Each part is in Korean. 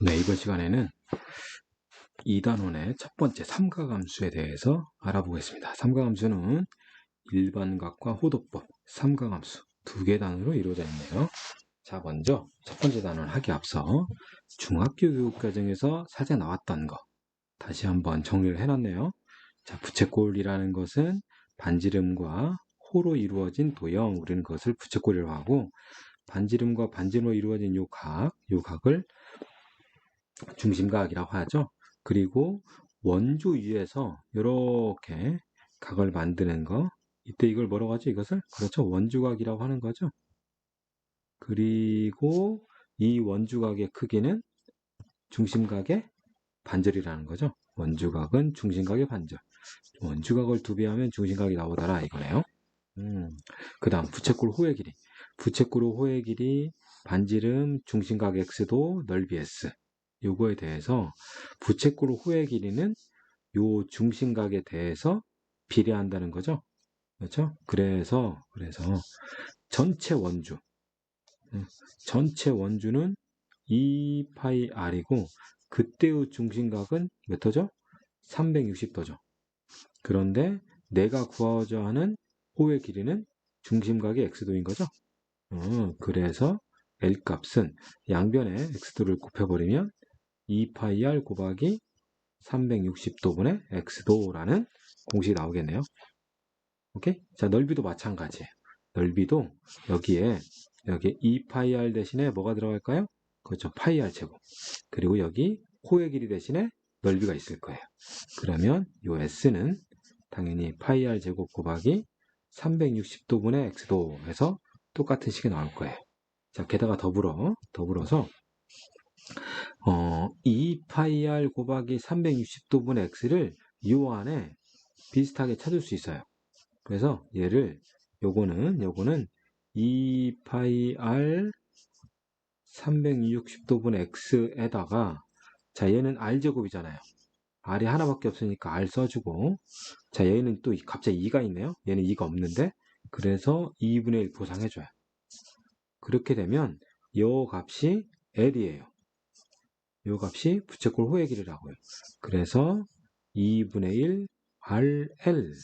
네, 이번 시간에는 2단원의 첫 번째 삼각함수에 대해서 알아보겠습니다. 삼각함수는 일반각과 호도법, 삼각함수 두 개 단으로 이루어져 있네요. 자, 먼저 첫 번째 단원 하기 앞서 중학교 교육과정에서 살짝 나왔던 거 다시 한번 정리를 해놨네요. 자, 부채꼴이라는 것은 반지름과 호로 이루어진 도형, 우리는 그것을 부채꼴이라고 하고, 반지름과 반지름으로 이루어진 요 각을 중심각이라고 하죠. 그리고 원주 위에서 이렇게 각을 만드는 거, 이때 이걸 뭐라고 하죠? 이것을? 그렇죠. 원주각이라고 하는 거죠. 그리고 이 원주각의 크기는 중심각의 반절이라는 거죠. 원주각은 중심각의 반절. 원주각을 2배 하면 중심각이 나오더라 이거네요. 그 다음 부채꼴 호의 길이. 부채꼴 호의 길이 반지름 중심각 x도 넓이 s. 요거에 대해서 부채꼴 호의 길이는 요 중심각에 대해서 비례한다는 거죠. 그렇죠? 그래서 전체 원주, 전체 원주는 2파이 r이고 그때의 중심각은 몇 호죠? 360도죠. 그런데 내가 구하고자 하는 호의 길이는 중심각의 x도인 거죠. 그래서 L 값은 양변에 x도를 곱해버리면 2파이 r 곱하기 360도분의 x도라는 공식이 나오겠네요. 오케이? 자, 넓이도 마찬가지예요. 넓이도 여기에 2파이 r 대신에 뭐가 들어갈까요? 그렇죠. 파이 r 제곱. 그리고 여기 호의 길이 대신에 넓이가 있을 거예요. 그러면 요 s는 당연히 파이 r 제곱 곱하기 360도분의 x도 해서 똑같은 식이 나올 거예요. 자, 게다가 더불어서 2파이 r 곱하기 360도분의 x를 요 안에 비슷하게 찾을 수 있어요. 그래서 얘를 요거는 2파이 r 360도분의 x에다가, 자, 얘는 r제곱이잖아요. r이 하나밖에 없으니까 r 써주고, 자, 얘는 또 갑자기 2가 있네요. 얘는 2가 없는데, 그래서 2분의 1 보상해줘요. 그렇게 되면 요 값이 l이에요. 요 값이 부채꼴 호의 길이라고요. 그래서 2분의 1 rl,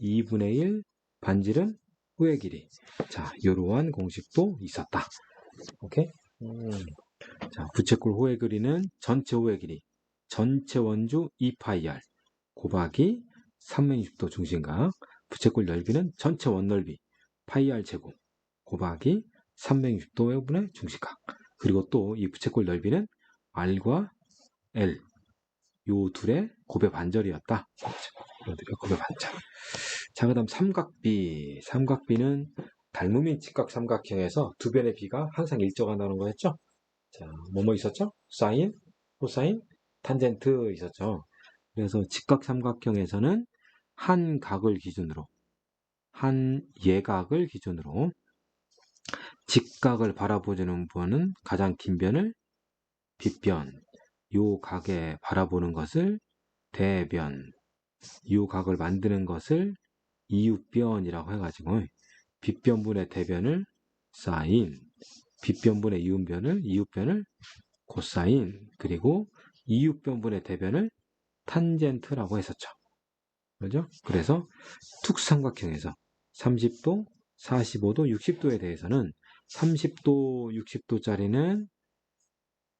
2분의 1 반지름 호의 길이. 자, 이러한 공식도 있었다. 오케이? 자, 부채꼴 호의 길이는 전체 호의 길이, 전체 원주 2파이 r 곱하기 360도 중심각, 부채꼴 넓이는 전체 원넓이 파이 r 제곱 곱하기 360도의 분의 중심각. 그리고 또 이 부채꼴 넓이는 r과 l, 요 둘의 곱의 반절이었다. 곱의 반절. 자, 그 다음 삼각비. 삼각비는 닮음인 직각 삼각형에서 두 변의 비가 항상 일정하다는 거였죠. 자, 뭐뭐 있었죠? 사인, 코사인, 탄젠트 있었죠. 그래서 직각 삼각형에서는 한 각을 기준으로, 한 예각을 기준으로 직각을 바라보는 분은 가장 긴 변을 빗변, 요 각에 바라보는 것을 대변, 요 각을 만드는 것을 이웃변이라고 해가지고 빗변분의 대변을 사인, 빗변분의 이웃변을 코사인, 그리고 이웃변분의 대변을 탄젠트라고 했었죠. 그죠? 그래서 툭삼각형에서 30도, 45도, 60도에 대해서는 30도, 60도짜리는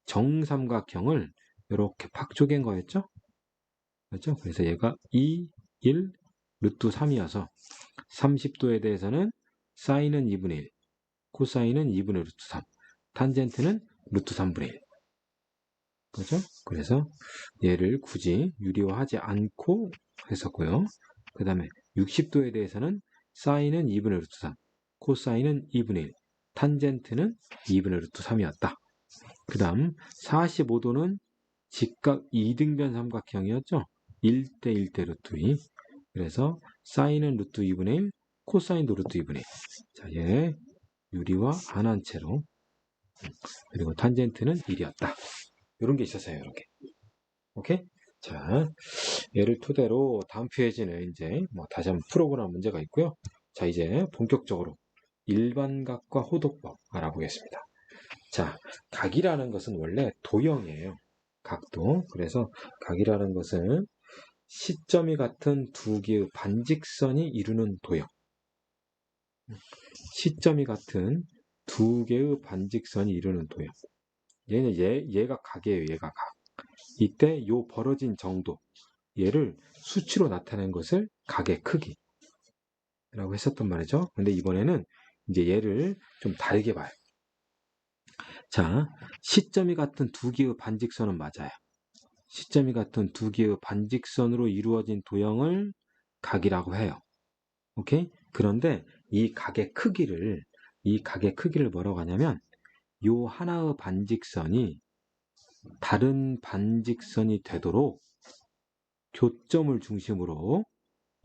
정삼각형을 이렇게 팍 쪼갠 거였죠? 그렇죠? 그래서 얘가 2, 1, 루트 3이어서 30도에 대해서는 사인은 2분의 1, 코사인은 2분의 루트 3, 탄젠트는 루트 3분의 1. 그렇죠? 그래서 얘를 굳이 유리화하지 않고 했었고요. 그 다음에 60도에 대해서는 사인은 2분의 루트 3, 코사인은 2분의 1, 탄젠트는 2분의 루트 3이었다. 그 다음 45도는 직각 2등변 삼각형이었죠. 1대 1대 루트 2. 그래서 사인은 루트 2분의 1, 코사인도 루트 2분의 1. 자, 얘 유리화 안 한 채로. 그리고 탄젠트는 1이었다. 이런 게 있었어요. 이렇게. 오케이? 자, 얘를 토대로 다음 페이지는 이제 다시 한번 풀어보는 문제가 있고요. 자, 이제 본격적으로 일반각과 호도법 알아보겠습니다. 자, 각이라는 것은 원래 도형이에요. 각도. 그래서 각이라는 것은 시점이 같은 두 개의 반직선이 이루는 도형. 시점이 같은 두 개의 반직선이 이루는 도형. 얘가 각이에요. 얘가 각. 이때 요 벌어진 정도, 얘를 수치로 나타낸 것을 각의 크기라고 했었단 말이죠. 근데 이번에는 이제 얘를 좀 다르게 봐요. 자, 시점이 같은 두 개의 반직선은 맞아요. 시점이 같은 두 개의 반직선으로 이루어진 도형을 각이라고 해요. 오케이? 그런데 이 각의 크기를 뭐라고 하냐면 요 하나의 반직선이 다른 반직선이 되도록 교점을 중심으로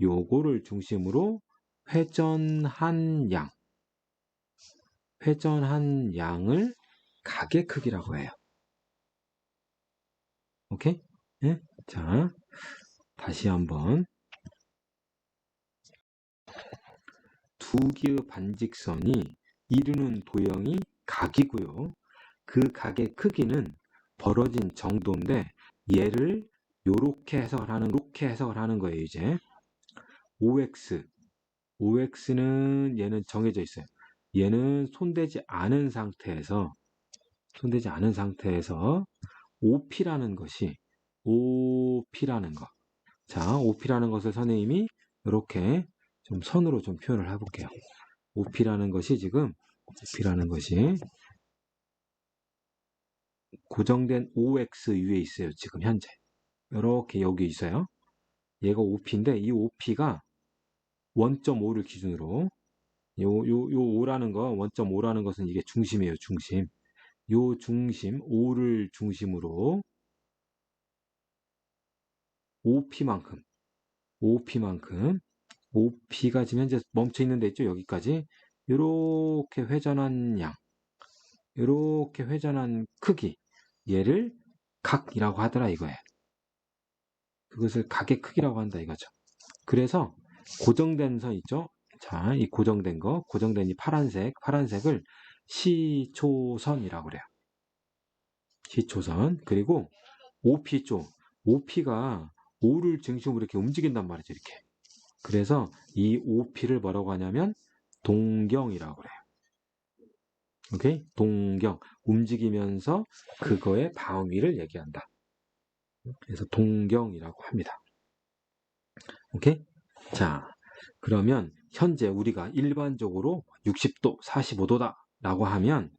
요거를 중심으로 회전한 양을 각의 크기라고 해요. 오케이? 네? 자, 다시 한번. 두 개의 반직선이 이루는 도형이 각이고요. 그 각의 크기는 벌어진 정도인데 얘를 요렇게 해석을 하는 거예요. 이제 OX는 얘는 정해져 있어요. 얘는 손대지 않은 상태에서 OP라는 거. 자, OP라는 것을 선생님이 이렇게 좀 선으로 좀 표현을 해볼게요. OP라는 것이 고정된 OX 위에 있어요. 지금 현재. 이렇게 여기 있어요. 얘가 OP인데 이 OP가 1.5를 기준으로 요 1.5라는 것은 이게 중심이에요. 중심. 요 중심 5를 중심으로 OP가 지금 현재 멈춰 있는 데 있죠. 여기까지. 이렇게 회전한 크기. 얘를 각이라고 하더라 이거예요. 그것을 각의 크기라고 한다 이거죠. 그래서 고정된 선 있죠. 자, 이 고정된 이 파란색을 시초선이라고 그래요. 시초선. 그리고 OP죠. OP가 5를 중심으로 이렇게 움직인단 말이죠. 이렇게. 그래서 이 OP를 뭐라고 하냐면 동경이라고 그래요. 오케이? 동경. 움직이면서 그거의 방위를 얘기한다. 그래서 동경이라고 합니다. 오케이? 자, 그러면 현재 우리가 일반적으로 60도, 45도다 라고 하면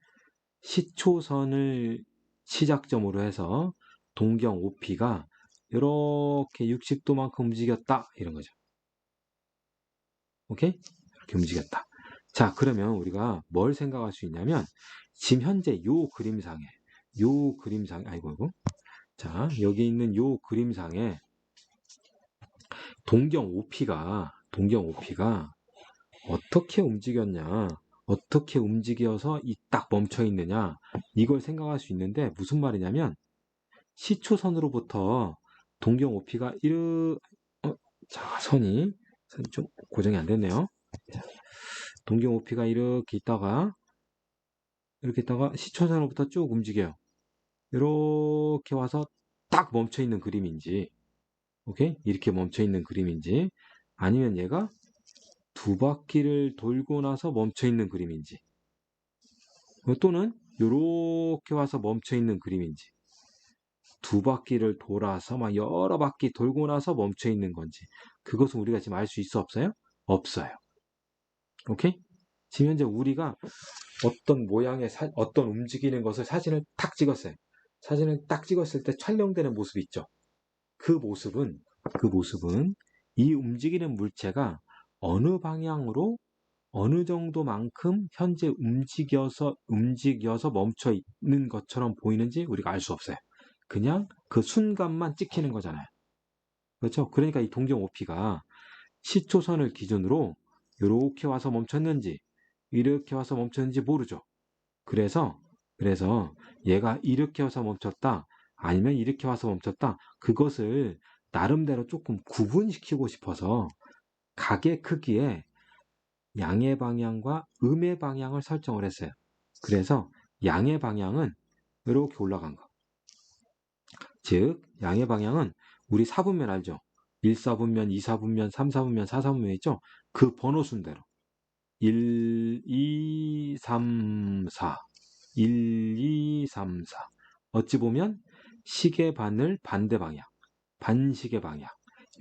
시초선을 시작점으로 해서 동경 OP가 이렇게 60도만큼 움직였다 이런 거죠. 오케이? 이렇게 움직였다. 자, 그러면 우리가 뭘 생각할 수 있냐면 지금 현재 요 그림상에 자, 여기 있는 요 그림상에 동경 OP가 어떻게 움직였냐, 어떻게 움직여서 딱 멈춰 있느냐, 이걸 생각할 수 있는데 무슨 말이냐면 시초선으로부터 동경 OP가 자, 선이 좀 고정이 안 됐네요. 동경 OP가 이렇게 있다가 시초선으로부터 쭉 움직여요. 이렇게 와서 딱 멈춰 있는 그림인지, 오케이? 이렇게 멈춰 있는 그림인지, 아니면 얘가 두 바퀴를 돌고 나서 멈춰 있는 그림인지, 또는 이렇게 와서 멈춰 있는 그림인지, 두 바퀴를 돌아서 막 여러 바퀴 돌고 나서 멈춰 있는 건지, 그것은 우리가 지금 알 수 있어 없어요? 없어요. 오케이? 지금 현재 우리가 어떤 모양의 어떤 움직이는 것을 사진을 딱 찍었어요. 사진을 딱 찍었을 때 촬영되는 모습이 있죠. 그 모습은 이 움직이는 물체가 어느 방향으로 어느 정도만큼 현재 움직여서 멈춰 있는 것처럼 보이는지 우리가 알 수 없어요. 그냥 그 순간만 찍히는 거잖아요. 그렇죠? 그러니까 이 동경 OP가 시초선을 기준으로 이렇게 와서 멈췄는지 이렇게 와서 멈췄는지 모르죠. 그래서 얘가 이렇게 와서 멈췄다 아니면 이렇게 와서 멈췄다, 그것을 나름대로 조금 구분시키고 싶어서 각의 크기에 양의 방향과 음의 방향을 설정을 했어요. 그래서 양의 방향은 이렇게 올라간 거. 즉 양의 방향은 우리 사분면 알죠? 1사분면, 2사분면, 3사분면, 4사분면 있죠? 그 번호 순대로 1, 2, 3, 4 1, 2, 3, 4 어찌 보면 시계바늘 반대 방향, 반시계 방향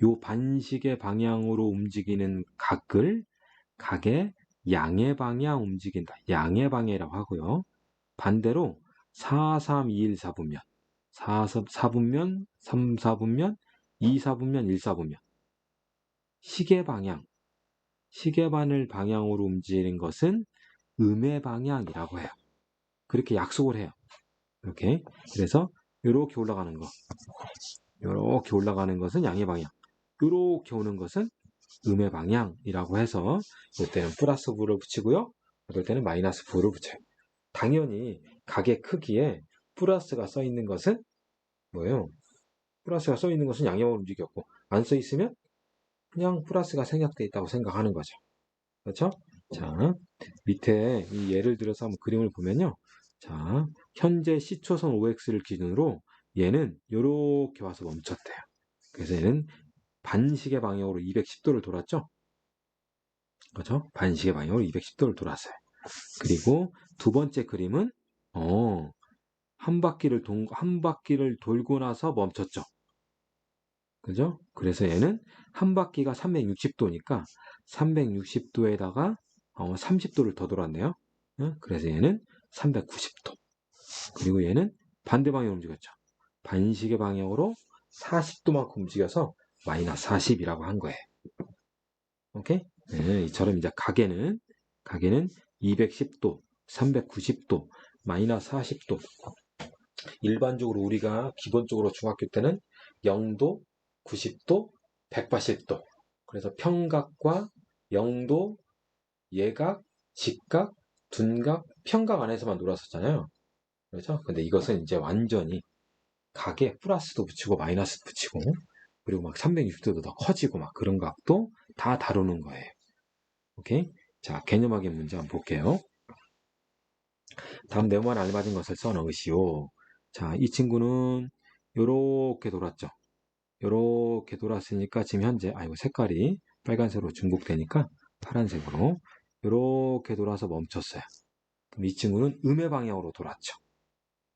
요 반시계 방향으로 움직이는 각의 양의 방향 움직인다. 양의 방향이라고 하고요. 반대로 4, 3, 2, 1, 4분면 4분면, 3, 4분면, 2, 4분면, 1, 4분면 시계 방향, 시계바늘 방향으로 움직이는 것은 음의 방향이라고 해요. 그렇게 약속을 해요. 이렇게. 그래서 이렇게 올라가는 거, 이렇게 올라가는 것은 양의 방향, 이렇게 오는 것은 음의 방향이라고 해서 이때는 플러스 부를 붙이고요. 이럴 때는 마이너스 부를 붙여요. 당연히 각의 크기에 플러스가 써 있는 것은 뭐예요? 플러스가 써 있는 것은 양형으로 움직였고 안 써 있으면 그냥 플러스가 생략되어 있다고 생각하는 거죠. 그렇죠? 자, 밑에 이 예를 들어서 한번 그림을 보면요. 자, 현재 시초선 OX를 기준으로 얘는 이렇게 와서 멈췄대요. 그래서 얘는 반시계 방향으로 210도를 돌았죠? 그렇죠? 반시계 방향으로 210도를 돌았어요. 그리고 두 번째 그림은 한 바퀴를 돌고 나서 멈췄죠. 그죠? 그래서 얘는 한 바퀴가 360도니까 360도에다가 30도를 더 돌았네요. 그래서 얘는 390도. 그리고 얘는 반대 방향으로 움직였죠. 반시계 방향으로 40도만큼 움직여서 마이너스 40이라고 한 거예요. 오케이? 네, 이처럼 이제 가게는 210도, 390도, 마이너스 40도. 일반적으로 우리가 기본적으로 중학교 때는 0도, 90도, 180도. 그래서 평각과 0도, 예각, 직각, 둔각, 평각 안에서만 놀았었잖아요. 그렇죠? 근데 이것은 이제 완전히 각에 플러스도 붙이고 마이너스 붙이고 그리고 막 360도도 더 커지고 막 그런 각도 다 다루는 거예요. 오케이? 자, 개념학의 문제 한번 볼게요. 다음 네모만 알맞은 것을 써 넣으시오. 자, 이 친구는 요렇게 돌았죠. 요렇게 돌았으니까 지금 현재 색깔이 빨간색으로 중복되니까 파란색으로 요렇게 돌아서 멈췄어요. 그럼 이 친구는 음의 방향으로 돌았죠.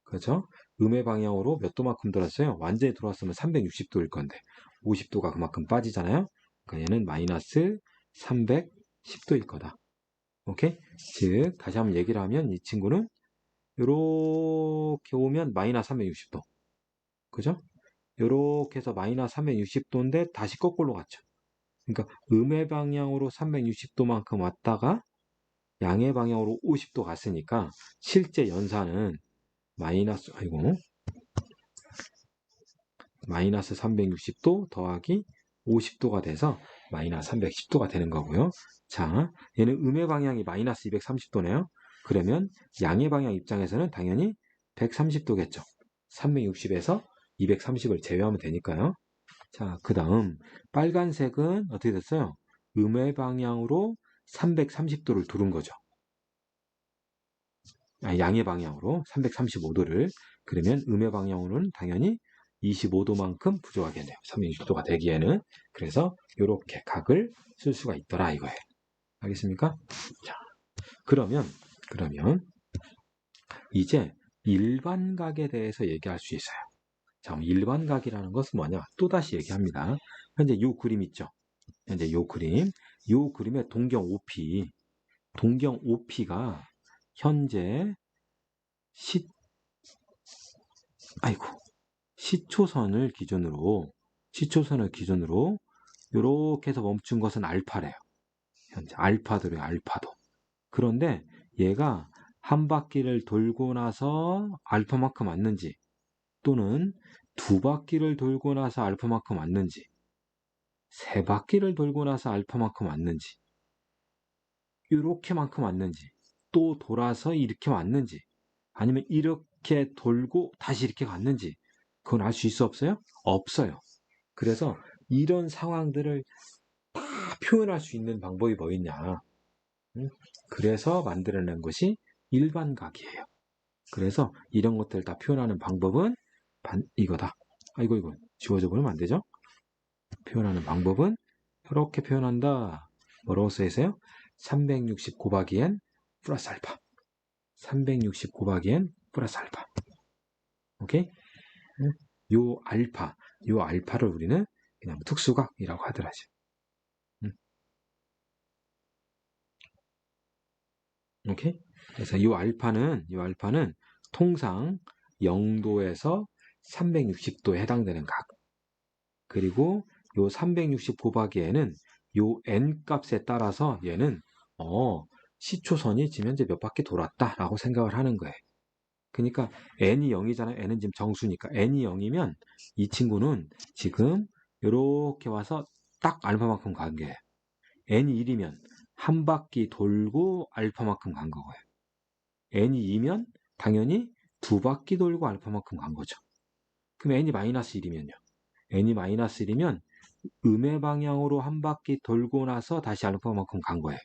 그렇죠? 음의 방향으로 몇 도만큼 돌았어요? 완전히 돌았으면 360도일 건데 50도가 그만큼 빠지잖아요. 그러니까 얘는 마이너스 310도일 거다. 오케이? 즉 다시 한번 얘기를 하면 이 친구는 요렇게 오면 마이너스 360도. 그죠? 요렇게 해서 마이너스 360도인데 다시 거꾸로 갔죠. 그러니까 음의 방향으로 360도만큼 왔다가 양의 방향으로 50도 갔으니까 실제 연산은 마이너스 360도 더하기 50도가 돼서 마이너스 310도가 되는 거고요. 자, 얘는 음의 방향이 마이너스 230도네요. 그러면 양의 방향 입장에서는 당연히 130도겠죠. 360에서 230을 제외하면 되니까요. 자, 그 다음 빨간색은 어떻게 됐어요? 음의 방향으로 330도를 두른 거죠. 양의 방향으로 335도를. 그러면 음의 방향으로는 당연히 25도만큼 부족하겠네요. 360도가 되기에는. 그래서 이렇게 각을 쓸 수가 있더라 이거예요. 알겠습니까? 자, 그러면 이제 일반각에 대해서 얘기할 수 있어요. 자, 일반각이라는 것은 뭐냐? 또다시 얘기합니다. 현재 이 그림 있죠? 현재 이 그림의 동경 OP가 현재 시초선을 기준으로 이렇게 해서 멈춘 것은 알파래요. 현재 알파도래요. 알파도. 그런데 얘가 한 바퀴를 돌고 나서 알파만큼 왔는지 또는 두 바퀴를 돌고 나서 알파만큼 왔는지 세 바퀴를 돌고 나서 알파만큼 왔는지 이렇게만큼 왔는지 또 돌아서 이렇게 왔는지 아니면 이렇게 돌고 다시 이렇게 갔는지 그건 알 수 있어 없어요? 없어요. 그래서 이런 상황들을 다 표현할 수 있는 방법이 뭐 있냐? 그래서 만들어낸 것이 일반각이에요. 그래서 이런 것들을 다 표현하는 방법은 이거다. 이거 지워져 버리면 안 되죠? 표현하는 방법은 이렇게 표현한다. 뭐라고 써있어요? 360 곱하기 n 플러스 알파. 360 곱하기 n 플러스 알파. 오케이? 요 알파를 우리는 그냥 특수각이라고 하더라죠. 오케이? 그래서 요 알파는 통상 0도에서 360도에 해당되는 각. 그리고 요 360 곱하기 n은 요 n 값에 따라서 얘는 시초선이 지금 현재 몇 바퀴 돌았다라고 생각을 하는 거예요. 그러니까 n이 0이잖아요. n은 지금 정수니까 n이 0이면 이 친구는 지금 이렇게 와서 딱 알파만큼 간 거예요. n이 1이면 한 바퀴 돌고 알파만큼 간 거고요. n이 2면 당연히 두 바퀴 돌고 알파만큼 간 거죠. 그럼 n이 마이너스 1이면요. n이 마이너스 1이면 음의 방향으로 한 바퀴 돌고 나서 다시 알파만큼 간 거예요.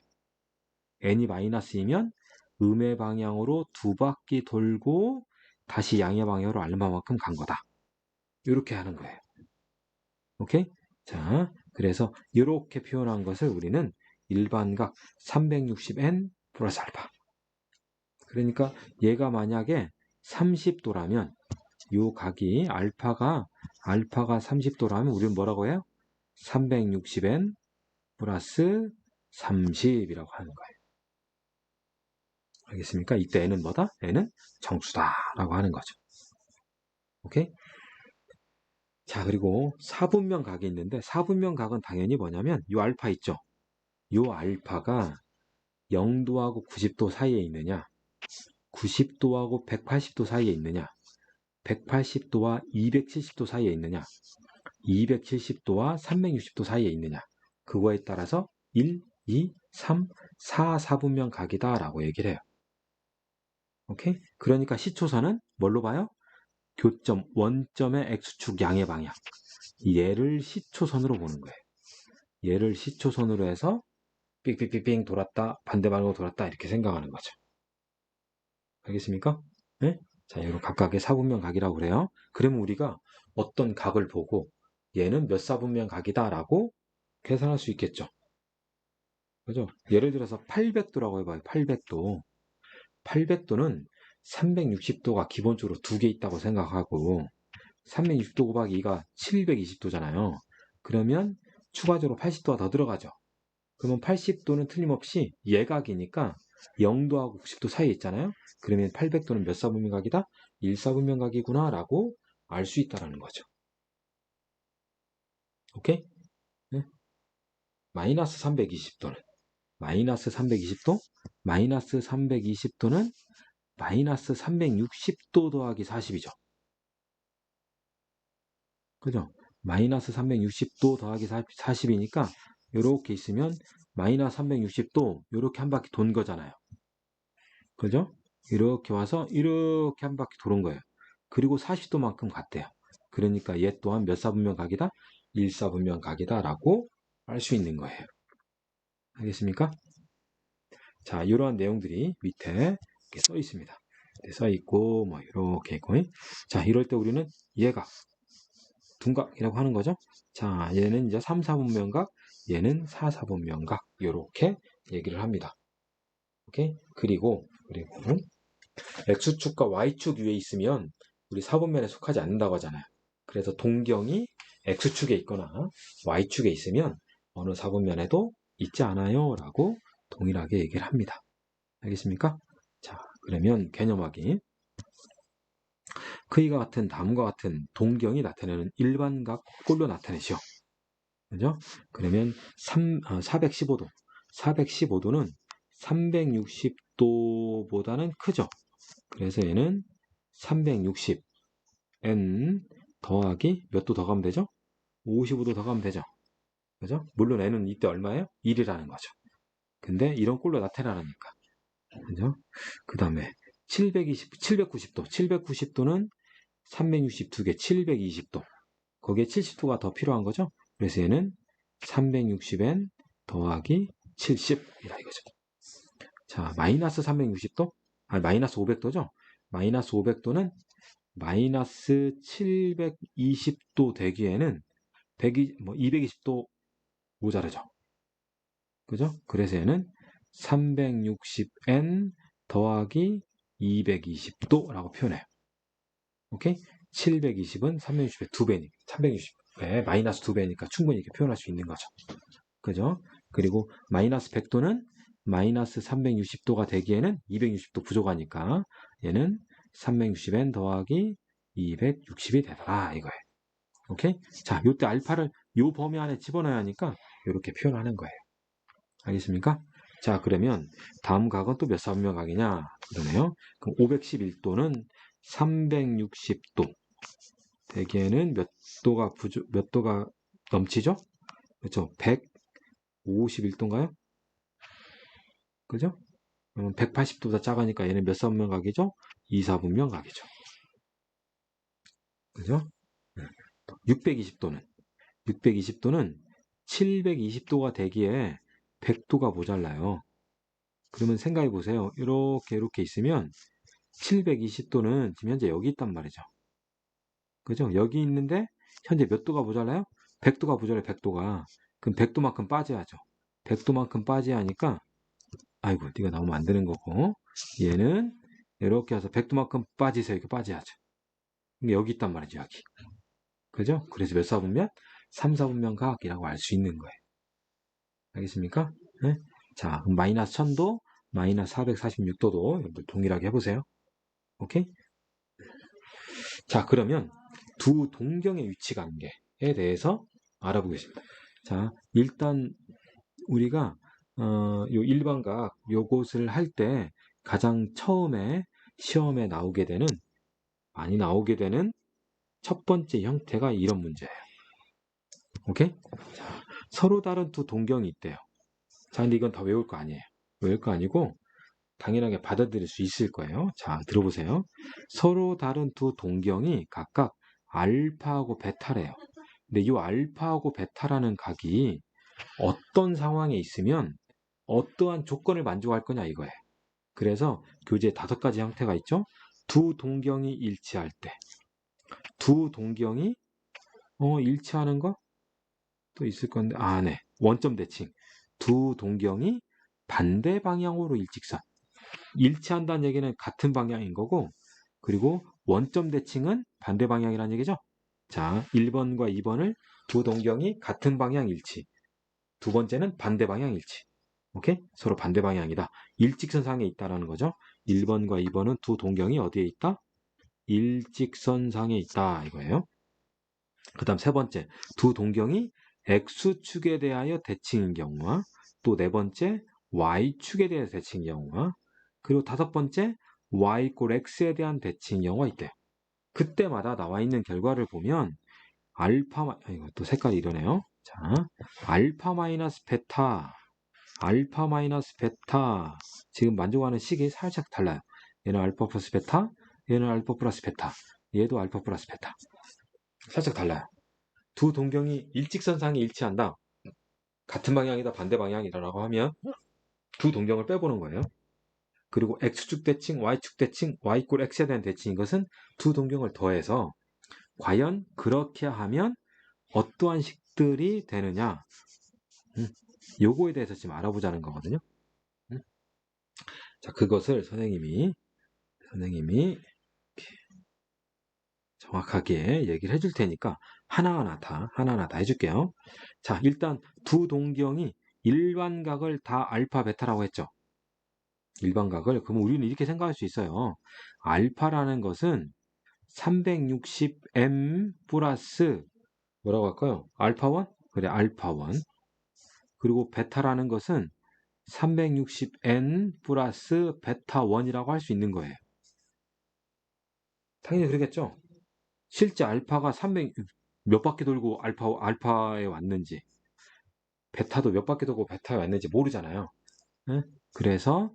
n이 마이너스 2면 음의 방향으로 두 바퀴 돌고 다시 양의 방향으로 알파만큼 간 거다. 이렇게 하는 거예요. 오케이? 자, 그래서 이렇게 표현한 것을 우리는 일반각 360n 플러스 알파. 그러니까 얘가 만약에 30도라면 요 각이 알파가 30도라면 우리는 뭐라고 해요? 360n 플러스 30이라고 하는 거예요. 알겠습니까? 이때 n은 뭐다? n은 정수다라고 하는 거죠. 오케이? 자, 그리고 사분면 각이 있는데 사분면 각은 당연히 뭐냐면 요 알파 있죠? 요 알파가 0도하고 90도 사이에 있느냐, 90도하고 180도 사이에 있느냐, 180도와 270도 사이에 있느냐, 270도와 360도 사이에 있느냐, 그거에 따라서 1, 2, 3, 4 사분면 각이다 라고 얘기를 해요. 오케이? 그러니까 시초선은 뭘로 봐요? 교점, 원점의 x축 양의 방향. 얘를 시초선으로 보는 거예요. 얘를 시초선으로 해서 삑삑삑 돌았다, 반대 방향으로 돌았다 이렇게 생각하는 거죠. 알겠습니까? 네? 자, 이거 각각의 사분면 각이라고 그래요. 그러면 우리가 어떤 각을 보고 얘는 몇 사분면 각이다 라고 계산할 수 있겠죠. 그죠? 예를 들어서 800도라고 해봐요. 800도. 800도는 360도가 기본적으로 두 개 있다고 생각하고 360도 곱하기 2가 720도잖아요. 그러면 추가적으로 80도가 더 들어가죠. 그러면 80도는 틀림없이 예각이니까 0도하고 90도 사이에 있잖아요. 그러면 800도는 몇 사분면각이다? 1사분면각이구나 라고 알 수 있다는 거죠. 오케이? 네? 마이너스 320도는 마이너스 320도? 마이너스 320도는 마이너스 360도 더하기 40이죠. 그죠? 마이너스 360도 더하기 40이니까 이렇게 있으면 마이너스 360도 이렇게 한 바퀴 돈 거잖아요. 그죠? 이렇게 와서 이렇게 한 바퀴 도는 거예요. 그리고 40도만큼 갔대요. 그러니까 얘 또한 몇 사분면 각이다? 1사분면 각이다 라고 알 수 있는 거예요. 알겠습니까? 자, 이러한 내용들이 밑에 이렇게 써 있습니다. 써 있고 뭐 이렇게 있고. 자, 이럴 때 우리는 얘가 둔각이라고 하는 거죠. 자, 얘는 이제 3, 4분면각, 얘는 4, 4분면각 이렇게 얘기를 합니다. 오케이? 그리고 X축과 Y축 위에 있으면 우리 사분면에 속하지 않는다고 하잖아요. 그래서 동경이 X축에 있거나 Y축에 있으면 어느 사분면에도 있지 않아요 라고 동일하게 얘기를 합니다. 알겠습니까? 자, 그러면 개념 확인. 그이와 같은 다음과 같은 동경이 나타내는 일반각 꼴로 나타내시오. 그죠? 그러면 415도. 415도는 360도보다는 크죠? 그래서 얘는 360 n 더하기 몇 도 더 가면 되죠? 55도 더 가면 되죠? 그죠? 물론 n은 이때 얼마예요? 1이라는 거죠. 근데 이런 꼴로 나타나니까. 그죠? 그 다음에 790도. 790도는 362개 720도. 거기에 70도가 더 필요한 거죠? 그래서 얘는 360n 더하기 70이라 이거죠. 자, 마이너스 360도? 마이너스 500도죠? 마이너스 500도는 마이너스 720도 되기에는 220도 모자르죠. 그죠? 그래서 얘는 360n 더하기 220도라고 표현해요. 오케이? 720은 360의 2배니까, 360의 마이너스 2배니까 충분히 이렇게 표현할 수 있는 거죠. 그죠? 그리고 마이너스 100도는 마이너스 360도가 되기에는 260도 부족하니까 얘는 360n 더하기 260이 되더라 이거예요. 오케이? 자, 요때 알파를 요 범위 안에 집어넣어야 하니까 이렇게 표현하는 거예요. 알겠습니까? 자, 그러면 다음 각은 또 몇 사분면 각이냐? 그러네요. 그럼 511도는 360도 되기에는 몇 도가 넘치죠? 그렇죠? 151도인가요? 그죠? 180도보다 작으니까 얘는 몇 사분면 각이죠? 2사분면 각이죠. 그죠? 620도는 720도가 되기에 100도가 모자라요. 그러면 생각해 보세요. 이렇게 있으면 720도는 지금 현재 여기 있단 말이죠. 그죠? 여기 있는데 현재 몇 도가 모자라요? 100도가 모자라요. 100도가. 그럼 100도만큼 빠져야죠. 100도만큼 빠져야 하니까 아이고 네가 나오면 안 되는 거고 얘는 이렇게 해서 100도만큼 빠지세요. 이렇게 빠져야죠. 여기 있단 말이죠. 여기. 그죠? 그래서 몇 사분면? 3사분면 각이라고 알 수 있는 거예요. 알겠습니까? 네? 자, 그럼 마이너스 1000도, 마이너스 446도도 여러분들 동일하게 해보세요. 오케이? 자, 그러면 두 동경의 위치 관계에 대해서 알아보겠습니다. 자, 일단 우리가 요 일반각 요것을 할 때 가장 처음에 시험에 많이 나오게 되는 첫 번째 형태가 이런 문제예요. 오케이? 자, 서로 다른 두 동경이 있대요. 자, 근데 이건 다 외울 거 아니에요. 외울 거 아니고 당연하게 받아들일 수 있을 거예요. 자, 들어보세요. 서로 다른 두 동경이 각각 알파하고 베타래요. 근데 이 알파하고 베타라는 각이 어떤 상황에 있으면 어떠한 조건을 만족할 거냐 이거예요. 그래서 교재에 5가지 형태가 있죠. 두 동경이 일치할 때. 두 동경이 일치하는 거 또 있을 건데 네. 원점 대칭. 두 동경이 반대 방향으로 일직선. 일치한다는 얘기는 같은 방향인 거고 그리고 원점 대칭은 반대 방향이라는 얘기죠. 자, 1번과 2번을 두 동경이 같은 방향 일치. 두 번째는 반대 방향 일치. 오케이? 서로 반대 방향이다. 일직선상에 있다라는 거죠. 1번과 2번은 두 동경이 어디에 있다? 일직선상에 있다 이거예요. 그 다음 세 번째, 두 동경이 X축에 대하여 대칭인 경우와 또 네 번째, Y축에 대해서 대칭인 경우와 그리고 다섯 번째, Y = X에 대한 대칭인 경우가 있대요. 그때마다 나와 있는 결과를 보면 이거 또 색깔이 이러네요. 자, 알파 마이너스 베타 지금 만족하는 식이 살짝 달라요. 얘는 알파 플러스 베타, 얘는 알파 플러스 베타, 얘도 알파 플러스 베타. 살짝 달라요. 두 동경이 일직선상에 일치한다. 같은 방향이다, 반대 방향이다라고 하면 두 동경을 빼보는 거예요. 그리고 X축 대칭, Y축 대칭, Y = X에 대한 대칭인 것은 두 동경을 더해서 과연 그렇게 하면 어떠한 식들이 되느냐 요거에 대해서 지금 알아보자는 거거든요. 자, 그것을 선생님이 정확하게 얘기를 해줄 테니까 하나하나 다 해줄게요. 자, 일단 두 동경이 일반각을 다 알파 베타라고 했죠. 일반각을 그럼 우리는 이렇게 생각할 수 있어요. 알파라는 것은 360m 플러스 뭐라고 할까요? 알파1? 그래, 알파1. 그리고 베타라는 것은 360n 플러스 베타1이라고 할 수 있는 거예요. 당연히 그러겠죠. 실제 알파가 300 몇 바퀴 돌고 알파에 왔는지 베타도 몇 바퀴 돌고 베타에 왔는지 모르잖아요. 네? 그래서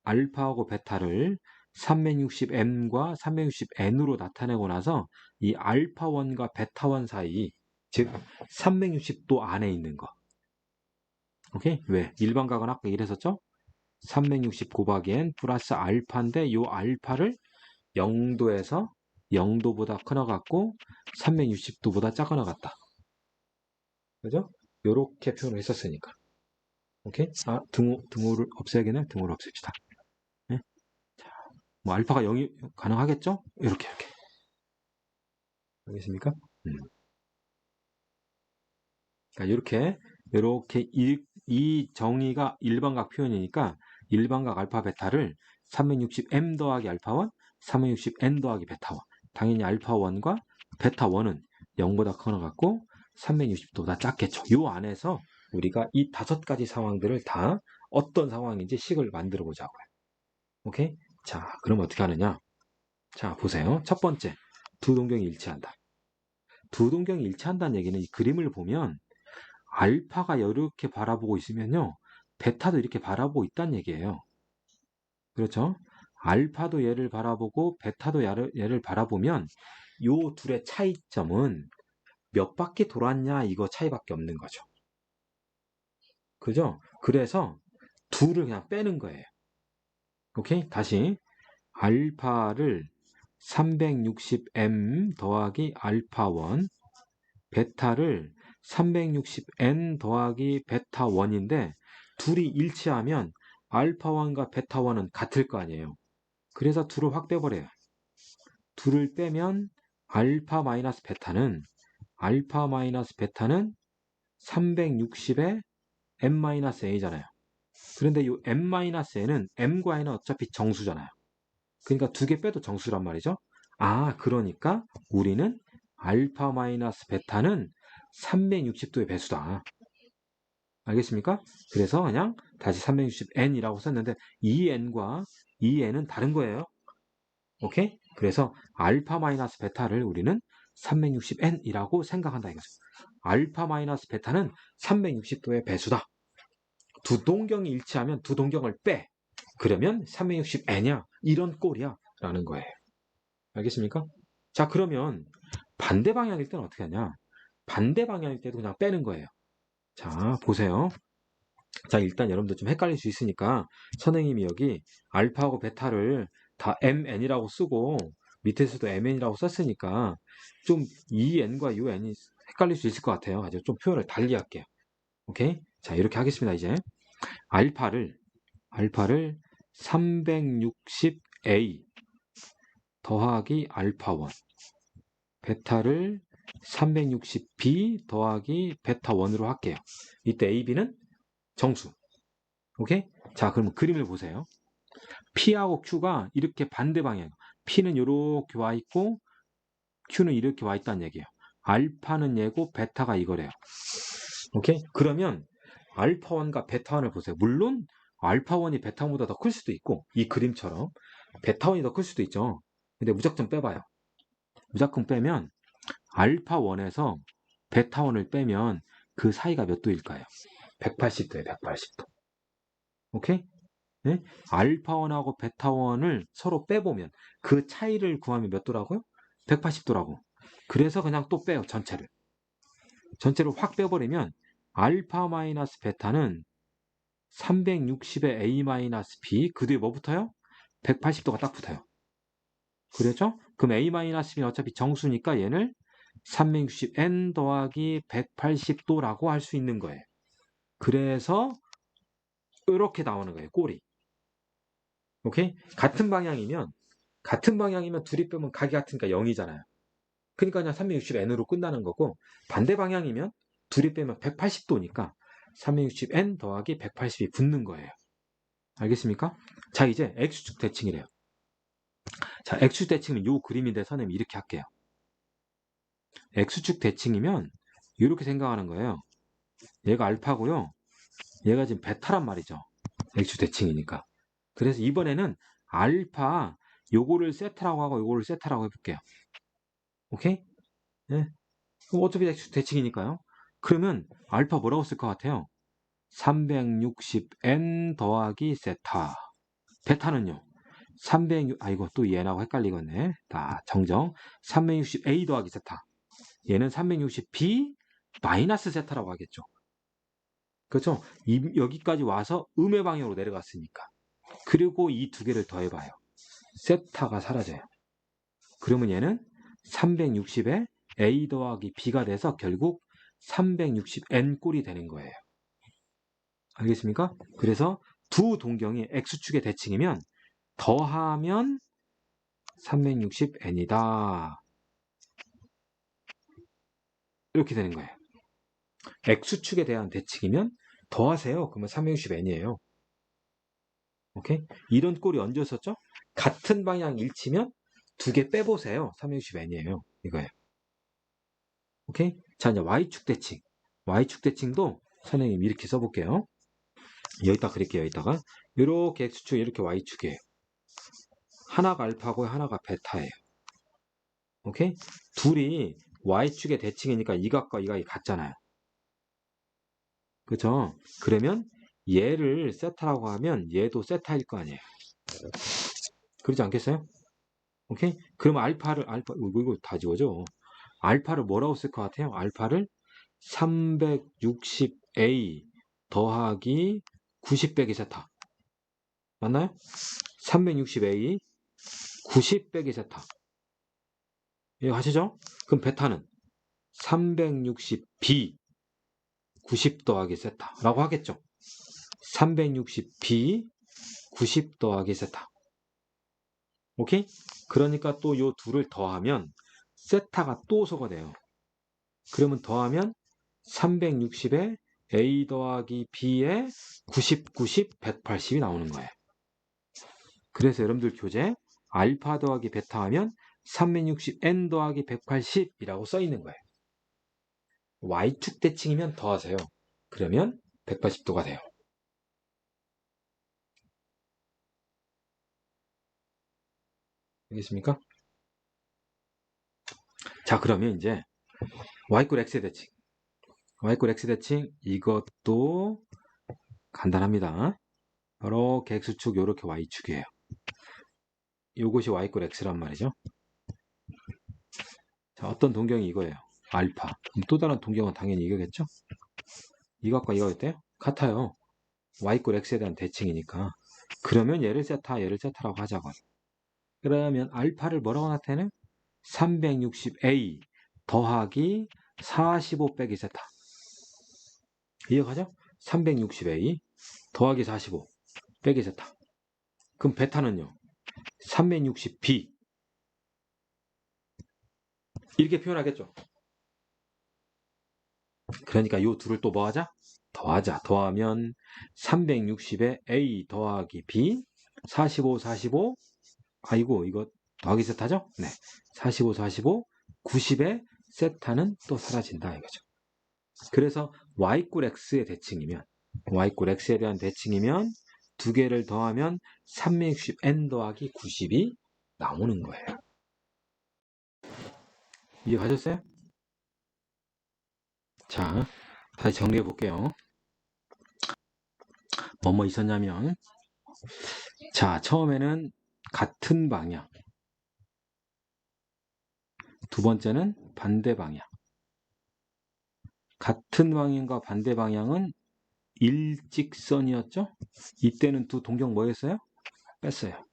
알파하고 베타를 360m과 360n으로 나타내고 나서 이 알파1과 베타1 사이 즉 360도 안에 있는 거. 오케이? 왜? 일반각은 아까 이랬었죠? 360 곱하기 n 플러스 알파인데 이 알파를 0도에서 0도보다 커 나갔고 360도보다 작아 나갔다. 그죠? 요렇게 표현을 했었으니까. 오케이? 아, 등호를 없애야겠네? 등호를 없앱시다. 네? 뭐 알파가 0이 가능하겠죠? 이렇게. 알겠습니까? 그러니까 이렇게 이 정의가 일반각 표현이니까 일반각 알파 베타를 360m 더하기 알파 1, 360n 더하기 베타 1. 당연히 알파 1과 베타 1은 0보다 커 나갔고 360도보다 작겠죠. 요 안에서 우리가 이 5가지 상황들을 다 어떤 상황인지 식을 만들어 보자고요. 오케이? 자, 그럼 어떻게 하느냐? 자, 보세요. 첫 번째, 두 동경이 일치한다. 두 동경이 일치한다는 얘기는 이 그림을 보면 알파가 이렇게 바라보고 있으면요, 베타도 이렇게 바라보고 있다는 얘기예요. 그렇죠? 알파도 얘를 바라보고 베타도 얘를 바라보면 요 둘의 차이점은 몇 바퀴 돌았냐 이거 차이밖에 없는 거죠. 그죠? 그래서 둘을 그냥 빼는 거예요. 오케이? 다시 알파를 360m 더하기 알파 1, 베타를 360n 더하기 베타 1인데 둘이 일치하면 알파 1과 베타 1은 같을 거 아니에요. 그래서 둘을 확 빼버려요. 둘을 빼면 알파 마이너스 베타는 360의 m-a잖아요. 그런데 이 m-a는 m과 n은 어차피 정수잖아요. 그러니까 두 개 빼도 정수란 말이죠. 아, 그러니까 우리는 알파 마이너스 베타는 360도의 배수다. 알겠습니까? 그래서 그냥 다시 360n이라고 썼는데 이 n과 이 n은 다른 거예요. 오케이? 그래서 알파 마이너스 베타를 우리는 360n이라고 생각한다 이거죠. 알파 마이너스 베타는 360도의 배수다. 두 동경이 일치하면 두 동경을 빼. 그러면 360n이야. 이런 꼴이야. 라는 거예요. 알겠습니까? 자, 그러면 반대 방향일 때는 어떻게 하냐? 반대 방향일 때도 그냥 빼는 거예요. 자, 보세요. 자, 일단 여러분들 좀 헷갈릴 수 있으니까 선생님이 여기 알파하고 베타를 다 mn이라고 쓰고 밑에서도 mn이라고 썼으니까 좀 이 n과 이 n이 헷갈릴 수 있을 것 같아요. 아주 좀 표현을 달리 할게요. 오케이? 자, 이렇게 하겠습니다. 이제 알파를 360a 더하기 알파 1, 베타를 360b 더하기 베타 1으로 할게요. 이때 a, b는 정수. 오케이? 자, 그러면 그림을 보세요. P하고 Q가 이렇게 반대 방향. P는 이렇게 와 있고 Q는 이렇게 와 있다는 얘기예요. 알파는 얘고 베타가 이거래요. 오케이? 그러면 알파1과 베타1을 보세요. 물론 알파1이 베타1보다 더 클 수도 있고 이 그림처럼 베타1이 더 클 수도 있죠. 근데 무작정 빼봐요. 무작정 빼면 알파1에서 베타1을 빼면 그 사이가 몇 도일까요? 180도예요. 180도. 오케이? 네? 알파1하고 베타1을 서로 빼보면 그 차이를 구하면 몇 도라고요? 180도라고. 그래서 그냥 또 빼요. 전체를. 전체를 확 빼버리면 알파 마이너스 베타는 360의 a 마이너스 b 그 뒤에 뭐 붙어요? 180도가 딱 붙어요. 그랬죠? 그럼 a 마이너스 b는 어차피 정수니까 얘를 360n 더하기 180도라고 할 수 있는 거예요. 그래서 이렇게 나오는 거예요. 꼴이. 오케이? 같은 방향이면 둘이 빼면 각이 같으니까 0이잖아요. 그러니까 그냥 360n으로 끝나는 거고 반대 방향이면 둘이 빼면 180도니까 360n 더하기 180이 붙는 거예요. 알겠습니까? 자, 이제 x축 대칭이래요. 자, x축 대칭은 이 그림인데 선생님 이렇게 할게요. x축 대칭이면 이렇게 생각하는 거예요. 얘가 알파고요. 얘가 지금 베타란 말이죠. x축 대칭이니까. 그래서 이번에는 알파 요거를 세타라고 하고 요거를 세타라고 해볼게요. 오케이? 네. 어차피 x축 대칭이니까요. 그러면 알파 뭐라고 쓸 것 같아요? 360n 더하기 세타. 베타는요? 360, 또 얘하고 헷갈리겠네. 다 정정. 360a 더하기 세타. 얘는 360b 마이너스 세타라고 하겠죠. 그렇죠? 여기까지 와서 음의 방향으로 내려갔으니까. 그리고 이 두 개를 더해봐요. 세타가 사라져요. 그러면 얘는 360에 a 더하기 b가 돼서 결국 360n 꼴이 되는 거예요. 알겠습니까? 그래서 두 동경이 x축의 대칭이면 더하면 360n이다. 이렇게 되는 거예요. x축에 대한 대칭이면 더하세요. 그러면 360n이에요. 오케이? 이런 꼴이 언제 있었죠? 같은 방향 일치면 두 개 빼보세요. 360n이에요. 이거예요. 오케이? 자, 이제 y축 대칭. y축 대칭도 선생님 이렇게 써볼게요. 여기다 그릴게요. 여기다가 이렇게 x축, 이렇게 y축이에요. 하나가 알파고 하나가 베타예요. 오케이? 둘이 y축의 대칭이니까 이 각과 이 각이 같잖아요. 그죠? 그러면 얘를 세타라고 하면 얘도 세타일 거 아니에요. 그러지 않겠어요? 오케이? 그럼 알파 이거 다 지워져. 알파를 뭐라고 쓸 것 같아요? 알파를 360a 더하기 90 빼기 세타. 맞나요? 360a 90 빼기 세타. 이거 하시죠? 그럼 베타는 360b 90 더하기 세타라고 하겠죠? 360b 90 더하기 세타. 오케이? 그러니까 또 요 둘을 더하면 세타가 또 소가 돼요. 그러면 더하면 360에 a 더하기 b에 90, 90, 180이 나오는 거예요. 그래서 여러분들 교재 알파 더하기 베타 하면 360n 더하기 180이라고 써 있는 거예요. y축 대칭이면 더하세요. 그러면 180도가 돼요. 알겠습니까? 자, 그러면 이제 y꼴 x의 대칭. y꼴 x 대칭 이것도 간단합니다. 이렇게 x축, 이렇게 y축이에요. 이것이 y꼴 x란 말이죠. 자, 어떤 동경이 이거예요. 알파. 또 다른 동경은 당연히 이거겠죠? 이것과 이거 어때요? 같아요. y꼴 x에 대한 대칭이니까. 그러면 얘를 세타, 얘를 세타라고 하자고. 그러면 알파를 뭐라고 나타내는? 360a 더하기 45 빼기 세타. 이해가죠? 360a 더하기 45 빼기 세타. 그럼 베타는요? 360b 이렇게 표현하겠죠? 그러니까 이 둘을 또 뭐하자? 더하자. 더하면 360에 a 더하기 b 45, 45 아이고 이거 더하기 세타죠? 네. 45, 45 90에 세타는 또 사라진다 이거죠. 그래서 y꼴 x의 대칭이면 y꼴 x에 대한 대칭이면 두 개를 더하면 360n 더하기 90이 나오는 거예요. 이해가셨어요? 자, 다시 정리해 볼게요. 뭐뭐 있었냐면 자, 처음에는 같은 방향, 두 번째는 반대 방향. 같은 방향과 반대 방향은 일직선이었죠? 이때는 두 동경 뭐였어요? 뺐어요.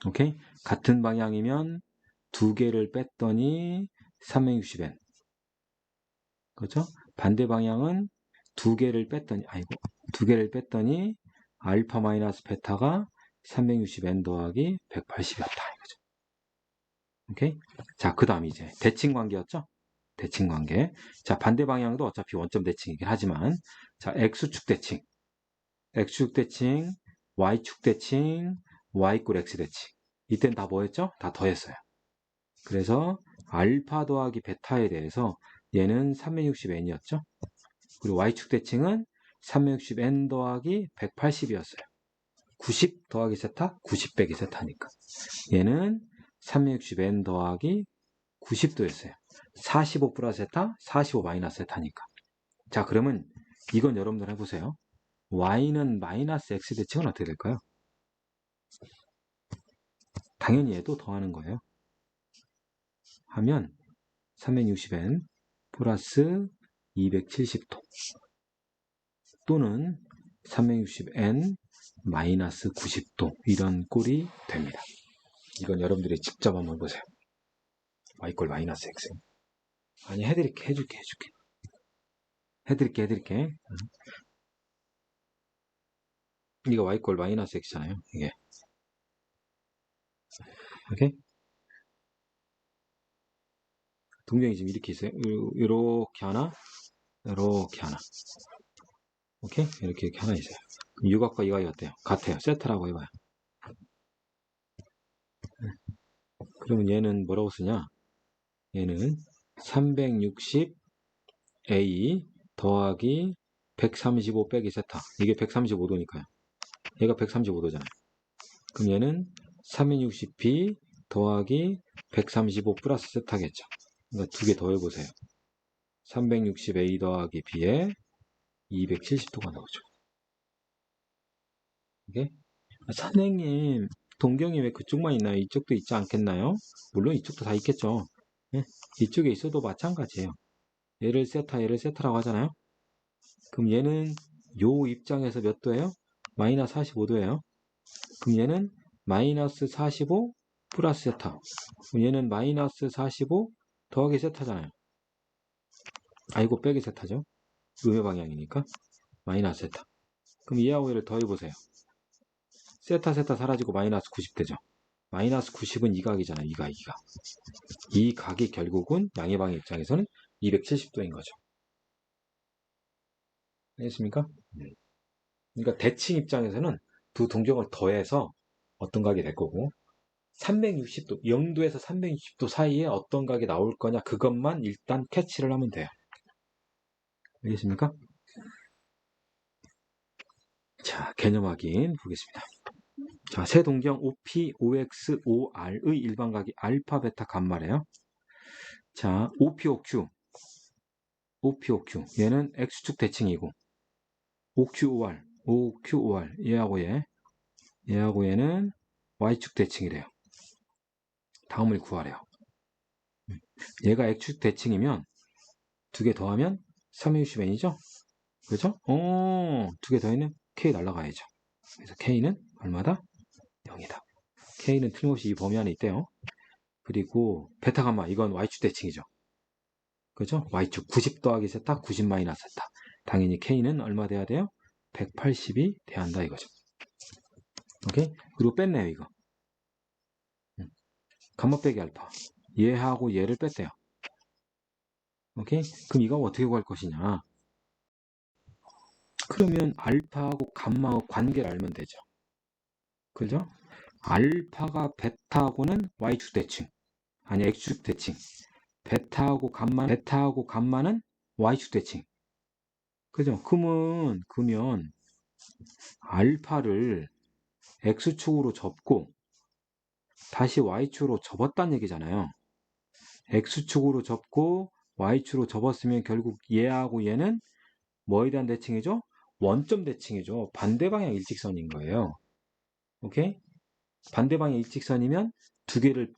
오케이? 같은 방향이면 두 개를 뺐더니 360n. 그렇죠? 반대 방향은 두 개를 뺐더니 알파 마이너스 베타가 360n 더하기 180이었다 이거죠. 오케이? 자, 그다음 이제 대칭 관계였죠? 대칭 관계. 자, 반대 방향도 어차피 원점 대칭이긴 하지만 자, x축 대칭. x축 대칭, y축 대칭, y꼴 x 대칭. 이때는 다 뭐였죠? 다 더했어요. 그래서 알파 더하기 베타에 대해서 얘는 360n이었죠? 그리고 y축 대칭은 360n 더하기 180이었어요. 90 더하기 세타, 90 빼기 세타니까. 얘는 360n 더하기 90도였어요. 45 플러스 세타, 45 마이너스 세타니까. 자, 그러면 이건 여러분들 해보세요. y는 마이너스 x 대칭은 어떻게 될까요? 당연히 얘도 더하는 거예요. 하면 360n 플러스 270도 또는 360n 마이너스 90도 이런 꼴이 됩니다. 이건 여러분들이 직접 한번 보세요. y 이퀄 마이너스 x. 아니, 해줄게. 해드릴게. 이거 y 이퀄 마이너스 x잖아요. 이게. 오케이? 동경이 지금 이렇게 있어요. 이렇게 하나, 이렇게 하나. 오케이? 이렇게 하나 있어요. 그럼 유각과 이각이 어때요? 같아요. 세트라고 해봐요. 그러면 얘는 뭐라고 쓰냐? 얘는 360A 더하기 135 빼기 세타. 이게 135도니까요. 얘가 135도잖아요. 그럼 얘는 360B 더하기 135 플러스 세타겠죠. 그러니까 두 개 더해보세요. 360A 더하기 B에 270도가 나오죠. 이게 선생님, 동경이 왜 그쪽만 있나요? 이쪽도 있지 않겠나요? 물론 이쪽도 다 있겠죠. 예? 이쪽에 있어도 마찬가지예요. 얘를 세타라고 하잖아요. 그럼 얘는 요 입장에서 몇 도예요? 마이너스 45도예요. 그럼 얘는 마이너스 45 플러스 세타. 그럼 얘는 마이너스 45 더하기 세타잖아요. 아이고, 빼기 세타죠. 음의 방향이니까. 마이너스 세타. 그럼 얘하고 얘를 더해보세요. 세타 사라지고 마이너스 90 되죠. 마이너스 90은 이 각이잖아요. 이 각이. 이 각이 결국은 양의 방향 입장에서는 270도인 거죠. 알겠습니까? 그러니까 대칭 입장에서는 두 동경을 더해서 어떤 각이 될 거고, 360도, 0도에서 360도 사이에 어떤 각이 나올 거냐, 그것만 일단 캐치를 하면 돼요. 알겠습니까? 자, 개념 확인 보겠습니다. 자, 세 동경 OP, OX, OR의 일반각이 알파, 베타, 감마래요. 자, OP, OQ. 얘는 X축 대칭이고, OQ, OR. 얘하고 얘는 Y축 대칭이래요. 다음을 구하래요. 얘가 X축 대칭이면 두 개 더하면 360n이죠? 그죠? 두 개 더하면 K 날라가야죠. 그래서 K는 얼마다? 0이다. K는 틀림없이 이 범위 안에 있대요. 그리고 베타 감마, 이건 Y축 대칭이죠. 그죠? Y축 90 더하기 세타, 90 마이너스 세타. 당연히 K는 얼마 돼야 돼요? 180이 돼야 한다 이거죠. 오케이? 그리고 뺐네요, 이거. 감마 빼기 알파. 얘하고 얘를 뺐대요. 오케이? 그럼 이거 어떻게 구할 것이냐? 그러면 알파하고 감마의 관계를 알면 되죠. 그죠? 알파가 베타하고는 Y축 대칭. 아니, X축 대칭. 베타하고 감마는 Y축 대칭. 그죠? 그러면 알파를 X축으로 접고 다시 Y축으로 접었다는 얘기잖아요. X축으로 접고 Y축으로 접었으면 결국 얘하고 얘는 뭐에 대한 대칭이죠? 원점 대칭이죠. 반대 방향 일직선인 거예요. 오케이? 반대 방향 일직선이면 두 개를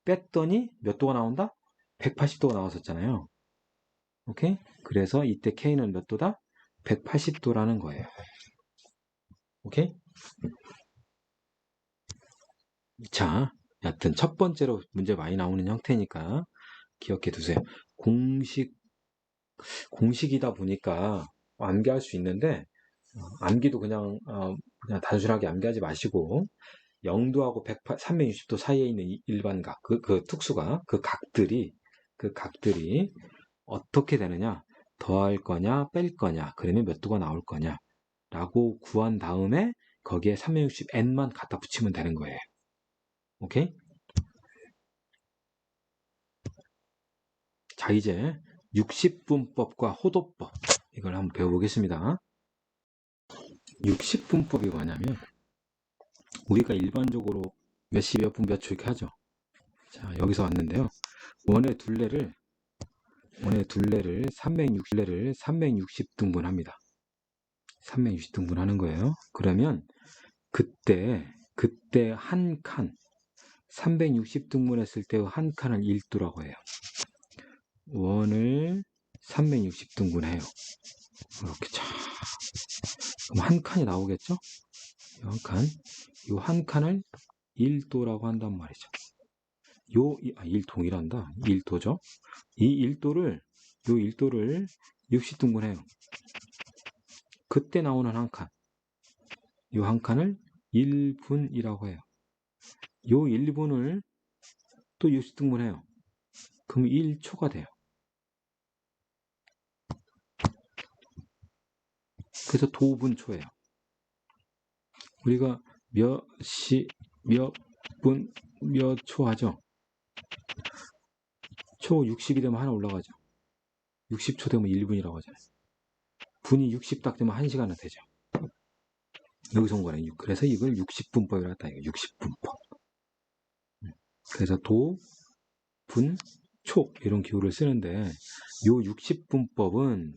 뺐더니 몇 도가 나온다? 180도가 나왔었잖아요. 오케이? 그래서 이때 K는 몇 도다? 180도라는 거예요. 오케이? 자, 여튼 첫 번째로 문제 많이 나오는 형태니까 기억해 두세요. 공식이다 보니까 암기할 수 있는데, 암기도 그냥 단순하게 암기하지 마시고, 0도하고 360도 사이에 있는 일반각, 그 특수각, 그 각들이 어떻게 되느냐, 더할 거냐, 뺄 거냐, 그러면 몇 도가 나올 거냐, 라고 구한 다음에 거기에 360n만 갖다 붙이면 되는 거예요. 오케이? 자, 이제 60분법과 호도법, 이걸 한번 배워보겠습니다. 60분법이 뭐냐면, 우리가 일반적으로 몇 시, 몇 분, 몇 초 이렇게 하죠. 자, 여기서 왔는데요. 원의 둘레를 360등분 합니다. 360등분 하는 거예요. 그러면 그때 한 칸, 360등분 했을 때 한 칸을 1도라고 해요. 원을 360등분 해요. 이렇게 쫙. 그럼 한 칸이 나오겠죠? 이 한 칸을 1도라고 한단 말이죠. 일 동일한다. 1도죠. 이 1도를, 요 1도를 60등분해요. 그때 나오는 한 칸. 요 한 칸을 1분이라고 해요. 요 1분을 또 60등분해요. 그럼 1초가 돼요. 그래서 도분초예요. 우리가 몇 시, 몇 분, 몇 초 하죠? 초 60이 되면 하나 올라가죠. 60초 되면 1분이라고 하잖아요. 분이 60 딱 되면 1시간은 되죠. 여기서 온 거네. 그래서 이걸 60분법이라고 했다. 60분법. 그래서 도, 분, 초 이런 기호를 쓰는데 요 60분법은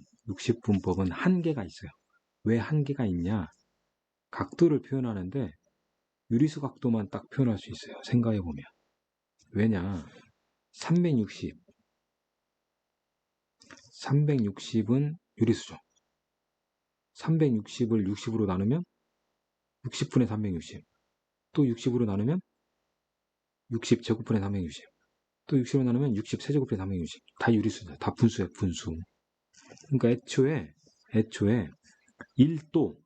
한계가 있어요. 왜 한계가 있냐? 각도를 표현하는데 유리수 각도만 딱 표현할 수 있어요. 생각해 보면. 왜냐? 360은 유리수죠. 360을 60으로 나누면 60분의 360. 또 60으로 나누면 60 제곱분의 360. 또 60으로 나누면 60 세제곱분의 360. 다 유리수죠. 다 분수예요. 분수. 그러니까 애초에 1도,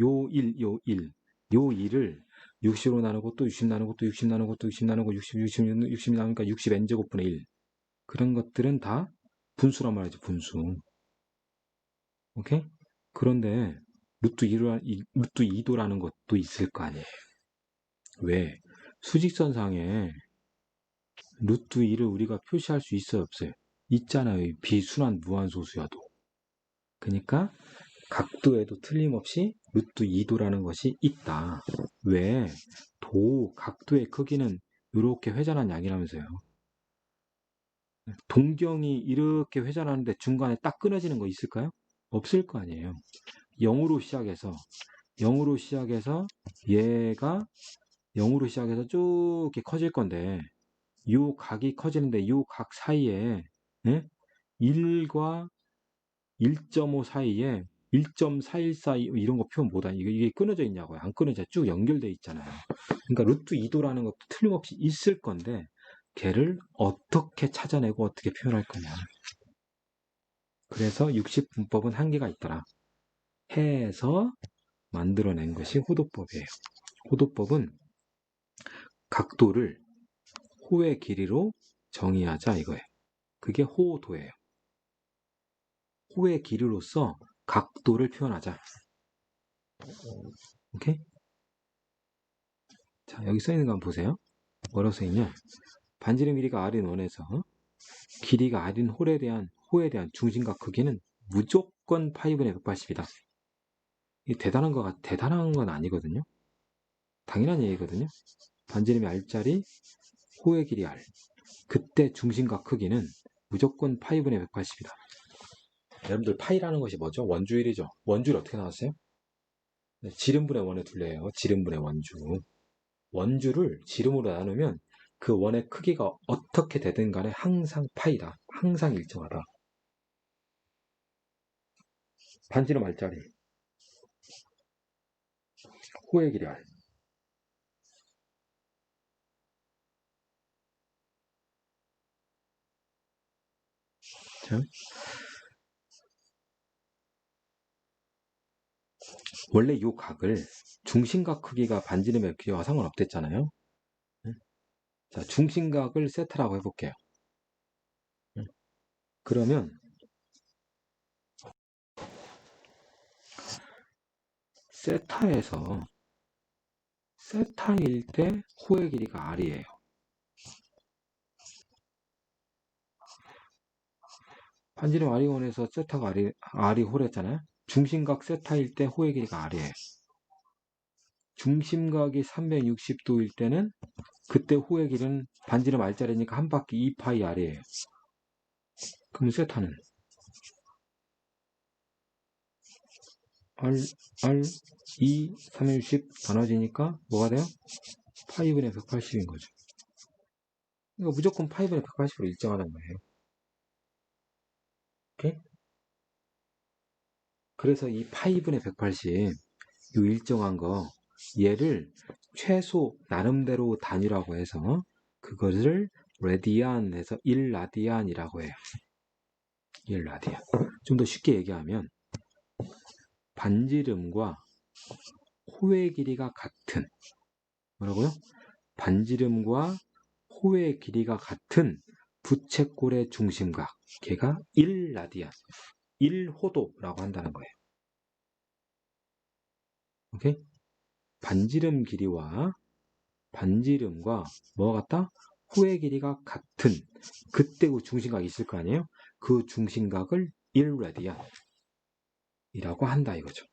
요 1을 60으로 나누고 또 60 나누고 또 60 나누고 또 60 나누고 60 나누니까 60n제곱분의 1. 그런 것들은 다 분수란 말이죠. 분수. 오케이? 그런데 루트 2도라는 것도 있을 거 아니에요. 왜? 수직선상에 루트 2를 우리가 표시할 수 있어요? 없어요? 있잖아요. 비순환 무한소수여도. 그러니까 각도에도 틀림없이 루트 2도라는 것이 있다. 왜? 각도의 크기는 이렇게 회전한 양이라면서요. 동경이 이렇게 회전하는데 중간에 딱 끊어지는 거 있을까요? 없을 거 아니에요. 0으로 시작해서 얘가 0으로 시작해서 쭉 이렇게 커질 건데 요 각이 커지는데 요 각 사이에 1과 1.5 사이에 1.41 사이 이런 거 표현 못하니 이게 끊어져 있냐고요. 안 끊어져 쭉 연결돼 있잖아요. 그러니까 루트 2도라는 것도 틀림없이 있을 건데 걔를 어떻게 찾아내고 어떻게 표현할 거냐. 그래서 60분법은 한계가 있더라. 해서 만들어낸 것이 호도법이에요. 호도법은 각도를 호의 길이로 정의하자 이거예요. 그게 호도예요. 호의 길이로서 각도를 표현하자. 오케이? 자, 여기 써 있는 거 한번 보세요. 뭐라고 써 있냐? 반지름 길이가 r인 원에서 길이가 r인 호에 대한 중심각 크기는 무조건 파이분의 180이다. 이 대단한 건 아니거든요. 당연한 얘기거든요. 반지름이 r짜리 호의 길이 r. 그때 중심각 크기는 무조건 파이분의 180이다. 여러분들 파이라는 것이 뭐죠? 원주율이죠. 원주율 어떻게 나왔어요? 지름분의 원의 둘레예요. 지름분의 원주. 원주를 지름으로 나누면 그 원의 크기가 어떻게 되든 간에 항상 파이다. 항상 일정하다. 반지름 r짜리 호의 길이 r. 자, 원래 이 각을 중심각 크기가 반지름의 크기와 상관없댔잖아요. 자, 중심각을 세타라고 해볼게요. 그러면 세타일 때 호의 길이가 r이에요. 반지름 r이 원에서 세타가 r이 호랬잖아요. 중심각 세타일 때 호의 길이가 r이에요. 중심각이 360도일 때는 그때 호의 길이는 반지름 r짜리니까 한 바퀴 2파이 r이에요. 그럼 세타는 r 2, 360 나눠지니까 뭐가 돼요? 파이분의 180인 거죠. 그러니까 무조건 파이분의 180으로 일정하단 말이에요. 오케이? 그래서 이 파이분의 180, 이 일정한 거, 얘를 최소 나름대로 단위라고 해서 그것을 라디안에서 1라디안이라고 해요. 1라디안. 좀 더 쉽게 얘기하면 반지름과 호의 길이가 같은, 뭐라고요? 반지름과 호의 길이가 같은 부채꼴의 중심각, 걔가 1라디안, 1호도라고 한다는 거예요. 오케이? 반지름과 뭐가 같다? 호의 길이가 같은, 그때 그 중심각이 있을 거 아니에요? 그 중심각을 1라디안이라고 한다 이거죠.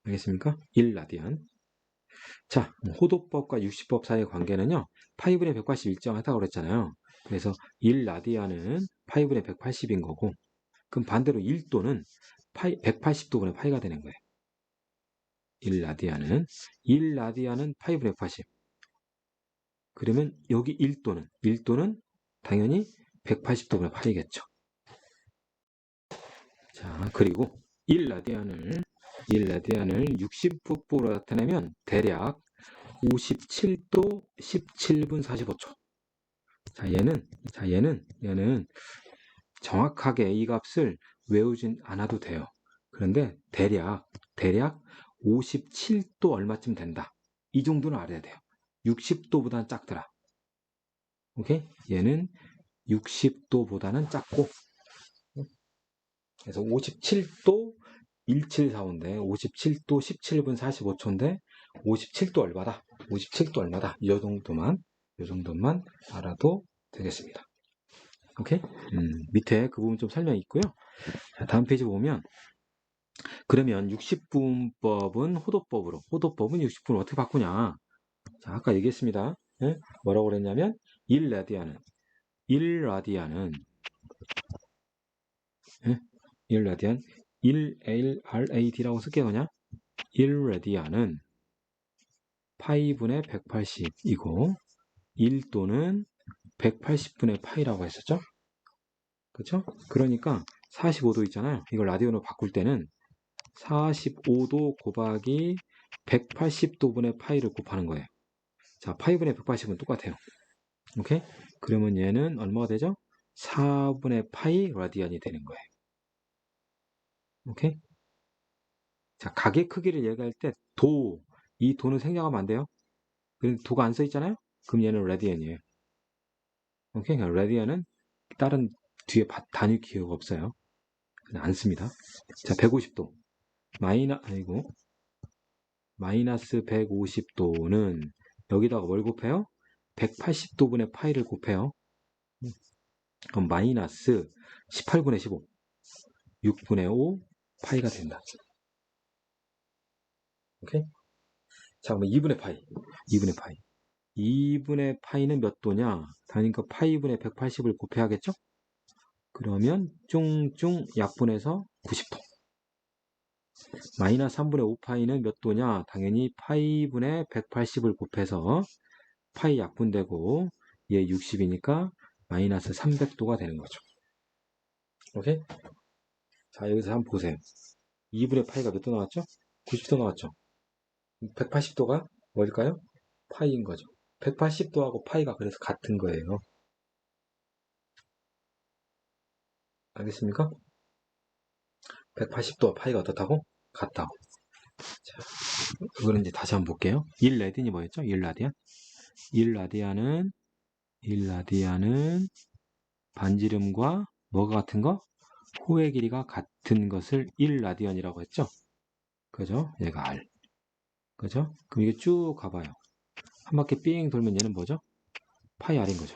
알겠습니까? 1라디안. 자, 호도법과 육시법 사이의 관계는요, 파이분의 180 일정하다고 그랬잖아요. 그래서 1라디안은 파이분의 180인 거고, 그럼 반대로 1도는 180도분의 파이가 되는 거예요. 1라디안은 파이분의 180. 그러면 여기 1도는 당연히 180도분의 파이겠죠. 자, 그리고 1라디안을 60분으로 나타내면 대략 57도 17분 45초. 자, 얘는 정확하게 이 값을 외우진 않아도 돼요. 그런데 대략 57도 얼마쯤 된다. 이 정도는 알아야 돼요. 60도보다는 작더라. 오케이? 얘는 60도보다는 작고, 그래서 57도 1745인데 57도 17분 45초인데 57도 얼마다? 57도 얼마다? 이 정도만 알아도 되겠습니다. 오케이? 밑에 그 부분 좀 설명이 있고요. 자, 다음 페이지 보면 그러면 60분법은 호도법은 60분을 어떻게 바꾸냐? 자, 아까 얘기했습니다. 예? 뭐라고 그랬냐면 1라디안은 1LRAD라고 쓸게요. 그냥 1라디안은 파이분의 180이고 1도는 180분의 파이라고 했었죠? 그렇죠? 그러니까 45도 있잖아요. 이걸 라디안으로 바꿀 때는 45도 곱하기 180도분의 파이를 곱하는 거예요. 자, 파이분의 180은 똑같아요. 오케이? 그러면 얘는 얼마가 되죠? 4분의 파이 라디안이 되는 거예요. 오케이? 자, 각의 크기를 얘기할 때 이 도는 생략하면 안 돼요. 그런데 도가 안 써 있잖아요? 그럼 얘는 라디안이에요. 오케이? 그러니까 라디안은 다른 뒤에 단위 기호가 없어요. 그냥 안 씁니다. 자, 150도. 마이너스 150도는 여기다가 뭘 곱해요? 180도분의 파이를 곱해요. 그럼 마이너스 18분의 15, 6분의 5 파이가 된다. 오케이? 자, 그럼 2분의 파이. 2분의 파이는 몇 도냐? 당연히 그 파이분의 180을 곱해야겠죠? 그러면 쫑쫑 약분해서 90도. 마이너스 3분의 5파이는 몇 도냐? 당연히 파이분의 180을 곱해서 파이 약분되고 얘 60이니까 마이너스 300도가 되는 거죠. 오케이? 자, 여기서 한번 보세요. 2분의 파이가 몇 도 나왔죠? 90도 나왔죠? 180도가 뭘까요? 파이인 거죠. 180도하고 파이가 그래서 같은 거예요. 알겠습니까? 180도와 파이가 어떻다고? 같다고. 자, 이거는 이제 다시 한번 볼게요. 1라디안이 뭐였죠? 1라디안? 1라디안은 반지름과 뭐가 같은 거? 호의 길이가 같은 것을 1라디안이라고 했죠? 그죠? 얘가 R. 그죠? 그럼 이게 쭉 가봐요. 한 바퀴 삥 돌면 얘는 뭐죠? 파이 R인 거죠.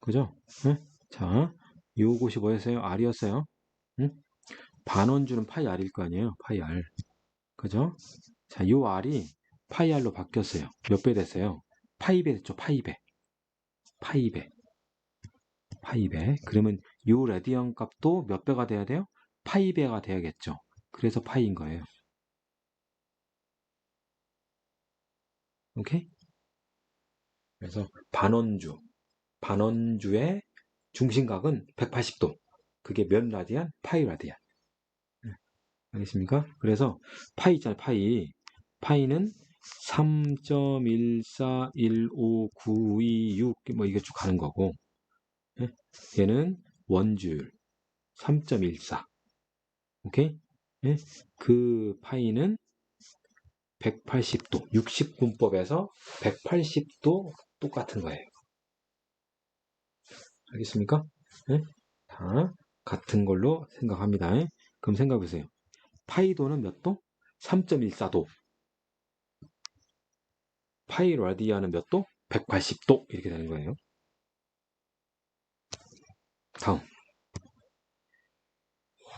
그죠? 응? 자, 요것이 뭐였어요? R이었어요. 응? 반원주는 파이 R일 거 아니에요? 파이 R. 그죠? 자, 요 R이 파이 R로 바뀌었어요. 몇 배 됐어요? 파이배 됐죠? 파이배. 그러면 요 라디안 값도 몇 배가 돼야 돼요? 파이배가 돼야겠죠. 그래서 파이인 거예요. 오케이? 그래서 반원주의 중심각은 180도. 그게 몇 라디안? 파이 라디안. 알겠습니까? 그래서 파이 있잖아요. 파이는 3.1415926 뭐 이게 쭉 가는 거고, 예? 얘는 원주율 3.14. 오케이? 예? 그 파이는 180도, 60분법에서 180도 똑같은 거예요. 알겠습니까? 예? 다 같은 걸로 생각합니다. 그럼 생각해보세요. 파이도는 몇 도? 3.14도. 파이 라디아는 몇 도? 180도. 이렇게 되는 거예요. 다음.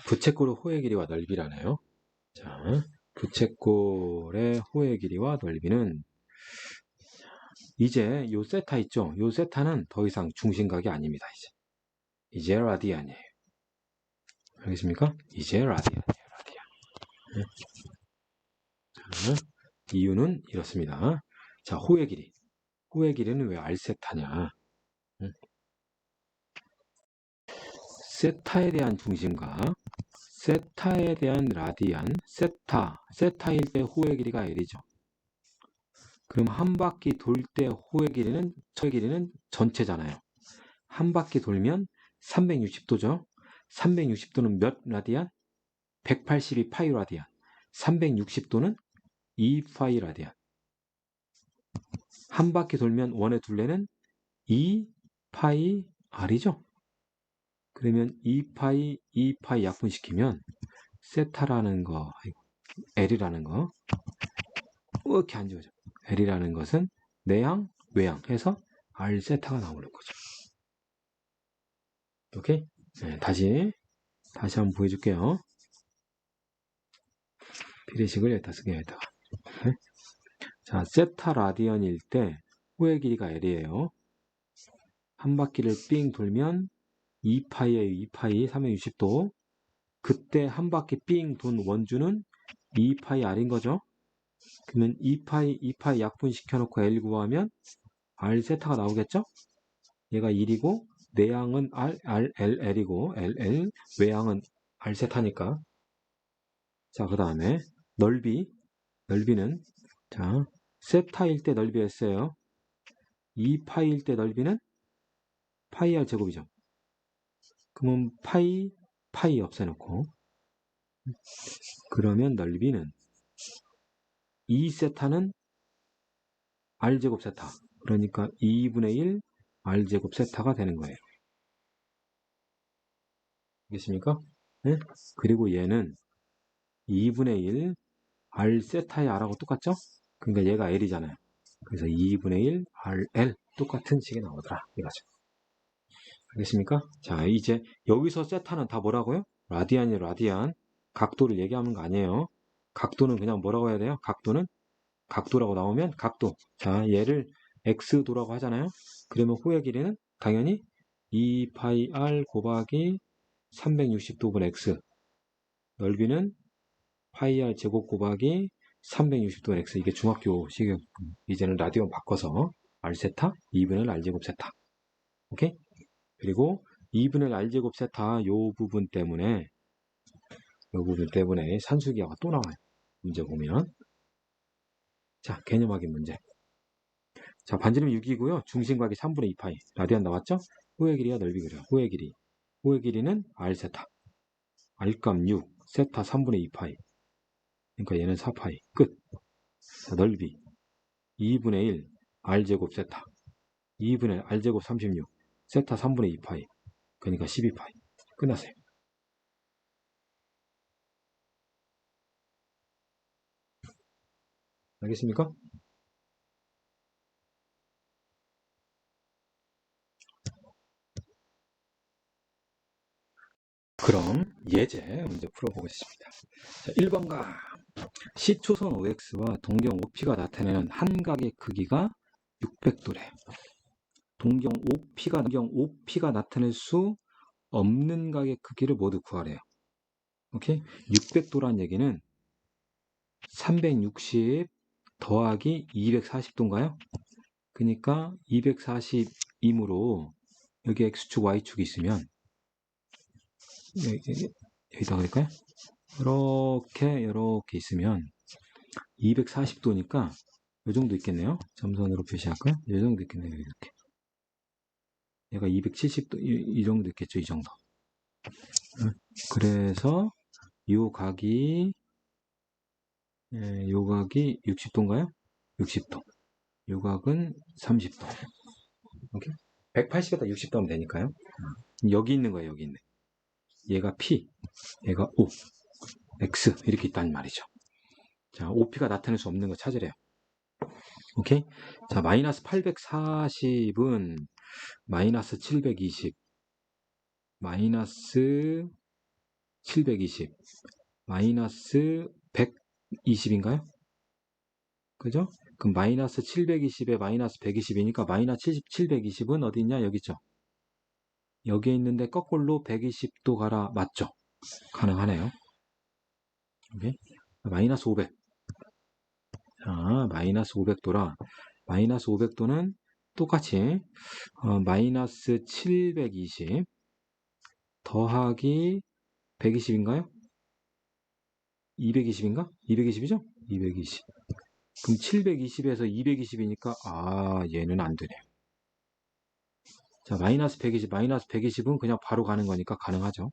부채꼴의 호의 길이와 넓이라네요. 자, 부채꼴의 호의 길이와 넓이는 이제 요 세타 있죠? 요 세타는 더 이상 중심각이 아닙니다. 이제 라디안이에요. 알겠습니까? 이제 라디안이에요. 라디안. 네. 자, 이유는 이렇습니다. 자, 호의 길이. 호의 길이는 왜 R세타냐? 세타에 대한 중심각, 세타에 대한 라디안, 세타일 때 호의 길이가 L이죠. 그럼 한 바퀴 돌 때 호의 길이는 전체잖아요. 한 바퀴 돌면 360도죠. 360도는 몇 라디안? 182 파이 라디안. 360도는 2 파이 라디안. 한 바퀴 돌면 원의 둘레는 2 파이 R이죠. 그러면 2 파이 약분시키면 세타라는 거, L이라는 거 이렇게 안 지워져. L이라는 것은 내향, 외향 해서 R 세타가 나오는 거죠. 오케이? 네, 다시 한번 보여줄게요. 비례식을 여기다 쓰게 여기다가. 네? 자, 세타 라디언일 때 호의 길이가 L이에요. 한 바퀴를 삥 돌면 2파이에요. 2파이 360도. 그때 한 바퀴 삥 돈 원주는 2파이 R인 거죠. 그러면 2파이 약분시켜놓고 L 구하면 R 세타가 나오겠죠? 얘가 1이고 내향은 L이고 L, 외향은 R 세타니까. 자, 그 다음에 넓이는 자, 세타일 때 넓이였어요. 2파이일 때 넓이는 파이 R 제곱이죠. 그러면 파이 없애놓고 그러면 넓이는 2세타는 R제곱 세타. 그러니까 2분의 1 R제곱 세타가 되는 거예요. 알겠습니까? 네? 그리고 얘는 2분의 1 R 세타의 R하고 똑같죠? 그러니까 얘가 L이잖아요. 그래서 2분의 1 RL 똑같은 식이 나오더라. 이거죠. 알겠습니까? 자, 이제 여기서 세타는 다 뭐라고요? 라디안이 라디안. 각도를 얘기하는 거 아니에요. 각도는 그냥 뭐라고 해야 돼요? 각도라고 나오면 각도. 자, 얘를 x도라고 하잖아요. 그러면 호의 길이는 당연히 2파이 r 곱하기 360도분 x. 넓이는 파이 r 제곱 곱하기 360도분 x. 이게 중학교 시경. 이제는 라디온 바꿔서 r 세타 2분의 r 제곱 세타. 오케이? 그리고 2분의 r 제곱 세타 요 부분 때문에 산수기하가 또 나와요. 문제 보면. 자, 개념 확인 문제. 자, 반지름 6이고요. 중심각이 3분의 2파이. 라디안 나왔죠? 호의 길이와 넓이 그래요. 호의 길이. 호의 길이는 R세타. R값 6. 세타 3분의 2파이. 그러니까 얘는 4파이. 끝. 자, 넓이. 2분의 1. R제곱 세타. 2분의 R제곱 36. 세타 3분의 2파이. 그러니까 12파이. 끝났어요. 알겠습니까? 그럼 예제 문제 풀어보겠습니다. 자, 1번가 시초선 OX와 동경 OP가 나타내는 한 각의 크기가 600도래. 동경 OP가 나타낼 수 없는 각의 크기를 모두 구하래요. 오케이? 600도란 얘기는 360 더하기 240도인가요? 그러니까 240이므로 여기 X축, Y축이 있으면 여기다 그럴까요? 이렇게 있으면 240도니까 요 정도 있겠네요. 점선으로 표시할까요? 요 정도 있겠네요. 이렇게. 얘가 270도, 이 정도 있겠죠. 이 정도. 그래서 요 각이, 요 각이 60도인가요? 60도. 요 각은 30도. 오케이? 180에다 60도 하면 되니까요. 여기 있는 거예요. 여기 있네. 얘가 P, 얘가 O, X 이렇게 있다는 말이죠. 자, OP가 나타낼 수 없는 거 찾으래요. 오케이? 자, 마이너스 840은 마이너스 720, 마이너스 720, 마이너스 120인가요? 그죠? 그럼 마이너스 720에 마이너스 120이니까 마이너스 720은 어디 있냐? 여기 있죠? 여기에 있는데 거꾸로 120도 가라. 맞죠? 가능하네요. 오케이? 마이너스 500. 자, 마이너스 500도라. 마이너스 500도는 똑같이 마이너스 720 더하기 120인가요? 220인가? 220이죠? 220. 그럼 720에서 220이니까 얘는 안 되네요. 자, 마이너스 120, 마이너스 120은 그냥 바로 가는 거니까 가능하죠.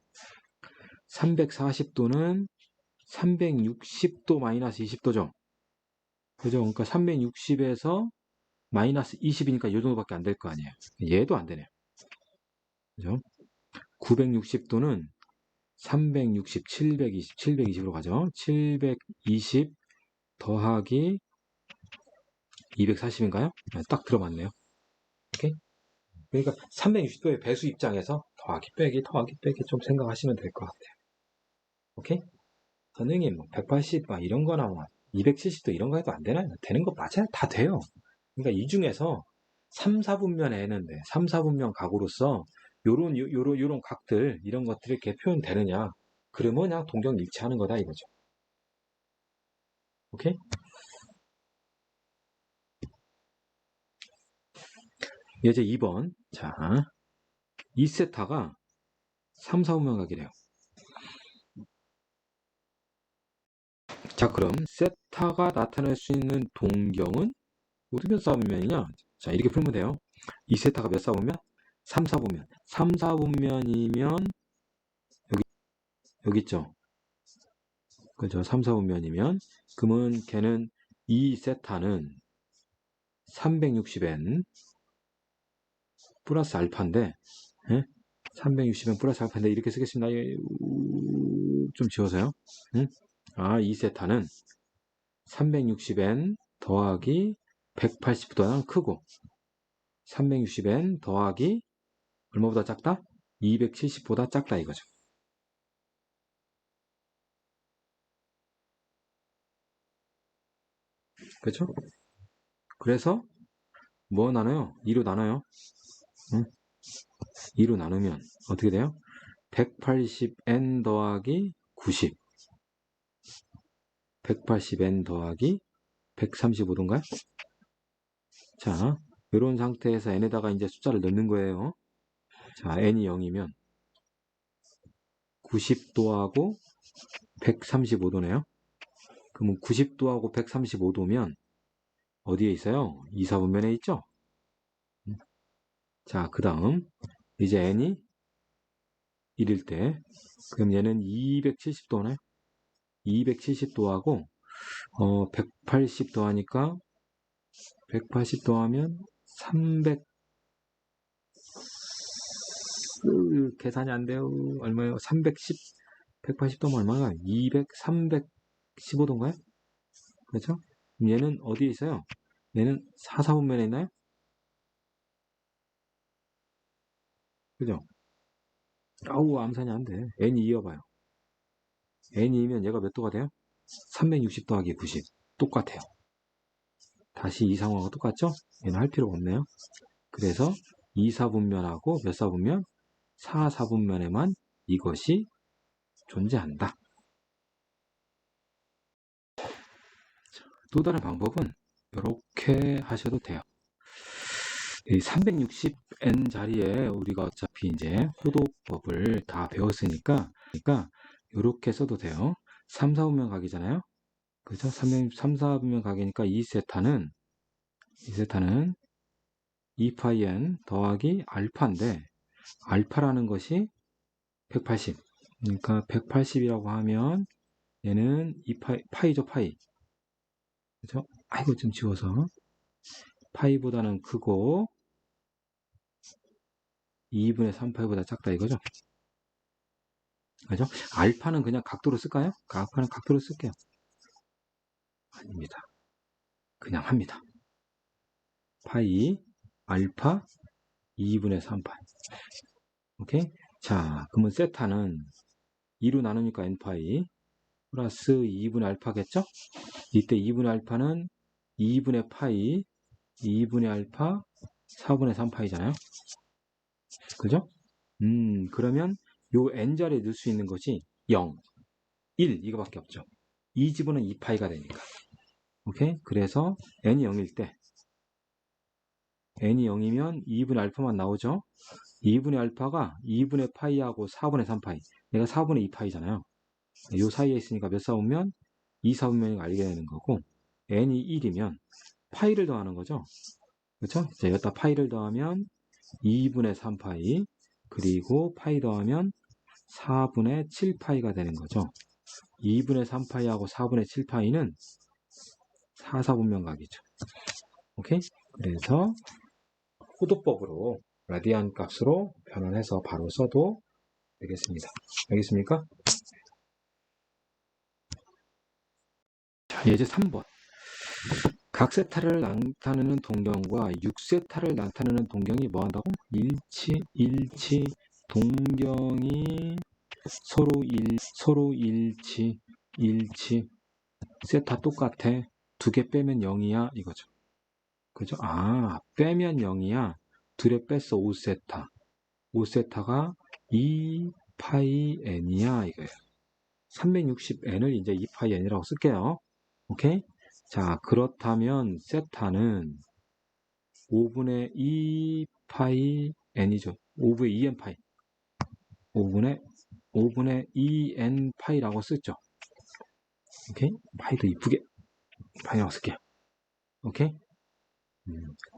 340도는 360도 마이너스 20도죠. 그죠? 그러니까 360에서 마이너스 20이니까 이 정도밖에 안 될 거 아니에요. 얘도 안 되네요. 그죠? 960도는 360, 720, 720으로 가죠. 720 더하기 240인가요? 딱 들어맞네요. 오케이? 그러니까 360도의 배수 입장에서 더하기 빼기 좀 생각하시면 될 것 같아요. 오케이? 선생님, 180, 이런 거나 270도 이런 거 해도 안 되나요? 되는 거 맞아요? 다 돼요. 그러니까 이 중에서 3, 4분면 애는데 3, 4분면 각으로서 요런 각들 이런 것들이 이렇게 표현되느냐? 그러면 그냥 동정일치하는 거다 이거죠. 오케이? 이제 2번. 자, 2세타가 3, 4분면 각이래요. 자, 그럼 세타가 나타낼 수 있는 동경은 모두 몇 4분면이냐? 자, 이렇게 풀면 돼요. 2세타가 몇 4분면? 3, 4분면. 3, 4분면이면 여기 있죠? 그죠? 3, 4분면이면 그러면 걔는 2세타는 360n 플러스 알파인데 360n 플러스 알파인데 이렇게 쓰겠습니다. 좀 지워서요. 2세타는 360n 더하기 180보다는 크고 360n 더하기 얼마보다 작다? 270보다 작다 이거죠. 그렇죠? 그래서 뭐 나눠요? 2로 나눠요. 2로 나누면 어떻게 돼요? 180n 더하기 90 180n 더하기 135도인가요? 자, 이런 상태에서 n에다가 이제 숫자를 넣는 거예요. 자, n이 0이면 90도하고 135도네요. 그러면 90도하고 135도면 어디에 있어요? 2, 4분면에 있죠? 자, 그 다음 이제 n이 1일 때 그럼 얘는 270도네. 270도하고 180도 하니까 180도 하면 300 계산이 안 돼요. 얼마예요? 310 180도면 얼마가? 200 315도인가요? 그렇죠? 그럼 얘는 어디에 있어요? 얘는 4, 4분면에 있나요? 그죠? 아우 암산이 안 돼. n이 이어봐요. n이 이면 얘가 몇 도가 돼요? 360 더하기 90 똑같아요. 다시 이 상황과 똑같죠? 얘는 할 필요가 없네요. 그래서 2, 4분면하고 몇 4분면? 4, 4분면에만 이것이 존재한다. 또 다른 방법은 이렇게 하셔도 돼요. 이 360n 자리에 우리가 어차피 이제 호도법을 다 배웠으니까 이렇게 써도 돼요. 3, 4분면 각이잖아요. 그죠? 3, 4분면 각이니까 2세타는 이 세타는 2파이 n 더하기 알파인데 알파라는 것이 180. 그러니까 180이라고 하면 얘는 2파이, 파이죠, 파이. 그죠? 아이고, 좀 지워서. 파이보다는 크고 2분의 3파이보다 작다 이거죠? 그죠? 알파는 그냥 각도로 쓸까요? 알파는 각도로 쓸게요. 아닙니다. 그냥 합니다. 파이, 알파, 2분의 3파이. 오케이? 자, 그러면 세타는 2로 나누니까 n파이 플러스 2분의 알파겠죠? 이때 2분의 알파는 2분의 파이, 2분의 알파, 4분의 3파이잖아요. 그죠? 그러면 요 n자리에 넣을 수 있는 것이 0, 1 이거밖에 없죠. 이 집어는 2파이가 되니까. 오케이? 그래서 n이 0일 때 n이 0이면 2분의 알파만 나오죠. 2분의 알파가 2분의 파이하고 4분의 3파이. 얘가 4분의 2파이잖아요. 요 사이에 있으니까 몇 사분면? 2 사분면이 알게 되는 거고 n이 1이면 파이를 더하는 거죠. 그렇죠? 자, 여기다 파이를 더하면 2분의 3파이 그리고 파이 더하면 4분의 7파이가 되는 거죠. 2분의 3파이하고 4분의 7파이는 4, 4분면각이죠. 오케이? 그래서 호도법으로 라디안 값으로 변환해서 바로 써도 되겠습니다. 알겠습니까? 자, 예제 3번. 각 세타를 나타내는 동경과 6세타를 나타내는 동경이 뭐 한다고? 일치, 동경이 서로 일치. 세타 똑같아. 두 개 빼면 0이야. 이거죠. 그죠? 아, 빼면 0이야. 둘에 뺐어. 5세타. 5세타가 2파이 n이야. 이거예요. 360n을 이제 2파이 n이라고 쓸게요. 오케이? 자, 그렇다면 세타는 5분의 2파이 n이죠. 5분의 2n 파이. 5분의 2n 파이라고 쓰죠. 오케이? 파이도 이쁘게 파이라고 쓸게요. 오케이?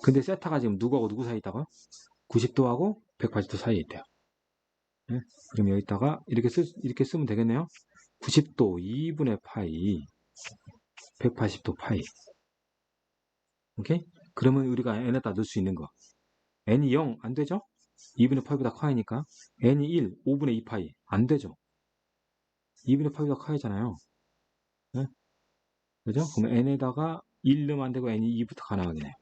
근데 세타가 지금 누구하고 누구 사이에 있다고요? 90도하고 180도 사이에 있대요. 네? 그럼 여기다가 이렇게 쓰면 되겠네요. 90도 2분의 파이, 180도 파이. 오케이? 그러면 우리가 n에다 넣을 수 있는 거. n이 0 안 되죠? 2분의 파이보다 커이니까. n이 1, 5분의 2 파이. 안 되죠? 2분의 파이보다 커이잖아요. 네? 그죠? 그럼 n에다가 1 넣으면 안 되고 n이 2부터 가능하게 돼요.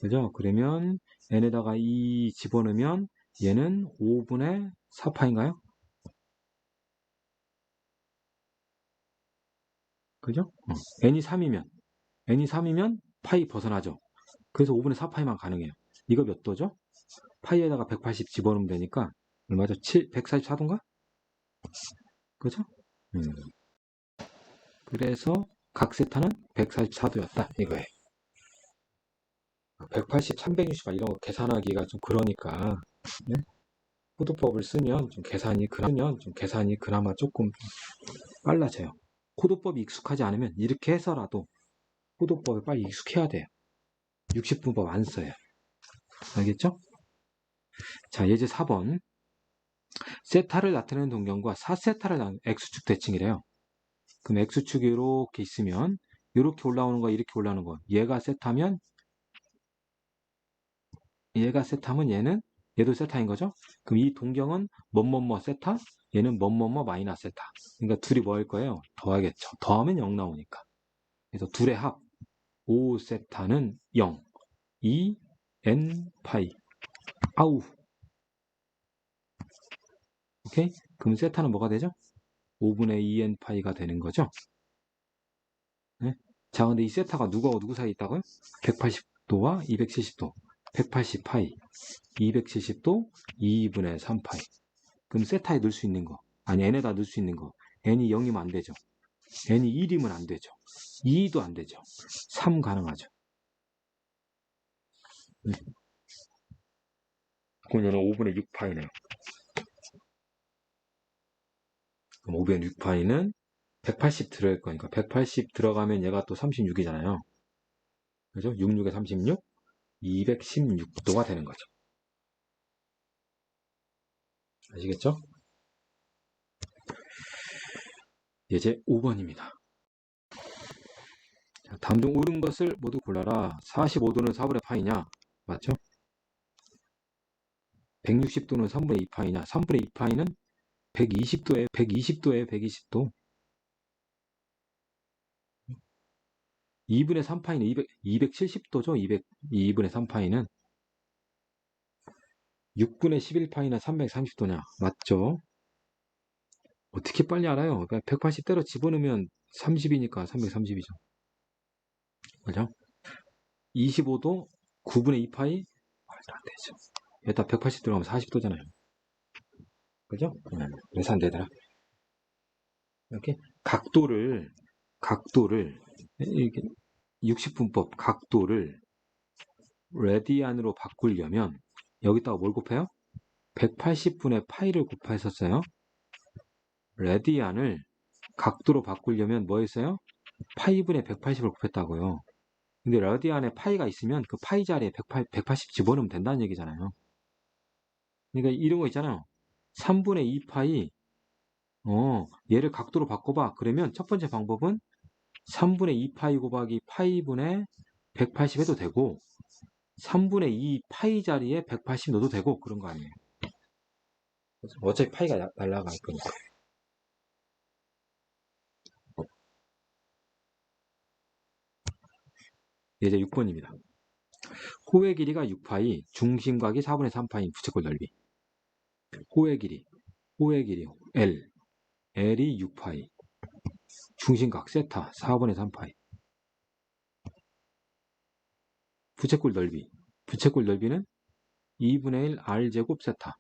그죠? 그러면 n에다가 2 집어넣으면 얘는 5분의 4파인가요? 그죠? n이 3이면 파이 벗어나죠. 그래서 5분의 4파이만 가능해요. 이거 몇 도죠? 파이에다가 180 집어넣으면 되니까 얼마죠? 144도인가? 그죠? 그래서 각 세타는 144도였다 이거예요. 180, 360 이런 거 계산하기가 좀 그러니까 네? 코드법을 쓰면 좀 계산이 그나마 조금 빨라져요. 코드법이 익숙하지 않으면 이렇게 해서라도 코드법에 빨리 익숙해야 돼요. 60분법 안 써요. 알겠죠? 자, 예제 4번. 세타를 나타내는 동경과 4세타를 나타내는 X축 대칭이래요. 그럼 X축이 이렇게 있으면 이렇게 올라오는 거, 이렇게 올라오는 거. 얘가 세타면 얘도 세타인 거죠? 그럼 이 동경은 뭐뭐뭐 세타, 얘는 뭐뭐뭐 마이너스 세타. 그러니까 둘이 뭐 할 거예요? 더하겠죠. 더하면 0 나오니까. 그래서 둘의 합 5세타는 0, 2, n 파이. 아우. 오케이? 그럼 세타는 뭐가 되죠? 5분의 2n 파이가 되는 거죠? 네? 자, 근데 이 세타가 누구하고 누구 사이에 있다고요? 180도와 270도. 180 파이, 270도, 2분의 3 파이. 그럼 세타에 넣을 수 있는 거. 아니, n에다 넣을 수 있는 거. n이 0이면 안 되죠. n이 1이면 안 되죠. 2도 안 되죠. 3 가능하죠. 그럼 얘는 5분의 6 파이네요. 그럼 5분의 6 파이는 180 들어갈 거니까 180 들어가면 얘가 또 36이잖아요. 그죠? 66에 36, 216도가 되는 거죠. 아시겠죠? 예제 5번입니다. 다음 중 옳은 것을 모두 골라라. 45도는 4분의 파이냐? 맞죠? 160도는 3분의 2파이냐? 3분의 2파이는 120도에 120도. 2분의 3파이는 270도죠? 2분의 3파이는 6분의 11파이는 330도냐? 맞죠? 어떻게 빨리 알아요? 180대로 집어넣으면 30이니까 330이죠. 그죠? 25도 9분의 2파이 말도 안 되죠. 여기다 180 들어가면 40도잖아요. 그죠? 그래서 안 되더라. 이렇게 각도를 60분법 각도를 레디안으로 바꾸려면 여기다가 뭘 곱해요? 180분의 파이를 곱했었어요. 레디안을 각도로 바꾸려면 뭐 했어요? 파이분의 180을 곱했다고요. 근데 레디안에 파이가 있으면 그 파이 자리에 180 집어넣으면 된다는 얘기잖아요. 그러니까 이런 거 있잖아요. 3분의 2파이 얘를 각도로 바꿔봐. 그러면 첫 번째 방법은 3분의 2파이 곱하기 파이분의 180 해도 되고 3분의 2 파이 자리에 180 넣어도 되고 그런 거 아니에요. 어차피 파이가 날라갈 거니까. 예제 6번입니다. 호의 길이가 6파이, 중심각이 4분의 3파인 부채꼴 넓이. 호의 길이 L, L이 6파이, 중심각 세타 4분의 3파이. 부채꼴 넓이는 2분의 1 R제곱 세타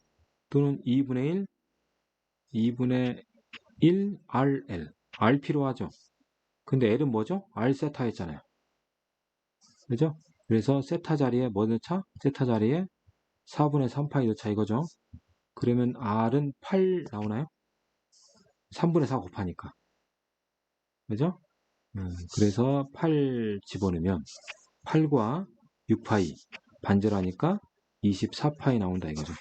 또는 2분의 1 RL. R 필요하죠. 근데 L은 뭐죠? R 세타 했잖아요. 그죠? 그래서 세타 자리에 뭐 넣자? 세타 자리에 4분의 3파이 넣자 이거죠. 그러면 R은 8 나오나요? 3분의 4 곱하니까. 그죠? 그래서 8 집어넣으면 8과 6파이 반절하니까 24파이 나온다 이거죠.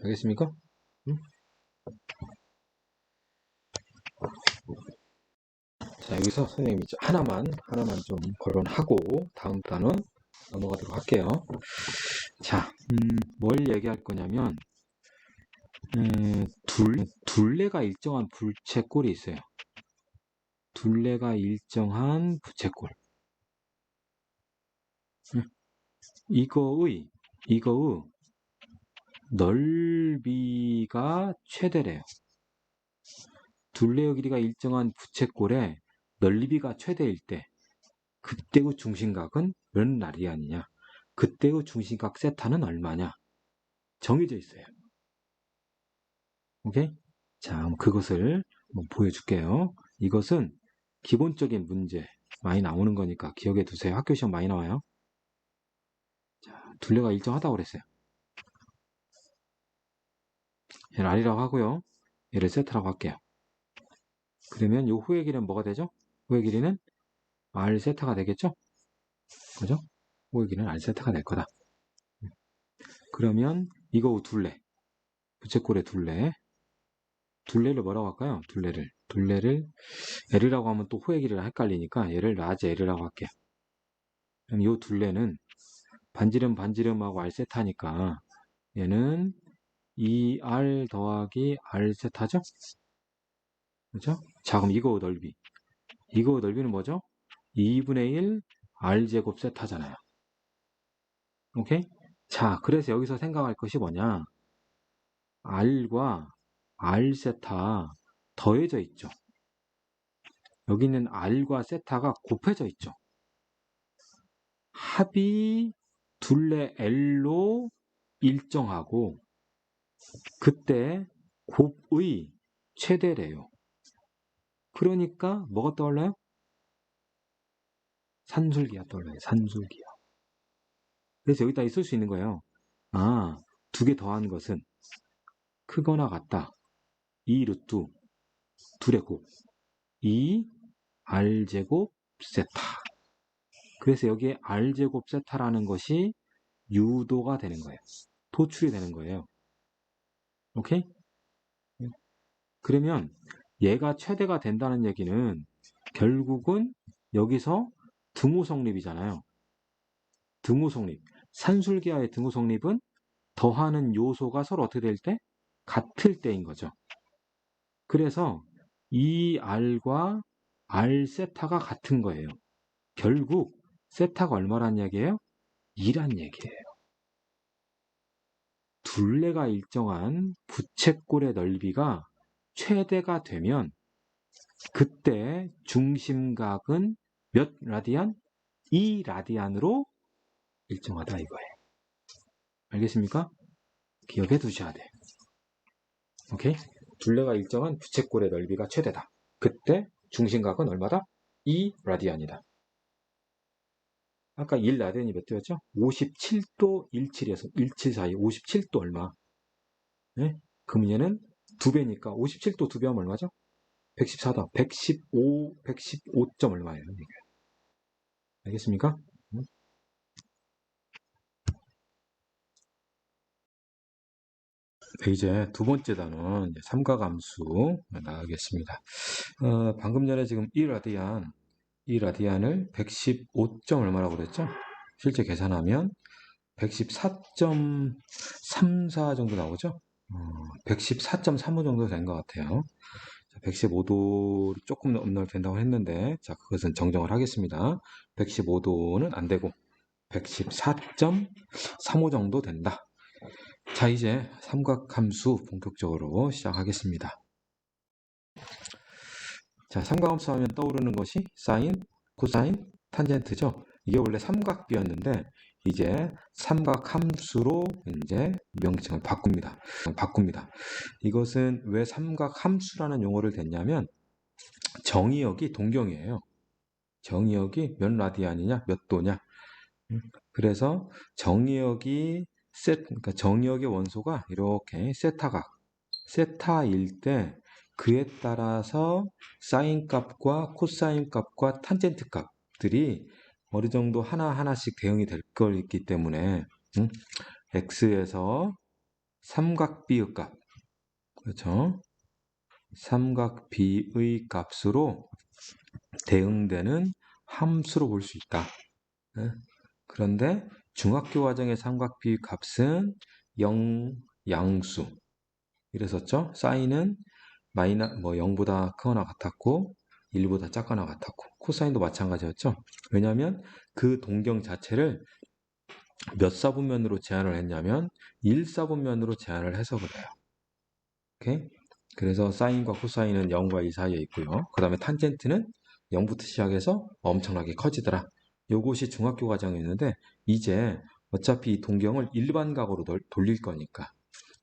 알겠습니까? 자, 여기서 선생님이 하나만 좀 거론하고 다음 단원 넘어가도록 할게요. 자, 뭘 얘기할 거냐면 둘레가 일정한 부채꼴이 있어요. 둘레가 일정한 부채꼴. 이거의 넓이가 최대래요. 둘레의 길이가 일정한 부채꼴의 넓이가 최대일 때 그때의 중심각은 몇 라디안이냐? 그때의 중심각 세타는 얼마냐? 정해져 있어요. 오케이? 자, 그것을 한번 보여줄게요. 이것은 기본적인 문제 많이 나오는 거니까 기억해 두세요. 학교 시험 많이 나와요. 자, 둘레가 일정하다고 그랬어요. 얘를 R이라고 하고요. 얘를 세타라고 할게요. 그러면 이 후의 길이는 뭐가 되죠? 후의 길이는 R 세타가 되겠죠? 그죠? 후의 길이는 R 세타가 될 거다. 그러면 이거 둘레, 부채꼴의 둘레를 뭐라고 할까요? 둘레를 L이라고 하면 또 호의 길이랑 헷갈리니까 얘를 라지 L이라고 할게요. 그럼 이 둘레는 반지름하고 R 세타니까 얘는 2R 더하기 R 세타죠? 그죠? 자, 그럼 이거 넓이는 뭐죠? 2분의 1 R 제곱 세타잖아요. 오케이? 자, 그래서 여기서 생각할 것이 뭐냐? R과 R 세타 더해져 있죠. 여기는 R과 세타가 곱해져 있죠. 합이 둘레 L로 일정하고 그때 곱의 최대래요. 그러니까 뭐가 떠올라요? 산술기가 떠올라요. 산술기요. 그래서 여기다 쓸 수 있는 거예요. 아, 두 개 더한 것은 크거나 같다. 이 루트 둘의 곱. 2 r제곱 세타. 그래서 여기에 r제곱 세타라는 것이 유도가 되는 거예요. 도출이 되는 거예요. 오케이? 그러면 얘가 최대가 된다는 얘기는 결국은 여기서 등호성립이잖아요. 등호성립. 산술기하의 등호성립은 더하는 요소가 서로 어떻게 될 때? 같을 때인 거죠. 그래서 이 R과 R 세타가 같은 거예요. 결국 세타가 얼마란 얘기예요? 2란 얘기예요. 둘레가 일정한 부채꼴의 넓이가 최대가 되면 그때 중심각은 몇 라디안? 2라디안으로 일정하다 이거예요. 알겠습니까? 기억해 두셔야 돼. 오케이? 둘레가 일정한 부채꼴의 넓이가 최대다. 그때 중심각은 얼마다? 2라디안이다. 아까 1라디안이 몇 도였죠? 57도 17에서 17 사이 57도 얼마? 네? 그럼 얘는 2배니까 57도 2배하면 얼마죠? 114다. 115점 얼마예요? 이게. 알겠습니까? 이제 두 번째 단원 삼각함수 나가겠습니다. 방금 전에 지금 1라디안을 115점 얼마라고 그랬죠? 실제 계산하면 114.34 정도 나오죠? 114.35 정도 된 것 같아요. 115도 조금 넘나도 된다고 했는데, 자, 그것은 정정을 하겠습니다. 115도는 안 되고, 114.35 정도 된다. 자, 이제 삼각함수 본격적으로 시작하겠습니다. 자, 삼각함수 하면 떠오르는 것이 사인, 코사인, 탄젠트죠. 이게 원래 삼각비였는데 이제 삼각함수로 이제 명칭을 바꿉니다. 이것은 왜 삼각함수라는 용어를 댔냐면 정의역이 동경이에요. 정의역이 몇 라디안이냐, 몇 도냐. 그래서 정의역이 그러니까 정의역의 원소가 이렇게 세타일 때 그에 따라서 사인 값과 코사인 값과 탄젠트 값들이 어느 정도 하나하나씩 대응이 될 거기 때문에 x에서 삼각비의 값, 그렇죠? 삼각비의 값으로 대응되는 함수로 볼 수 있다. 그런데 중학교 과정의 삼각비 값은 0, 양수 이랬었죠. 사인은 0보다 크거나 같았고 1보다 작거나 같았고 코사인도 마찬가지였죠. 왜냐하면 그 동경 자체를 몇 사분면으로 제한을 했냐면 1사분면으로 제한을 해서 그래요. 오케이? 그래서 사인과 코사인은 0과 2 사이에 있고요. 그 다음에 탄젠트는 0부터 시작해서 엄청나게 커지더라. 요것이 중학교 과정이었는데 이제 어차피 이 동경을 일반각으로 돌릴 거니까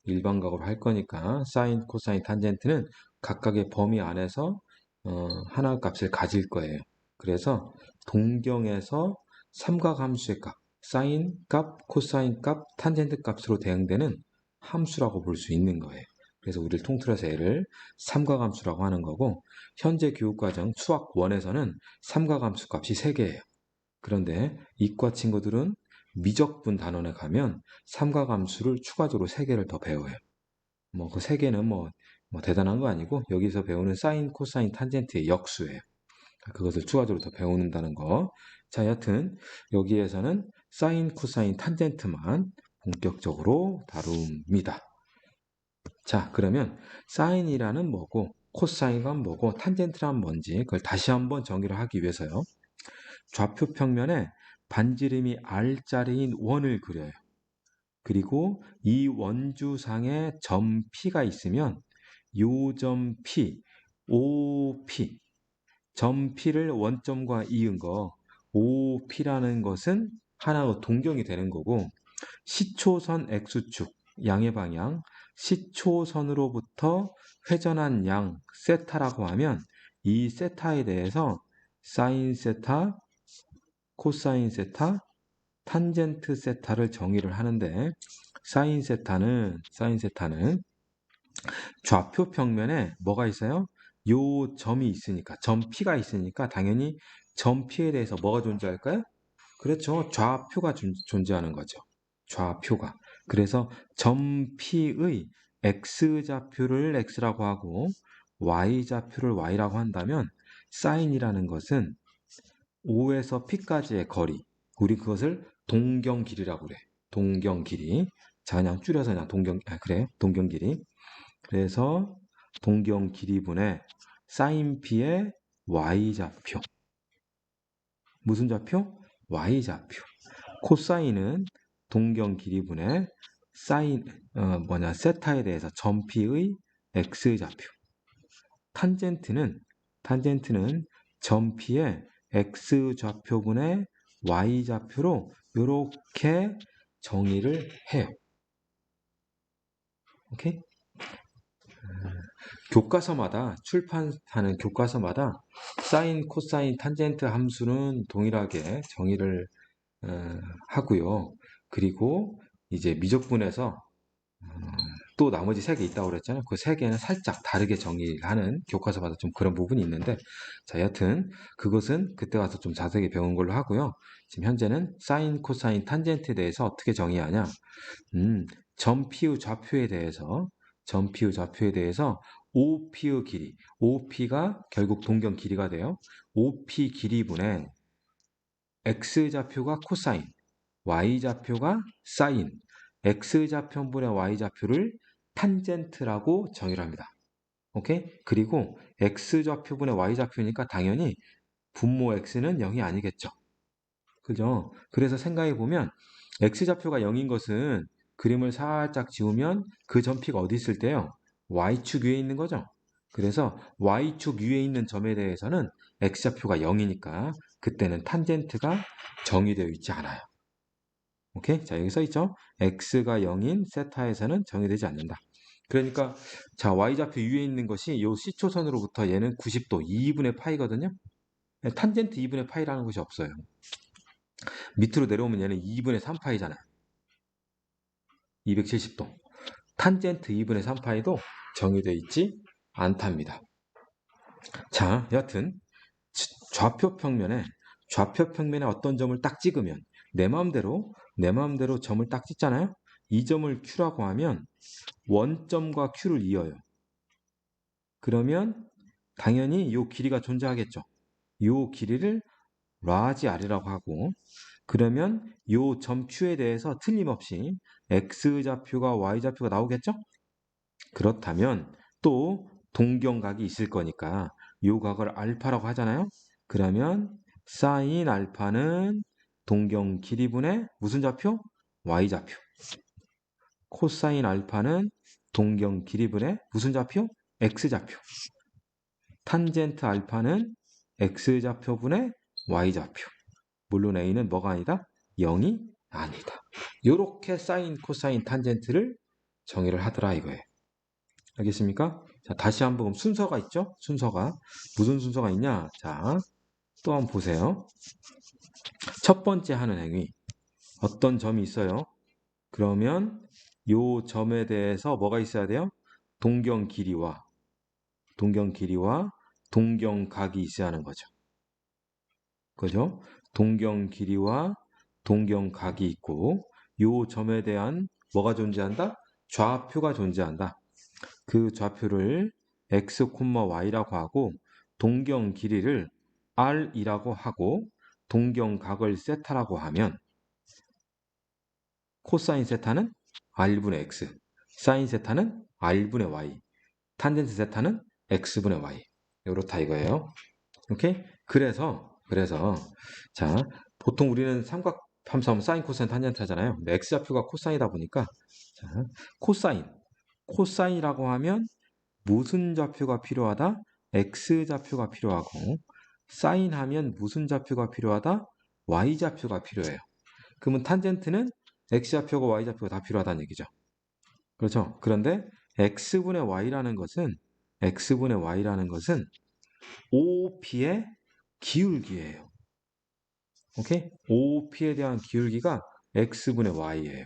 일반각으로 할 거니까 사인, 코사인, 탄젠트는 각각의 범위 안에서 하나 값을 가질 거예요. 그래서 동경에서 삼각함수의 값, 사인 값, 코사인 값, 탄젠트 값으로 대응되는 함수라고 볼 수 있는 거예요. 그래서 우리를 통틀어서 얘를 삼각함수라고 하는 거고 현재 교육과정 수학 1에서는 삼각함수 값이 3개예요. 그런데 이과 친구들은 미적분 단원에 가면 삼각함수를 추가적으로 3개를 더 배워요. 그 3개는 대단한 거 아니고 여기서 배우는 사인, 코사인, 탄젠트의 역수예요. 그것을 추가적으로 더 배우는다는 거. 자, 여튼 여기에서는 사인, 코사인, 탄젠트만 본격적으로 다룹니다. 자, 그러면 사인이라는 뭐고 코사인은 뭐고 탄젠트란 뭔지 그걸 다시 한번 정의를 하기 위해서요. 좌표 평면에 반지름이 R자리인 원을 그려요. 그리고 이 원주상에 점 P가 있으면 요 점 P, OP, 점 P를 원점과 이은 거 OP라는 것은 하나의 동경이 되는 거고 시초선 X축 양의 방향 시초선으로부터 회전한 양 세타라고 하면 이 세타에 대해서 사인 세타, 코사인 세타, 탄젠트 세타를 정의를 하는데 사인 세타는 좌표 평면에 뭐가 있어요? 요 점이 있으니까, 점 P가 있으니까 당연히 점 P에 대해서 뭐가 존재할까요? 그렇죠. 좌표가 존재하는 거죠. 좌표가. 그래서 점 P의 X좌표를 X라고 하고 Y좌표를 Y라고 한다면 사인이라는 것은 O에서 P까지의 거리. 우리 그것을 동경 길이라고 그래. 동경 길이. 자, 그냥 줄여서 그냥 그래. 동경 길이. 그래서 동경 길이분의 사인 P의 Y좌표. 무슨 좌표? Y좌표. 코사인은 동경 길이분의 사인 세타에 대해서 점 P의 X좌표. 탄젠트는 점 P의 X좌표분의 Y좌표로 이렇게 정의를 해요. 오케이? 교과서마다 출판하는 교과서마다 사인, 코사인, 탄젠트 함수는 동일하게 정의를 하고요. 그리고 이제 미적분에서 또 나머지 3개 있다고 그랬잖아요. 그 3개는 살짝 다르게 정의하는 교과서마다 좀 그런 부분이 있는데, 자, 여튼 그것은 그때 가서 좀 자세히 배운 걸로 하고요. 지금 현재는 사인, 코사인, 탄젠트에 대해서 어떻게 정의하냐? 점 P의 좌표에 대해서 OP의 길이, OP가 결국 동경 길이가 돼요. OP 길이분의 X좌표가 코사인, Y좌표가 사인, X좌표분의 Y좌표를 탄젠트라고 정의를 합니다. 오케이? 그리고 X좌표분의 Y좌표니까 당연히 분모 X는 0이 아니겠죠. 그죠? 그래서 생각해 보면 X좌표가 0인 것은 그림을 살짝 지우면 그 점 P가 어디 있을 때요? Y축 위에 있는 거죠. 그래서 Y축 위에 있는 점에 대해서는 X좌표가 0이니까 그때는 탄젠트가 정의되어 있지 않아요. 오케이? 자, 여기 써 있죠? X가 0인 세타에서는 정의되지 않는다. 그러니까 자, Y좌표 위에 있는 것이 이 C초선으로부터 얘는 90도 2분의 파이거든요. 탄젠트 2분의 파이라는 것이 없어요. 밑으로 내려오면 얘는 2분의 3파이잖아요. 270도. 탄젠트 2분의 3파이도 정의되어 있지 않답니다. 자, 여튼 좌표평면에 어떤 점을 딱 찍으면 내 마음대로 점을 딱 찍잖아요. 이 점을 Q라고 하면 원점과 Q를 이어요. 그러면 당연히 이 길이가 존재하겠죠. 이 길이를 라지 R이라고 하고, 그러면 이 점 Q에 대해서 틀림없이 X좌표가 Y좌표가 나오겠죠? 그렇다면 또 동경각이 있을 거니까 이 각을 알파라고 하잖아요. 그러면 사인 알파는 동경 길이분의 무슨 좌표? Y좌표. 코사인 알파는 동경 길이분의 무슨 좌표? X좌표. 탄젠트 알파는 X좌표분의 Y좌표. 물론 A는 뭐가 아니다? 0이 아니다. 이렇게 사인, 코사인, 탄젠트를 정의를 하더라 이거예요. 알겠습니까? 자, 다시 한번 순서가 있죠? 순서가. 무슨 순서가 있냐? 자, 또 한번 보세요. 첫 번째 하는 행위. 어떤 점이 있어요? 그러면 요 점에 대해서 뭐가 있어야 돼요? 동경 길이와 동경각이 있어야 하는 거죠. 그죠? 동경 길이와 동경각이 있고 요 점에 대한 뭐가 존재한다? 좌표가 존재한다. 그 좌표를 x, y라고 하고 동경 길이를 r이라고 하고 동경각을 세타라고 하면 코사인 세타는 r분의 x, 사인 세타는 r분의 y, 탄젠트 세타는 x분의 y. 이렇다 이거예요. 오케이? 그래서 자, 보통 우리는 삼각 함수하면 사인, 코사인, 탄젠트 하잖아요. 근데 x좌표가 코사인이다 보니까 자, 코사인이라고 하면 무슨 좌표가 필요하다? x좌표가 필요하고 사인하면 무슨 좌표가 필요하다? y좌표가 필요해요. 그러면 탄젠트는 x좌표고 y좌표가 다 필요하다는 얘기죠. 그렇죠? 그런데 x분의 y라는 것은 OP의 기울기예요. 오케이? OP에 대한 기울기가 x분의 y예요.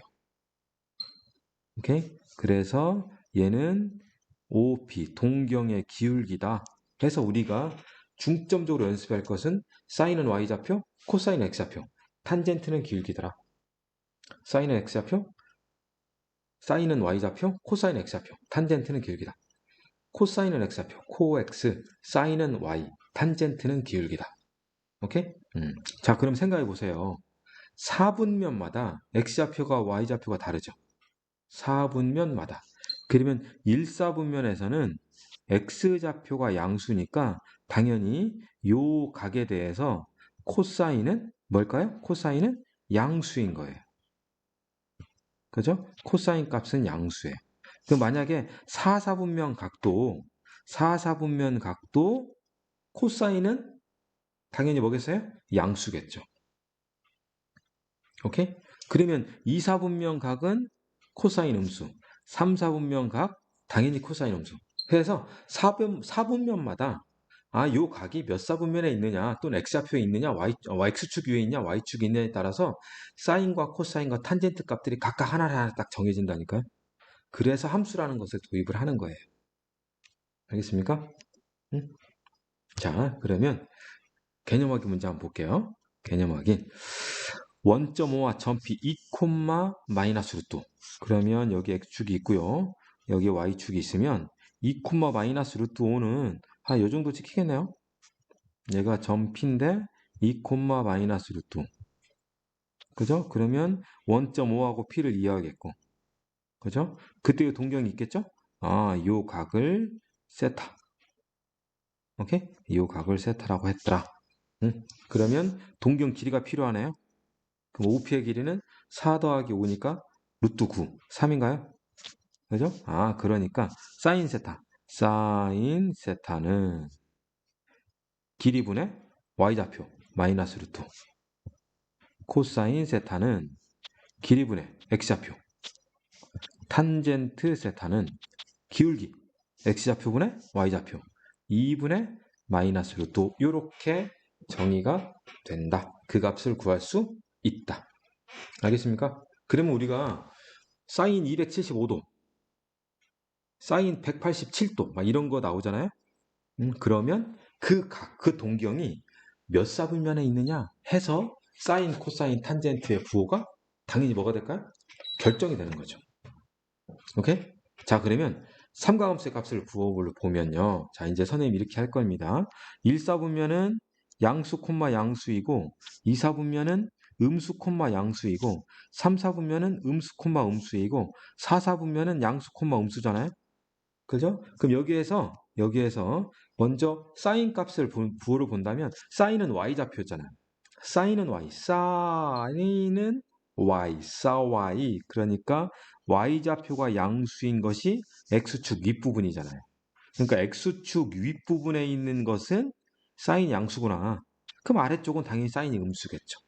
오케이? 그래서 얘는 OP 동경의 기울기다. 그래서 우리가 중점적으로 연습할 것은 사인은 y좌표, 코사인은 x좌표, 탄젠트는 기울기더라. 사인은 x좌표, 사인은 y좌표, 코사인은 x좌표, 탄젠트는 기울기다. 코사인은 x좌표, 코x, 사인은 y, 탄젠트는 기울기다. 오케이? 자, 그럼 생각해 보세요. 4분면마다 x좌표가 y좌표가 다르죠. 4분면마다. 그러면 1사분면에서는 x좌표가 양수니까 당연히 요 각에 대해서 코사인은 뭘까요? 코사인은 양수인 거예요. 그죠? 코사인 값은 양수예요. 그럼 만약에 4사분면 각도 코사인은 당연히 뭐겠어요? 양수겠죠. 오케이? 그러면 2사분면 각은 코사인 음수, 3사분면 각 당연히 코사인 음수. 그래서 4분면마다 요 각이 몇 사분면에 있느냐 또는 x좌표에 있느냐 x축 위에 있냐 y축이 있느냐에 따라서 사인과 코사인과 탄젠트 값들이 각각 하나 딱 정해진다니까요. 그래서 함수라는 것을 도입을 하는 거예요. 알겠습니까? 응? 자, 그러면 개념 확인 문제 한번 볼게요. 개념 확인. 원점오와 점P 2, 마이너스 루트. 그러면 여기 x축이 있고요. 여기 y축이 있으면 2, 마이너스 루트 5는 한 요 정도 찍히겠네요. 얘가 점 P인데 2, 마이너스 루트 5. 그죠? 그러면 원점 5하고 P를 이해하겠고. 그죠? 그때 동경이 있겠죠? 요 각을 세타. 오케이? 요 각을 세타라고 했더라. 응? 그러면 동경 길이가 필요하네요. 그럼 OP의 길이는 4 더하기 5니까 루트 9. 3인가요? 그죠? 그러니까 사인 세타는 길이분의 y좌표 마이너스 루트. 코사인 세타는 길이분의 x좌표. 탄젠트 세타는 기울기 x좌표분의 y좌표 2분의 마이너스 루트. 이렇게 정의가 된다. 그 값을 구할 수 있다. 알겠습니까? 그러면 우리가 사인 275도, 사인 187도 막 이런 거 나오잖아요. 그러면 그 동경이 몇 사분면에 있느냐 해서 사인, 코사인, 탄젠트의 부호가 당연히 뭐가 될까요? 결정이 되는 거죠. 오케이? 자, 그러면 삼각함수의 값을 부호를 보면요. 자, 이제 선생님이 이렇게 할 겁니다. 1사분면은 양수, 양수이고 2사분면은 음수, 양수이고 3사분면은 음수, 음수이고 4사분면은 양수, 음수잖아요. 그죠? 그럼 여기에서 먼저 사인 값을 부호를 본다면 사인은 y좌표였잖아요. 사인은 y, 사인은 y, y. 그러니까 y좌표가 양수인 것이 x축 윗부분이잖아요. 그러니까 x축 윗부분에 있는 것은 사인 양수구나. 그럼 아래쪽은 당연히 사인이 음수겠죠.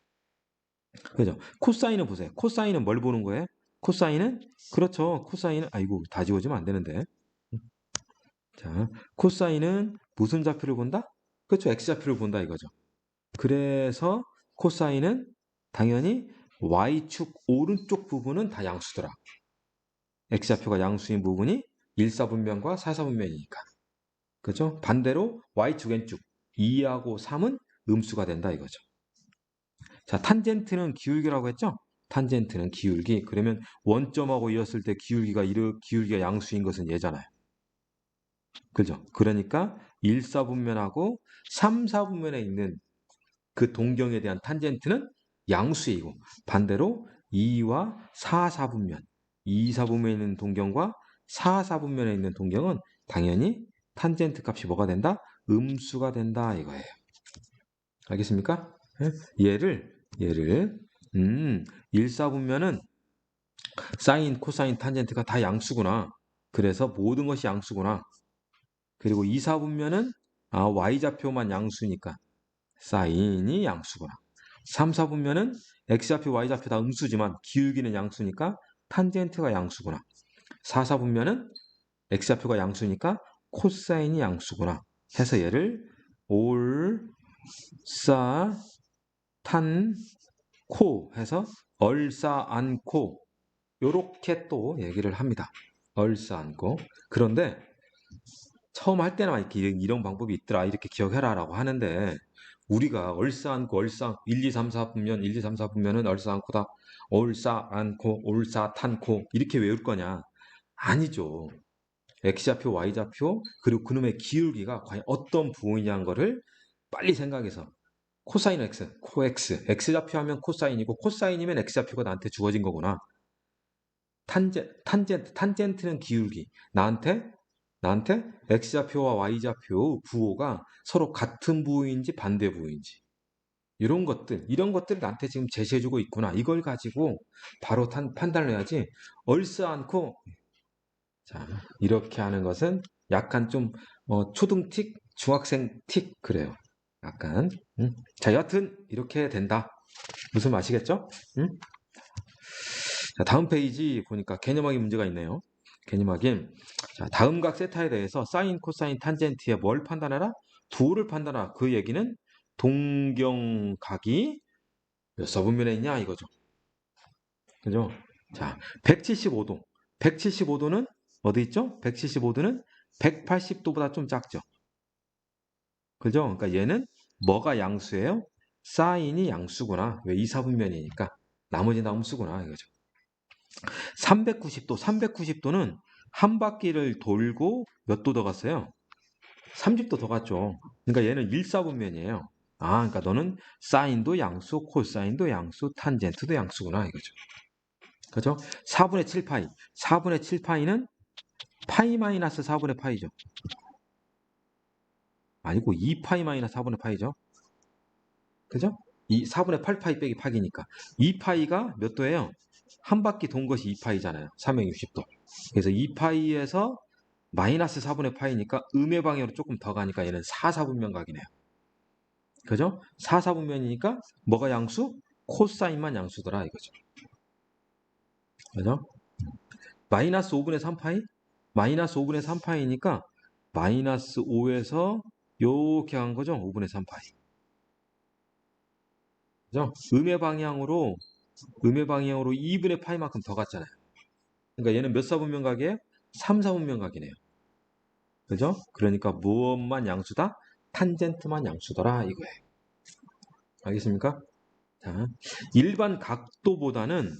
그죠? 코사인은 보세요. 코사인은 뭘 보는 거예요? 코사인은 그렇죠. 코사인은 아이고 다 지워지면 안 되는데. 자, 코사인은 무슨 좌표를 본다? 그렇죠. x좌표를 본다 이거죠. 그래서 코사인은 당연히 y축 오른쪽 부분은 다 양수더라. x좌표가 양수인 부분이 1사분면과 4사분면이니까. 그죠? 반대로 y축 n축 2하고 3은 음수가 된다 이거죠. 자, 탄젠트는 기울기라고 했죠? 탄젠트는 기울기. 그러면 원점하고 이었을 때 기울기가 양수인 것은 얘잖아요. 그죠? 그러니까 1사분면하고 3사분면에 있는 그 동경에 대한 탄젠트는 양수이고 반대로 2와 4, 4분면 2, 4분면에 있는 동경과 4, 4분면에 있는 동경은 당연히 탄젠트 값이 뭐가 된다? 음수가 된다 이거예요. 알겠습니까? 얘를 1, 4분면은 사인, 코사인, 탄젠트가 다 양수구나. 그래서 모든 것이 양수구나. 그리고 2, 4분면은 y좌표만 양수니까 사인이 양수구나. 3, 4분면은 x좌표, y좌표 다 음수지만 기울기는 양수니까 탄젠트가 양수구나. 4, 4분면은 x좌표가 양수니까 코사인이 양수구나. 해서 얘를 올, 사, 탄, 코 해서 얼싸안코 요렇게 또 얘기를 합니다. 얼싸안코. 그런데 처음 할 때나 이렇게 이런 방법이 있더라. 이렇게 기억해라 라고 하는데 우리가 얼싸 안고 얼싸 1, 2, 3, 4 분면 1, 2, 3, 4 분면은 얼싸 안고다. 얼싸 안고 올싸 탄코 이렇게 외울 거냐? 아니죠. X좌표, Y좌표, 그리고 그놈의 기울기가 과연 어떤 부호이냐는 거를 빨리 생각해서 코사인 X, 코X, X좌표 하면 코사인이고 코사인이면 X좌표가 나한테 주어진 거구나. 탄젠트는 기울기. 나한테 X좌표와 Y좌표 부호가 서로 같은 부호인지 반대 부호인지. 이런 것들 나한테 지금 제시해주고 있구나. 이걸 가지고 바로 판단을 해야지. 얼싸 않고 자, 이렇게 하는 것은 약간 좀 초등틱, 중학생 틱 그래요. 약간. 자, 여하튼 이렇게 된다. 무슨 아시겠죠? 음? 자, 다음 페이지 보니까 개념학의 문제가 있네요. 개념학인. 자, 다음 각 세타에 대해서 사인, 코사인, 탄젠트에 뭘 판단하라? 부호를 판단하라. 그 얘기는 동경각이 몇 서분면에 있냐 이거죠. 그죠? 자, 175도. 175도는 어디 있죠? 175도는 180도보다 좀 작죠. 그죠? 그러니까 얘는 뭐가 양수예요? 사인이 양수구나. 왜 2, 4분면이니까. 나머지 남수구나 이거죠. 390도. 390도는 한 바퀴를 돌고 몇 도 더 갔어요? 30도 더 갔죠. 그러니까 얘는 1, 4분면이에요. 아, 그러니까 너는 사인도 양수, 코사인도 양수, 탄젠트도 양수구나 이거죠. 그죠? 4분의 7파이. 4분의 7파이는 파이 마이너스 4분의 파이죠. 아니고 2파이 마이너스 4분의 파이죠. 그죠? 이 4분의 8파이 빼기 파기니까. 2파이가 몇 도예요? 한 바퀴 돈 것이 2파이잖아요. 360도. 그래서 2파이에서 마이너스 4분의 파이니까 음의 방향으로 조금 더 가니까 얘는 4, 4분면 각이네요. 그죠? 4, 4분면이니까 뭐가 양수? 코사인만 양수더라 이거죠. 그죠? 마이너스 5분의 3파이? 마이너스 5분의 3파이니까 마이너스 5에서 요렇게 간 거죠. 5분의 3파이. 그죠? 음의 방향으로 2분의 파이만큼 더 갔잖아요. 그러니까 얘는 몇 사분면 각이에요? 3, 4분면 각이네요. 그죠? 그러니까 무엇만 양수다? 탄젠트만 양수더라 이거예요. 알겠습니까? 자, 일반 각도보다는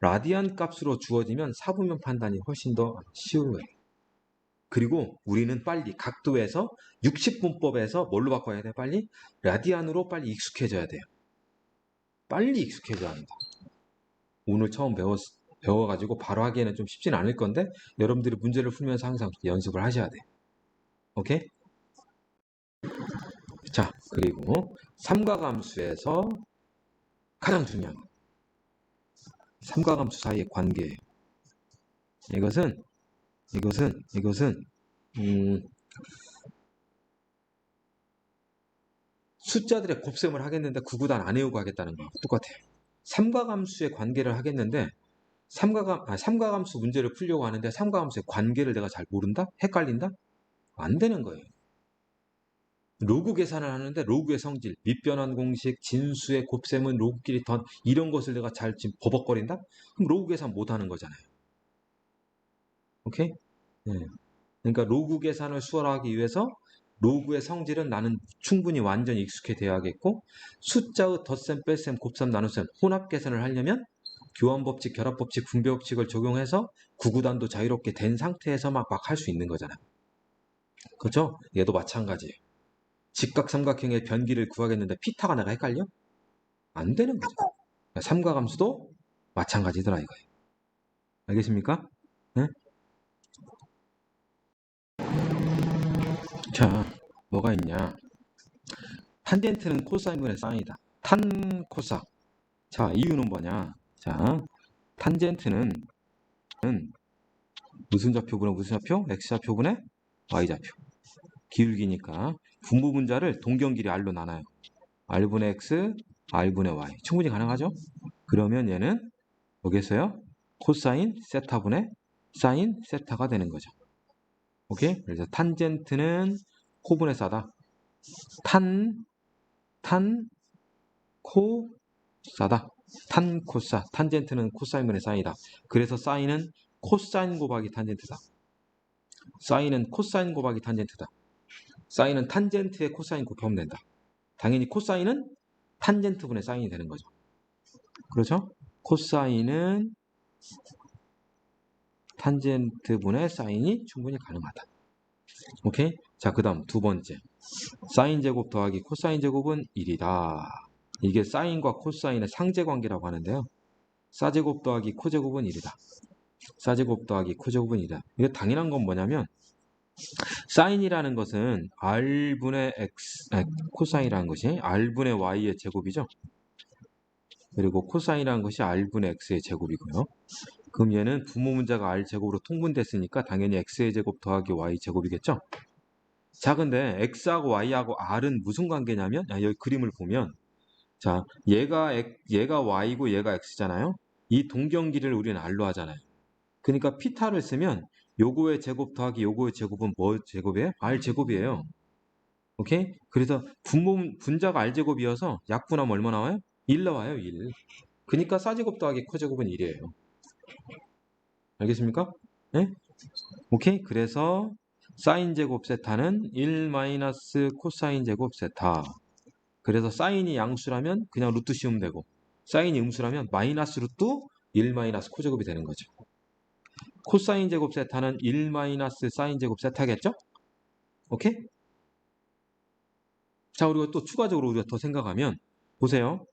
라디안 값으로 주어지면 사분면 판단이 훨씬 더 쉬운 거예요. 그리고 우리는 빨리 각도에서 60분법에서 뭘로 바꿔야 돼? 빨리 라디안으로 빨리 익숙해져야 돼요. 빨리 익숙해져야 한다. 오늘 처음 배워가지고 바로 하기에는 좀 쉽지는 않을 건데 여러분들이 문제를 풀면서 항상 연습을 하셔야 돼요. 오케이? 자, 그리고 삼각함수에서 가장 중요한 거. 삼각함수 사이의 관계예요. 이것은 숫자들의 곱셈을 하겠는데 구구단 안 외우고 하겠다는 거하고 똑같아요. 삼각함수의 관계를 하겠는데 삼각함수 문제를 풀려고 하는데 삼각함수의 관계를 내가 잘 모른다? 헷갈린다? 안 되는 거예요. 로그 계산을 하는데 로그의 성질, 밑변환 공식, 진수의 곱셈은 로그끼리 던 이런 것을 내가 잘 지금 버벅거린다? 그럼 로그 계산 못 하는 거잖아요. 오케이? 네. 그러니까 로그 계산을 수월하기 위해서 로그의 성질은 나는 충분히 완전히 익숙해져야겠고 숫자의 덧셈, 뺄셈, 곱셈, 나눗셈, 혼합 계산을 하려면 교환법칙, 결합법칙, 분배법칙을 적용해서 구구단도 자유롭게 된 상태에서 막 할 수 있는 거잖아요. 그렇죠? 얘도 마찬가지예요. 직각삼각형의 변기를 구하겠는데 피타가 내가 헷갈려? 안 되는 거죠. 삼각함수도 마찬가지더라 이거예요. 알겠습니까? 네? 자, 뭐가 있냐? 탄젠트는 코사인분의 사인이다. 탄 코사. 자, 이유는 뭐냐? 자, 탄젠트는 무슨 좌표분의 무슨 좌표? X좌표분의 Y좌표. 기울기니까 분모 분자를 동경길이 R로 나눠요. R분의 X, R분의 Y. 충분히 가능하죠? 그러면 얘는 뭐겠어요? 코사인 세타분의 사인 세타가 되는 거죠. 오케이? 그래서 탄젠트는 코분의 사다. 코, 사다. 탄, 코사. 탄젠트는 코사인분의 사인이다. 그래서 사인은 코사인 곱하기 탄젠트다. 사인은 코사인 곱하기 탄젠트다. 사인은 탄젠트에 코사인 곱하면 된다. 당연히 코사인은 탄젠트분의 사인이 되는 거죠. 그렇죠? 코사인은 탄젠트분의 사인이 충분히 가능하다. 오케이? 자, 그 다음 두 번째. 사인 제곱 더하기 코사인 제곱은 1이다. 이게 사인과 코사인의 상제관계라고 하는데요. 사제곱 더하기 코제곱은 1이다. 사제곱 더하기 코제곱은 1이다. 이게 당연한 건 뭐냐면 사인이라는 것은 r분의 x, 코사인이라는 것이 r분의 y의 제곱이죠. 그리고 코사인이라는 것이 r분의 x의 제곱이고요. 그럼 얘는 부모 문자가 r제곱으로 통분됐으니까 당연히 x의 제곱 더하기 y 제곱이겠죠. 자, 근데 x하고 y하고 r은 무슨 관계냐면 여기 그림을 보면 자, 얘가 y고 얘가 x잖아요. 이 동경기를 우리는 r로 하잖아요. 그러니까 피타를 쓰면 요거의 제곱 더하기 요거의 제곱은 뭐 제곱이에요? r 제곱이에요. 오케이? 그래서 분자가 r제곱이어서 약분하면 얼마 나와요? 1 나와요, 1. 그러니까 사제곱 더하기 코제곱은 1이에요. 알겠습니까? 네? 오케이? 그래서 사인 제곱 세타는 1 마이너스 코사인 제곱 세타. 그래서 사인이 양수라면 그냥 루트 씌우면 되고 사인이 음수라면 마이너스 루트 1 마이너스 코제곱이 되는 거죠. 코사인 제곱 세타는 1 마이너스 사인 제곱 세타겠죠? 오케이? 자, 우리가 또 추가적으로 우리가 더 생각하면 보세요.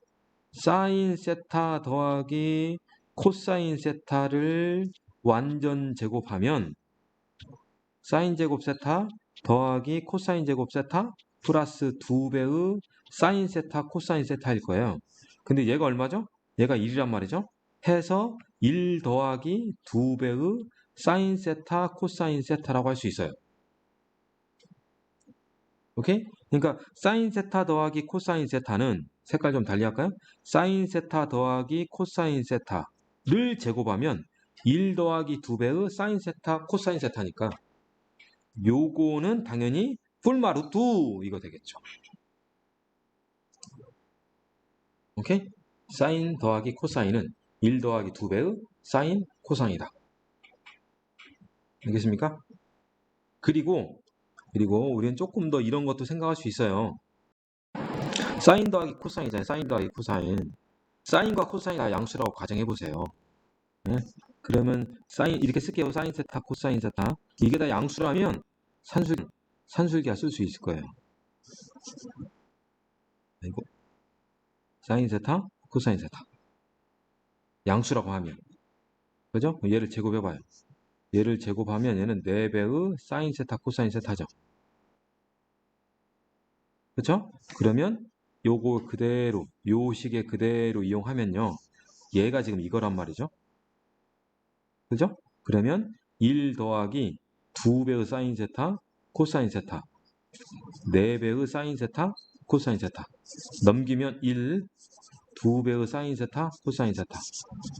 사인 세타 더하기 코사인 세타를 완전 제곱하면 사인 제곱 세타 더하기 코사인 제곱 세타 플러스 2배의 사인 세타 코사인 세타일 거예요. 근데 얘가 얼마죠? 얘가 1이란 말이죠. 해서 1 더하기 2배의 사인 세타 코사인 세타라고 할 수 있어요. 오케이? 그러니까 사인 세타 더하기 코사인 세타는 색깔 좀 달리 할까요? 사인 세타 더하기 코사인 세타를 제곱하면 1 더하기 2배의 사인 세타 코사인 세타니까 요거는 당연히 풀마 루트 이거 되겠죠. 오케이? 사인 더하기 코사인은 1 더하기 2배의 사인 코사인이다. 알겠습니까? 그리고 우리는 조금 더 이런 것도 생각할 수 있어요. 사인 더하기 코사인이잖아요. 사인 더하기 코사인. 사인과 코사인 다 양수라고 가정해 보세요. 네? 그러면 사인 이렇게 쓸게요. 사인 세타, 코사인 세타. 이게 다 양수라면 산술기가 쓸 수 있을 거예요. 아이고. 사인 세타, 코사인 세타. 양수라고 하면. 그죠? 얘를 제곱해봐요. 얘를 제곱하면 얘는 4배의 사인 세타, 코사인 세타죠. 그렇죠? 그러면 요거 그대로 요 식에 그대로 이용하면요. 얘가 지금 이거란 말이죠. 그죠? 그러면 1 더하기 2배의 사인 세타, 코사인 세타 4배의 사인 세타, 코사인 세타 넘기면 1, 2배의 사인 세타, 코사인 세타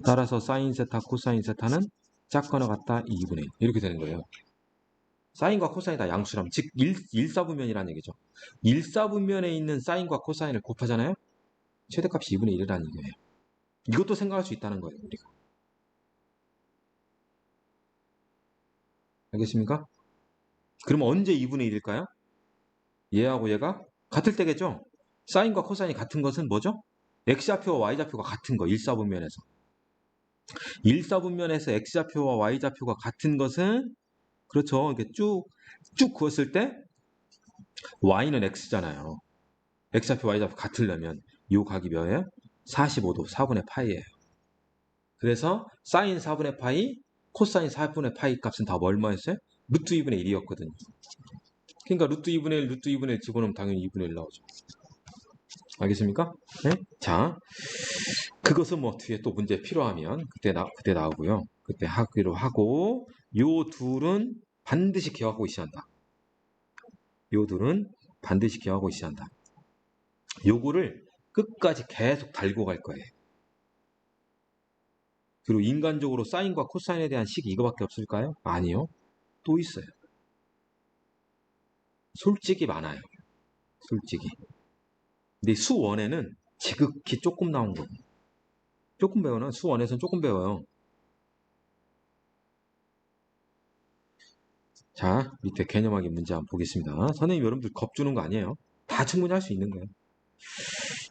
따라서 사인 세타, 코사인 세타는 작거나 같다 2분의 1 이렇게 되는 거예요. 사인과 코사인이 다 양수라면 즉 1사분면이라는 얘기죠. 1사분면에 있는 사인과 코사인을 곱하잖아요. 최대값이 2분의 1이라는 얘기예요. 이것도 생각할 수 있다는 거예요. 우리가. 알겠습니까? 그러면 언제 2분의 1일까요? 얘하고 얘가 같을 때겠죠? 사인과 코사인이 같은 것은 뭐죠? x좌표와 y좌표가 같은 거, 1사분면에서. 1사분면에서 x좌표와 y좌표가 같은 것은 그렇죠. 이렇게 쭉 그었을 때 y는 x잖아요. x좌표, y좌표 같으려면 이 각이 몇이에요? 45도, 4분의 파이예요. 그래서 사인 4분의 파이, 코사인 4분의 파이 값은 다 얼마였어요? 루트 2분의 1이었거든요. 그러니까 루트 2분의 1, 루트 2분의 1 집어넣으면 당연히 2분의 1 나오죠. 알겠습니까? 네? 자, 그것은 뭐 뒤에 또 문제 필요하면 그때 나오고요. 그때 하기로 하고 요 둘은 반드시 기억하고 있어야 한다. 요 둘은 반드시 기억하고 있어야 한다. 요거를 끝까지 계속 달고 갈 거예요. 그리고 인간적으로 사인과 코사인에 대한 식이 이거밖에 없을까요? 아니요. 또 있어요. 솔직히 많아요. 솔직히. 근데 수원에는 지극히 조금 나온 거예요. 조금 배우나? 수원에서는 조금 배워요. 자, 밑에 개념하기 문제 한번 보겠습니다. 선생님 여러분들 겁 주는 거 아니에요. 다 충분히 할 수 있는 거예요.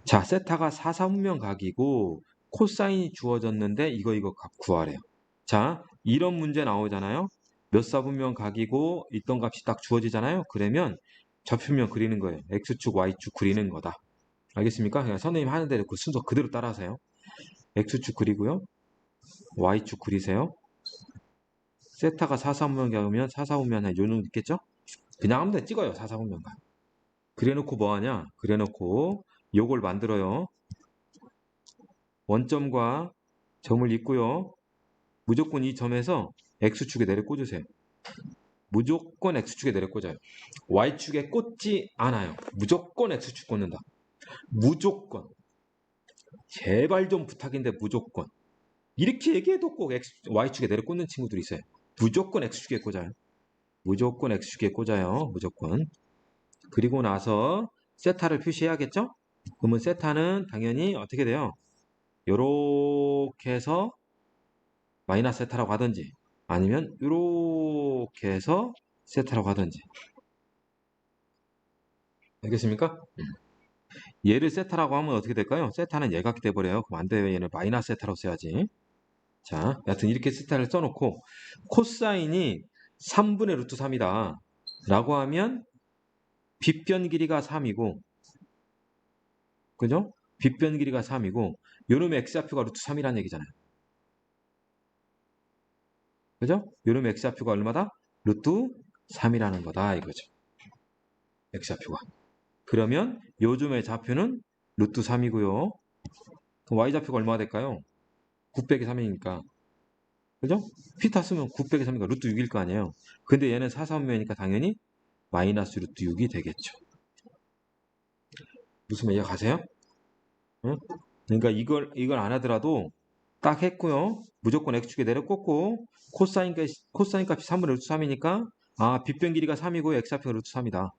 자, 세타가 4사분면 각이고 코사인이 주어졌는데 이거 값 구하래요. 자, 이런 문제 나오잖아요. 몇 사분면 각이고 있던 값이 딱 주어지잖아요. 그러면 좌표면 그리는 거예요. X축, Y축 그리는 거다. 알겠습니까? 그냥 선생님 하는 대로 그 순서 그대로 따라하세요. X축 그리고요. Y축 그리세요. 세타가 4사분면 각이면 4사분면에 요놈 있겠죠? 그냥 아무 데나 찍어요. 4사분면 각. 그래놓고 뭐하냐? 그래놓고 요걸 만들어요. 원점과 점을 잇고요. 무조건 이 점에서 X축에 내려 꽂으세요. 무조건 X축에 내려 꽂아요. Y축에 꽂지 않아요. 무조건 X축 꽂는다. 무조건. 제발 좀 부탁인데 무조건. 이렇게 얘기해도 꼭 Y축에 내려 꽂는 친구들이 있어요. 무조건 X축에 꽂아요. 무조건 X축에 꽂아요. 무조건. 그리고 나서 세타를 표시해야겠죠? 그러면 세타는 당연히 어떻게 돼요? 요렇게 해서 마이너스 세타라고 하든지 아니면 요렇게 해서 세타라고 하든지. 알겠습니까? 얘를 세타라고 하면 어떻게 될까요? 세타는 얘가 돼버려요. 그럼 안 돼요. 얘는 마이너스 세타라고 써야지. 자, 여하튼 이렇게 세타를 써놓고 코사인이 3분의 루트 3이다 라고 하면 빗변 길이가 3이고 그죠? 빗변 길이가 3이고 요놈의 x좌표가 루트 3이라는 얘기잖아요. 그죠? 요놈의 x좌표가 얼마다? 루트 3이라는 거다 이거죠. x좌표가. 그러면 요즘의 좌표는 루트 3이고요. 그럼 y좌표가 얼마가 될까요? 9 빼기 3이니까. 그죠? 피타 쓰면 9 빼기 3이니까 루트 6일 거 아니에요. 근데 얘는 4사분면이니까 당연히 마이너스 루트 6이 되겠죠. 무슨 말이야 가세요? 응? 그러니까 이걸 안 하더라도 딱 했고요. 무조건 x축에 내려 꽂고 코사인 값이 3분의 루트 3이니까 아 빗변 길이가 3이고 x좌표가 루트 3이다.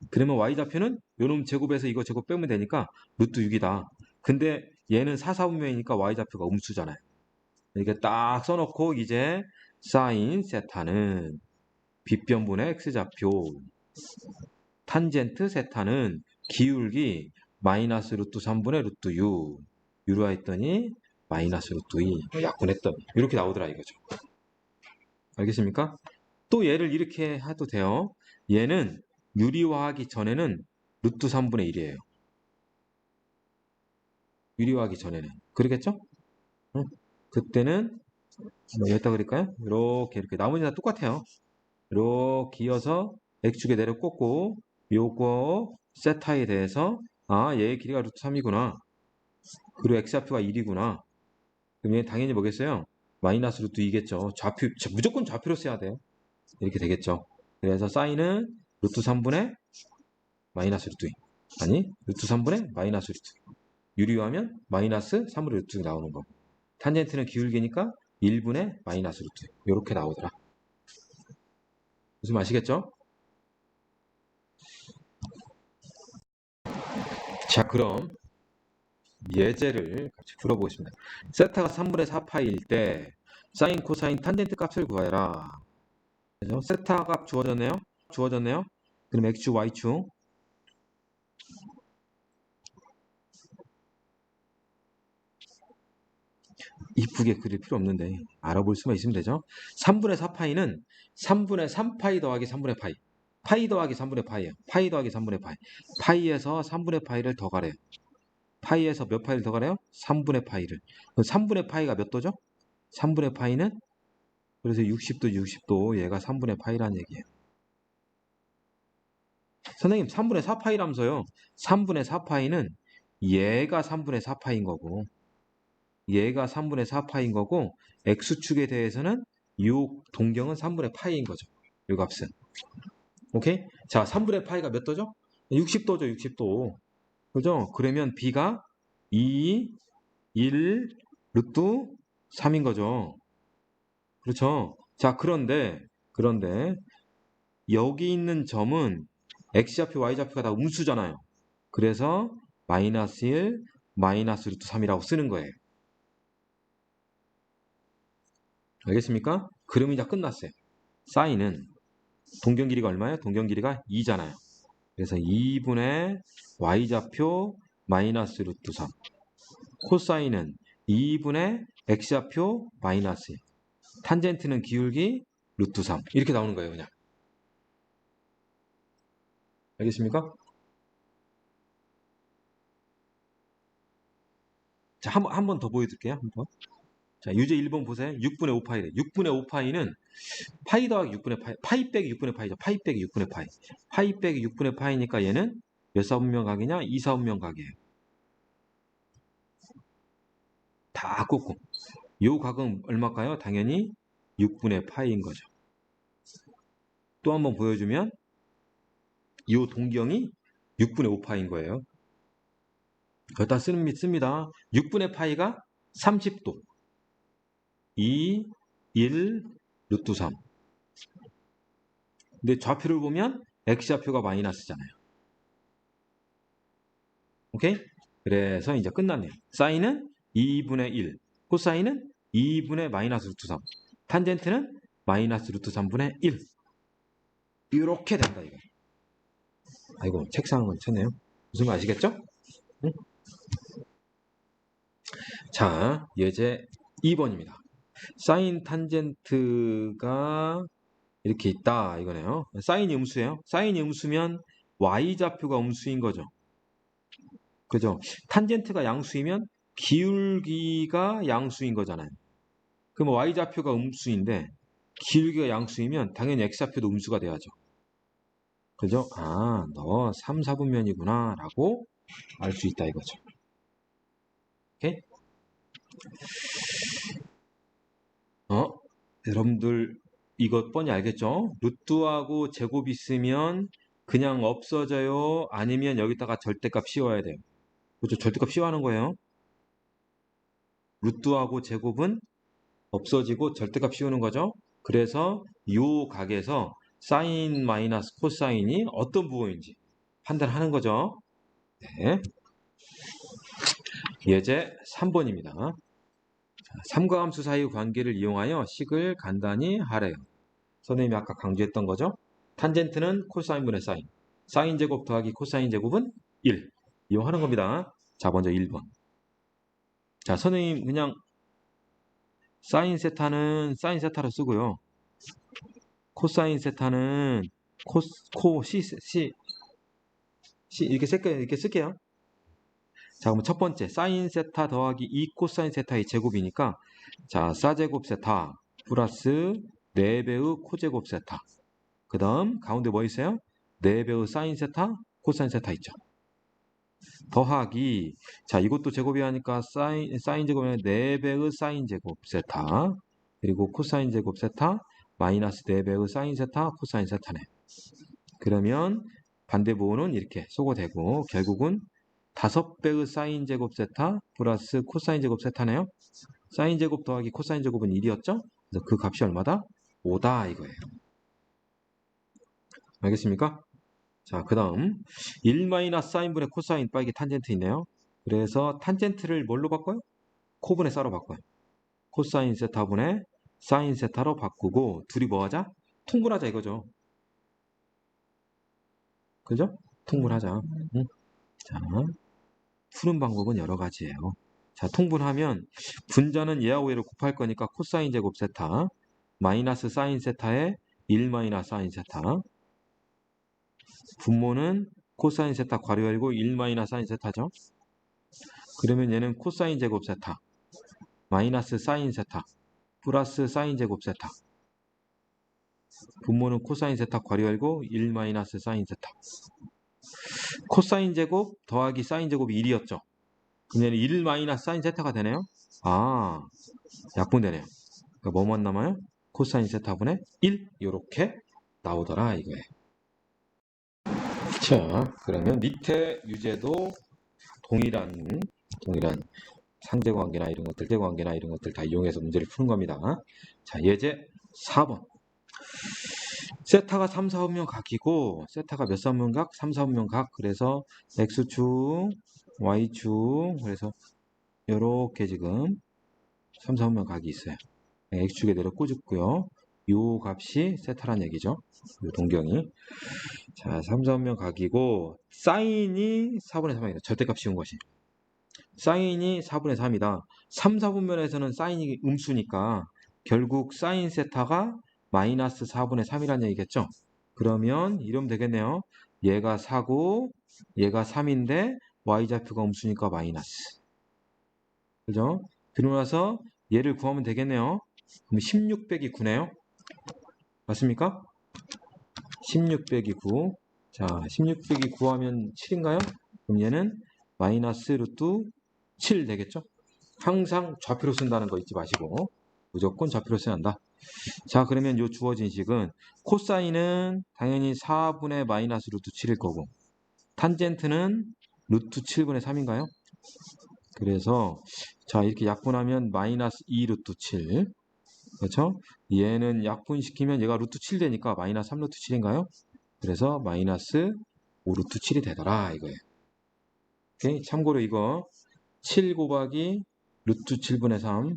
그러면 y좌표는 요놈 제곱에서 이거 제곱 빼면 되니까 루트 6이다. 근데 얘는 4사분면이니까 y좌표가 음수잖아요. 이렇게 딱 써놓고 이제 사인 세타는 빗변분의 x좌표 탄젠트 세타는 기울기 마이너스 루트 3분의 루트 6 유로화 했더니 마이너스 루트 2 약분했더니 이렇게 나오더라 이거죠. 알겠습니까? 또 얘를 이렇게 해도 돼요. 얘는 유리화하기 전에는 루트 3분의 1이에요. 유리화하기 전에는. 그러겠죠? 응? 그때는 여기다 그릴까요? 이렇게 나머지 다 똑같아요. 이렇게 이어서 X축에 내려 꽂고 요거 세타에 대해서 아 얘의 길이가 루트 3이구나. 그리고 X좌표가 1이구나. 그럼 얘 당연히 뭐겠어요? 마이너스 루트 2겠죠. 좌표 무조건 좌표로 써야 돼요. 이렇게 되겠죠. 그래서 사인은 루트 3분의 마이너스 루트 2. 아니 루트 3분의 마이너스 루트 2. 유리화하면 마이너스 3분의 루트 2 나오는 거. 탄젠트는 기울기니까 1분의 마이너스 루트 2. 이렇게 나오더라. 무슨 말 아시겠죠? 자 그럼 예제를 같이 풀어보겠습니다. 세타가 3분의 4파일 때 사인, 코사인, 탄젠트 값을 구하여라. 그죠? 세타 값 주어졌네요. 주어졌네요. 그럼 x축, y축 이쁘게 그릴 필요 없는데 알아볼 수만 있으면 되죠. 3분의 4파이는 3분의 3파이 더하기 3분의 파이. 파이 더하기 3분의 파이예요. 파이 더하기 3분의 파이. 파이에서 3분의 파이를 더 가래요. 파이에서 몇 파이를 더 가래요? 3분의 파이를. 3분의 파이가 몇 도죠? 3분의 파이는 그래서 60도 60도 얘가 3분의 파이라는 얘기예요. 선생님 3분의 4파이라면서요. 3분의 4파이는 얘가 3분의 4파인 거고 얘가 3분의 4파인 거고 x축에 대해서는 이 동경은 3분의 파이인 거죠. 이 값은. 오케이? 자 3분의 파이가 몇 도죠? 60도죠. 60도. 그죠? 그러면 b가 2, 1, 루트 3인 거죠. 그렇죠? 자 그런데 여기 있는 점은 x좌표, y좌표가 다 음수잖아요. 그래서 마이너스 1, 마이너스 루트 3이라고 쓰는 거예요. 알겠습니까? 그림이 다 끝났어요. 사인은 동경 길이가 얼마예요? 동경 길이가 2잖아요. 그래서 2분의 y좌표 마이너스 루트 3. 코사인은 2분의 x좌표 마이너스 1. 탄젠트는 기울기 루트 3. 이렇게 나오는 거예요, 그냥. 알겠습니까? 자, 한 번 더 보여드릴게요. 한 번. 자, 유제 1번 보세요. 6분의 5파이래. 6분의 5파이는 파이 더하기 6분의 파이, 파이 빼기 6분의 파이죠. 파이 빼기 6분의 파이. 파이 빼기 6분의 파이니까 얘는 몇 사분면 각이냐? 2 사분면 각이에요. 다 꽂고. 요 각은 얼마일까요? 당연히 6분의 파이인 거죠. 또 한 번 보여주면 요 동경이 6분의 5파이인 거예요. 거기다 씁니다. 6분의 파이가 30도. 2, 1, 루트 3. 근데 좌표를 보면 x좌표가 마이너스잖아요. 오케이? 그래서 이제 끝났네요. 사인은 2분의 1, 코사인은 2분의 마이너스 루트 3, 탄젠트는 마이너스 루트 3분의 1. 이렇게 된다 이거. 아이고 책상을 쳤네요. 무슨 말 아시겠죠? 응? 자, 예제 2번입니다. 사인 탄젠트가 이렇게 있다 이거네요. 사인이 음수예요. 사인이 음수면 y좌표가 음수인 거죠. 그죠? 탄젠트가 양수이면 기울기가 양수인 거잖아요. 그럼 y좌표가 음수인데 기울기가 양수이면 당연히 x좌표도 음수가 돼야죠. 그죠? 아, 너 3, 4분면이구나 라고 알 수 있다 이거죠. 오케이? 여러분들 이것 뻔히 알겠죠? 루트하고 제곱 있으면 그냥 없어져요? 아니면 여기다가 절대값 씌워야 돼요? 그죠? 절대값 씌워하는 거예요. 루트하고 제곱은 없어지고 절대값 씌우는 거죠. 그래서 요 각에서 사인 마이너스 코사인이 어떤 부호인지 판단하는 거죠. 네. 예제 3번입니다. 삼과함수 사이의 관계를 이용하여 식을 간단히 하래요. 선생님이 아까 강조했던 거죠. 탄젠트는 코사인분의 사인. 사인 제곱 더하기 코사인 제곱은 1. 이용하는 겁니다. 자, 먼저 1번. 자, 선생님 그냥 사인 세타는 사인 세타로 쓰고요. 코사인 세타는 시 이렇게 쓸게요. 자, 그럼 첫 번째 사인 세타 더하기 2 코사인 세타의 제곱이니까 자, 사제곱 세타 플러스 4배의 코제곱 세타. 그 다음 가운데 뭐 있어요? 4배의 사인 세타, 코사인 세타 있죠. 더하기 자, 이것도 제곱이 하니까 사인 제곱에 4배의 사인 제곱 세타 그리고 코사인 제곱 세타 마이너스 4배의 사인 세타, 코사인 세타네. 그러면 반대부호는 이렇게 소거되고 결국은 5배의 사인 제곱 세타 플러스 코사인 제곱 세타네요. 사인 제곱 더하기 코사인 제곱은 1이었죠? 그래서 그 값이 얼마다? 5다 이거예요. 알겠습니까? 자, 그 다음 1-사인분의 코사인 빼기 탄젠트 있네요. 그래서 탄젠트를 뭘로 바꿔요? 코분의 사로 바꿔요. 코사인 세타분의 사인 세타로 바꾸고 둘이 뭐하자? 통분하자 이거죠. 그죠? 통분하자. 응? 자, 푸는 방법은 여러 가지예요. 자, 통분하면 분자는 얘하고 얘를 곱할 거니까 코사인 제곱 세타 마이너스 사인 세타에 1 사인 세타 분모는 코사인 세타 괄호 열고 1 사인 세타죠. 그러면 얘는 코사인 제곱 세타 마이너스 사인 세타 플러스 사인 제곱 세타 분모는 코사인 세타 괄호 열고 1 사인 세타 코사인 제곱 더하기 사인 제곱이 1이었죠. 그러면 1 사인 세타가 되네요. 아, 약분되네요. 그러니까 뭐만 남아요? 코사인 세타분의 1 이렇게 나오더라 이거예요. 자, 그러면 밑에 유제도 동일한 상대관계나 이런 것들, 대관계나 이런 것들 다 이용해서 문제를 푸는 겁니다. 자, 예제 4번. 세타가 3, 4분면 각이고 세타가 몇 사분면 각? 3, 4분면 각. 그래서 x축, y축 그래서 이렇게 지금 3, 4분면 각이 있어요. x축에 내려 꽂았고요. 요 값이 세타란 얘기죠. 요 동경이. 자, 3, 4분면 각이고 사인이 4분의 3이다. 절대값 씌운 것이. 사인이 4분의 3이다. 3, 4분면에서는 사인이 음수니까 결국 사인 세타가 마이너스 4분의 3이란 얘기겠죠. 그러면 이러면 되겠네요. 얘가 4고 얘가 3인데 y좌표가 음수니까 마이너스. 그죠? 그러고 나서 얘를 구하면 되겠네요. 그럼 16 빼기 9네요. 맞습니까? 16 빼기 9. 자, 16 빼기 9 하면 7인가요? 그럼 얘는 마이너스 루트 7 되겠죠? 항상 좌표로 쓴다는 거 잊지 마시고 무조건 좌표로 써야 한다. 자, 그러면 요 주어진 식은 코사인은 당연히 4분의 마이너스 루트 7일 거고 탄젠트는 루트 7분의 3인가요? 그래서 자, 이렇게 약분하면 마이너스 2 루트 7. 그렇죠? 얘는 약분시키면 얘가 루트 7 되니까 마이너스 3 루트 7인가요? 그래서 마이너스 5 루트 7이 되더라 이거예요. 오케이? 참고로 이거 7 곱하기 루트 7분의 3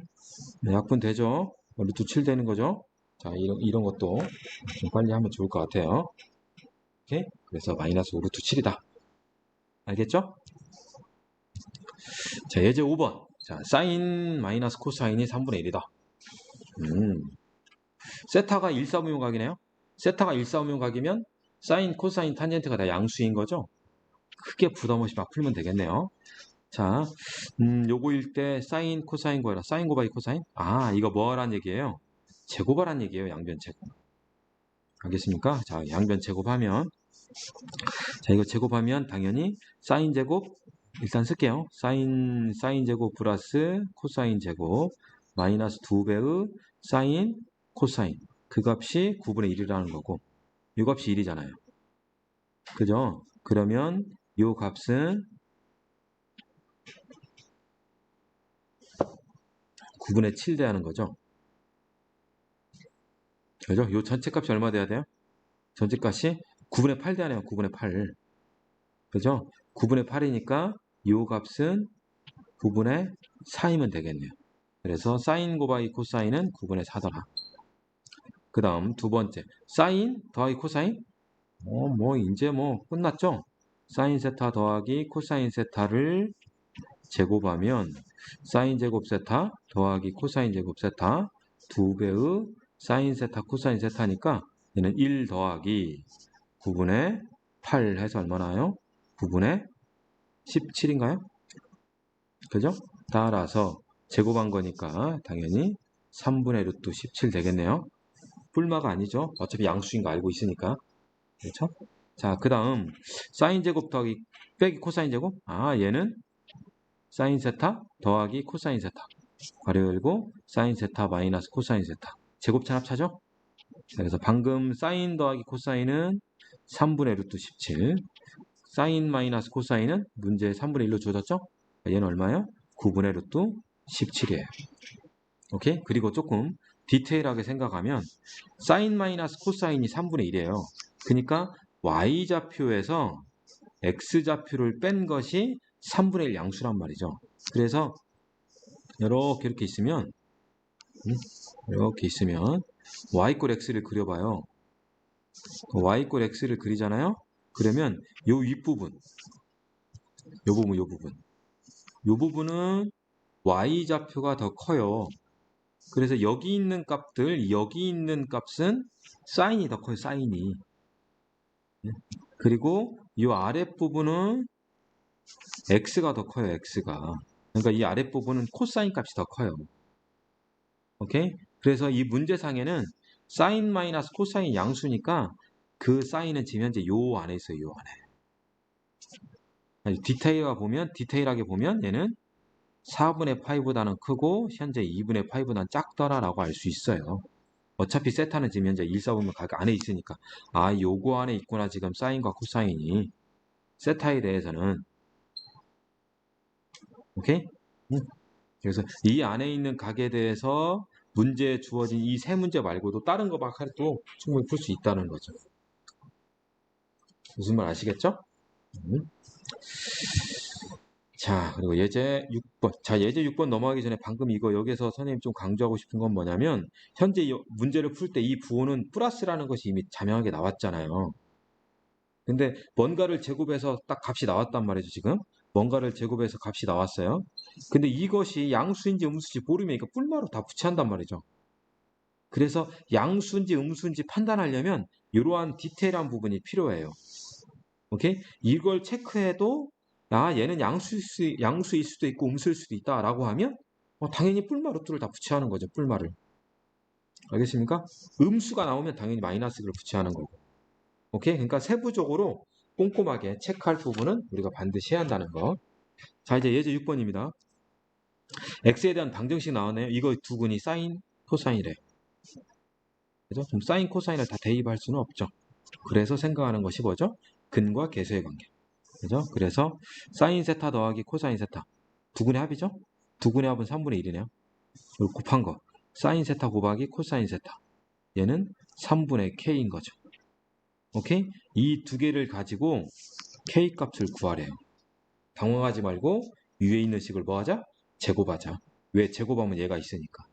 약분 되죠? 루트 7 되는 거죠? 자, 이런 것도 좀 빨리 하면 좋을 것 같아요. 오케이? 그래서 마이너스 5 루트 7이다. 알겠죠? 자, 예제 5번. 자, 사인 마이너스 코사인이 3분의 1이다. 세타가 1, 4, 5면 각이네요. 세타가 1, 4, 5면 각이면 사인, 코사인, 탄젠트가 다 양수인 거죠? 크게 부담 없이 막 풀면 되겠네요. 자, 요거일 때 사인, 코사인 구해라. 사인 곱하기 코사인? 아, 이거 뭐하란 얘기예요? 제곱하란 얘기예요. 양변 제곱. 알겠습니까? 자, 양변 제곱하면 자, 이거 제곱하면 당연히 사인 제곱 일단 쓸게요. 사인 제곱 플러스 코사인 제곱 마이너스 2배의 사인 코사인 그 값이 9분의 1이라는 거고 이 값이 1이잖아요. 그죠? 그러면 이 값은 9분의 7 돼야하는 거죠. 그죠? 이 전체 값이 얼마 돼야 돼요? 전체 값이 9분의 8 돼야 하네요. 9분의 8. 그죠? 9분의 8이니까 이 값은 9분의 4이면 되겠네요. 그래서 사인 곱하기 코사인은 9분의 4더라. 그 다음 두 번째 사인 더하기 코사인 뭐 이제 뭐 끝났죠. 사인 세타 더하기 코사인 세타를 제곱하면 사인 제곱 세타 더하기 코사인 제곱 세타 2배의 사인 세타 코사인 세타니까 얘는 1 더하기 9분의 8 해서 얼마나요? 9분의 17인가요? 그죠? 따라서 제곱한 거니까 당연히 3분의 루트 17 되겠네요. 뿔마가 아니죠. 어차피 양수인 거 알고 있으니까. 그렇죠? 자, 그 다음 사인 제곱 더하기 빼기 코사인 제곱. 아, 얘는 사인 세타 더하기 코사인 세타. 괄호 열고 사인 세타 마이너스 코사인 세타. 제곱 찬합차죠? 그래서 방금 사인 더하기 코사인은 3분의 루트 17. 사인 마이너스 코사인은 문제에 3분의 1로 주어졌죠? 얘는 얼마예요? 9분의 루트 17이에요. 오케이? 그리고 조금 디테일하게 생각하면 사인 마이너스 코사인이 3분의 1이에요. 그러니까 y좌표에서 x좌표를 뺀 것이 3분의 1 양수란 말이죠. 그래서 이렇게 있으면 y 꼴 x를 그려봐요. y 꼴 x를 그리잖아요. 그러면 요 윗부분 요 부분은 y좌표가 더 커요. 그래서 여기 있는 값은 사인이 더 커요. 사인이. 그리고 이 아랫부분은 x가 더 커요. x가. 그러니까 이 아랫부분은 코사인 값이 더 커요. 오케이? 그래서 이 문제상에는 사인 마이너스 코사인 양수니까 그 사인은 지금 현재 요 안에 있어요. 요 안에. 디테일하게 보면 얘는 4분의 5보다는 크고 현재 2분의 5보다는 작더라라고 알 수 있어요. 어차피 세타는 지금 현재 1, 4분면 각 안에 있으니까 아, 요거 안에 있구나 지금 사인과 코사인이. 세타에 대해서는. 오케이? 그래서 이 안에 있는 각에 대해서 문제에 주어진 이 세 문제 말고도 다른 거 막 해도 충분히 풀 수 있다는 거죠. 무슨 말 아시겠죠? 자, 그리고 예제 6번. 자, 예제 6번 넘어가기 전에 방금 이거 여기서 선생님 좀 강조하고 싶은 건 뭐냐면 현재 문제를 풀 때 이 부호는 플러스라는 것이 이미 자명하게 나왔잖아요. 근데 뭔가를 제곱해서 딱 값이 나왔단 말이죠, 지금. 뭔가를 제곱해서 값이 나왔어요. 근데 이것이 양수인지 음수인지 모르면 이거 뿔마로 다 붙여한단 말이죠. 그래서 양수인지 음수인지 판단하려면 이러한 디테일한 부분이 필요해요. 오케이? 이걸 체크해도 얘는 양수일 수도 있고 음수일 수도 있다라고 하면 당연히 뿔마루트를 다 붙여하는 거죠. 뿔마를. 알겠습니까? 음수가 나오면 당연히 마이너스를 붙여하는 거고. 오케이? 그러니까 세부적으로 꼼꼼하게 체크할 부분은 우리가 반드시 해야 한다는 거. 자, 이제 예제 6번입니다. x에 대한 방정식 나왔네요. 이거 두 근이 사인, 코사인이래. 그죠? 그럼 사인, 코사인을 다 대입할 수는 없죠. 그래서 생각하는 것이 뭐죠? 근과 계수의 관계. 그죠? 그래서 사인 세타 더하기 코사인 세타. 두 근의 합이죠? 두 근의 합은 3분의 1이네요. 그리고 곱한 거. 사인 세타 곱하기 코사인 세타. 얘는 3분의 k인 거죠. 오케이? 이 두 개를 가지고 k 값을 구하래요. 당황하지 말고 위에 있는 식을 뭐 하자? 제곱하자. 왜? 제곱하면 얘가 있으니까.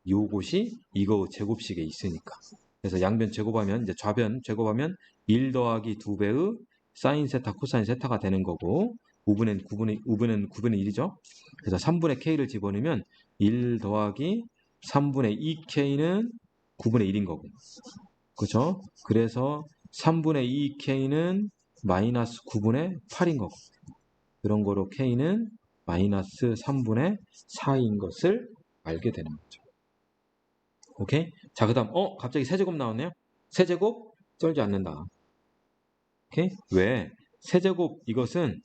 요것이 이거 제곱식에 있으니까. 그래서 양변 제곱하면 이제 좌변 제곱하면 1 더하기 2배의 사인 세타 코사인 세타가 되는 거고 5분의 1이죠. 그래서 3분의 k를 집어넣으면 1 더하기 3분의 2k는 9분의 1인 거고. 그렇죠? 그래서 3분의 2k는 마이너스 9분의 8인 거고. 그런 거로 k는 마이너스 3분의 4인 것을 알게 되는 거죠. 오케이? 자, 그 다음, 갑자기 세제곱 나왔네요? 세제곱? 쩔지 않는다. 오케이? 왜? 세제곱, 이것은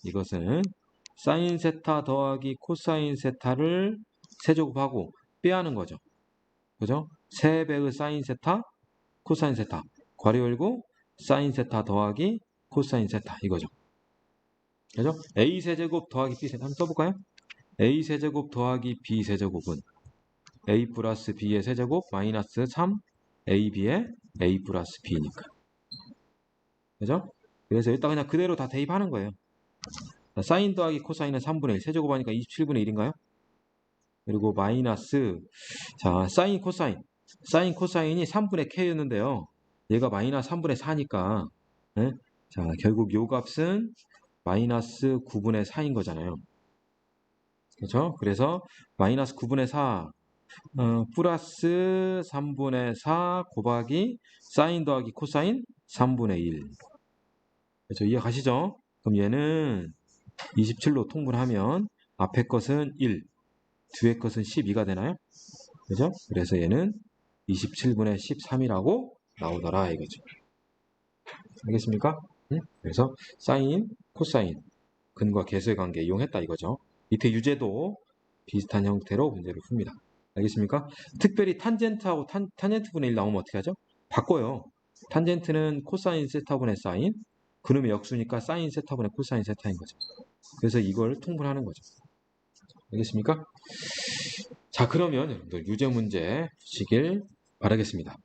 사인 세타 더하기 코사인 세타를 세제곱하고 빼하는 거죠. 그죠? 3배의 사인 세타, 코사인 세타. 괄호 열고, 사인 세타 더하기 코사인 세타. 이거죠. 그죠? A 세제곱 더하기 B 세제곱. 한번 써볼까요? A 세제곱 더하기 B 세제곱은 A 플러스 B의 세제곱 마이너스 3 AB의 A 플러스 B니까. 그죠? 그래서 여기다 그냥 그대로 다 대입하는 거예요. 사인 더하기 코사인은 3분의 1. 세제곱하니까 27분의 1인가요? 그리고 마이너스, 자, 사인 코사인. 사인 코사인이 3분의 K였는데요. 얘가 마이너스 3분의 4니까. 네? 자, 결국 요 값은 마이너스 9분의 4인 거잖아요. 그렇죠? 그래서 마이너스 9분의 4 플러스 3분의 4 곱하기 사인 더하기 코사인 3분의 1. 그렇죠? 이해가시죠? 그럼 얘는 27로 통분하면 앞에 것은 1, 뒤에 것은 12가 되나요? 그죠? 그래서 얘는 27분의 13이라고 나오더라 이거죠. 알겠습니까? 응? 그래서 사인, 코사인, 근과 계수의 관계 이용했다 이거죠. 밑에 유제도 비슷한 형태로 문제를 풉니다. 알겠습니까? 특별히 탄젠트하고 탄젠트 분의 1 나오면 어떻게 하죠? 바꿔요. 탄젠트는 코사인 세타분의 사인, 그놈의 역수니까 사인 세타분의 코사인 세타인 거죠. 그래서 이걸 통분하는 거죠. 알겠습니까? 자, 그러면 여러분들 유제 문제 푸시길 바라겠습니다.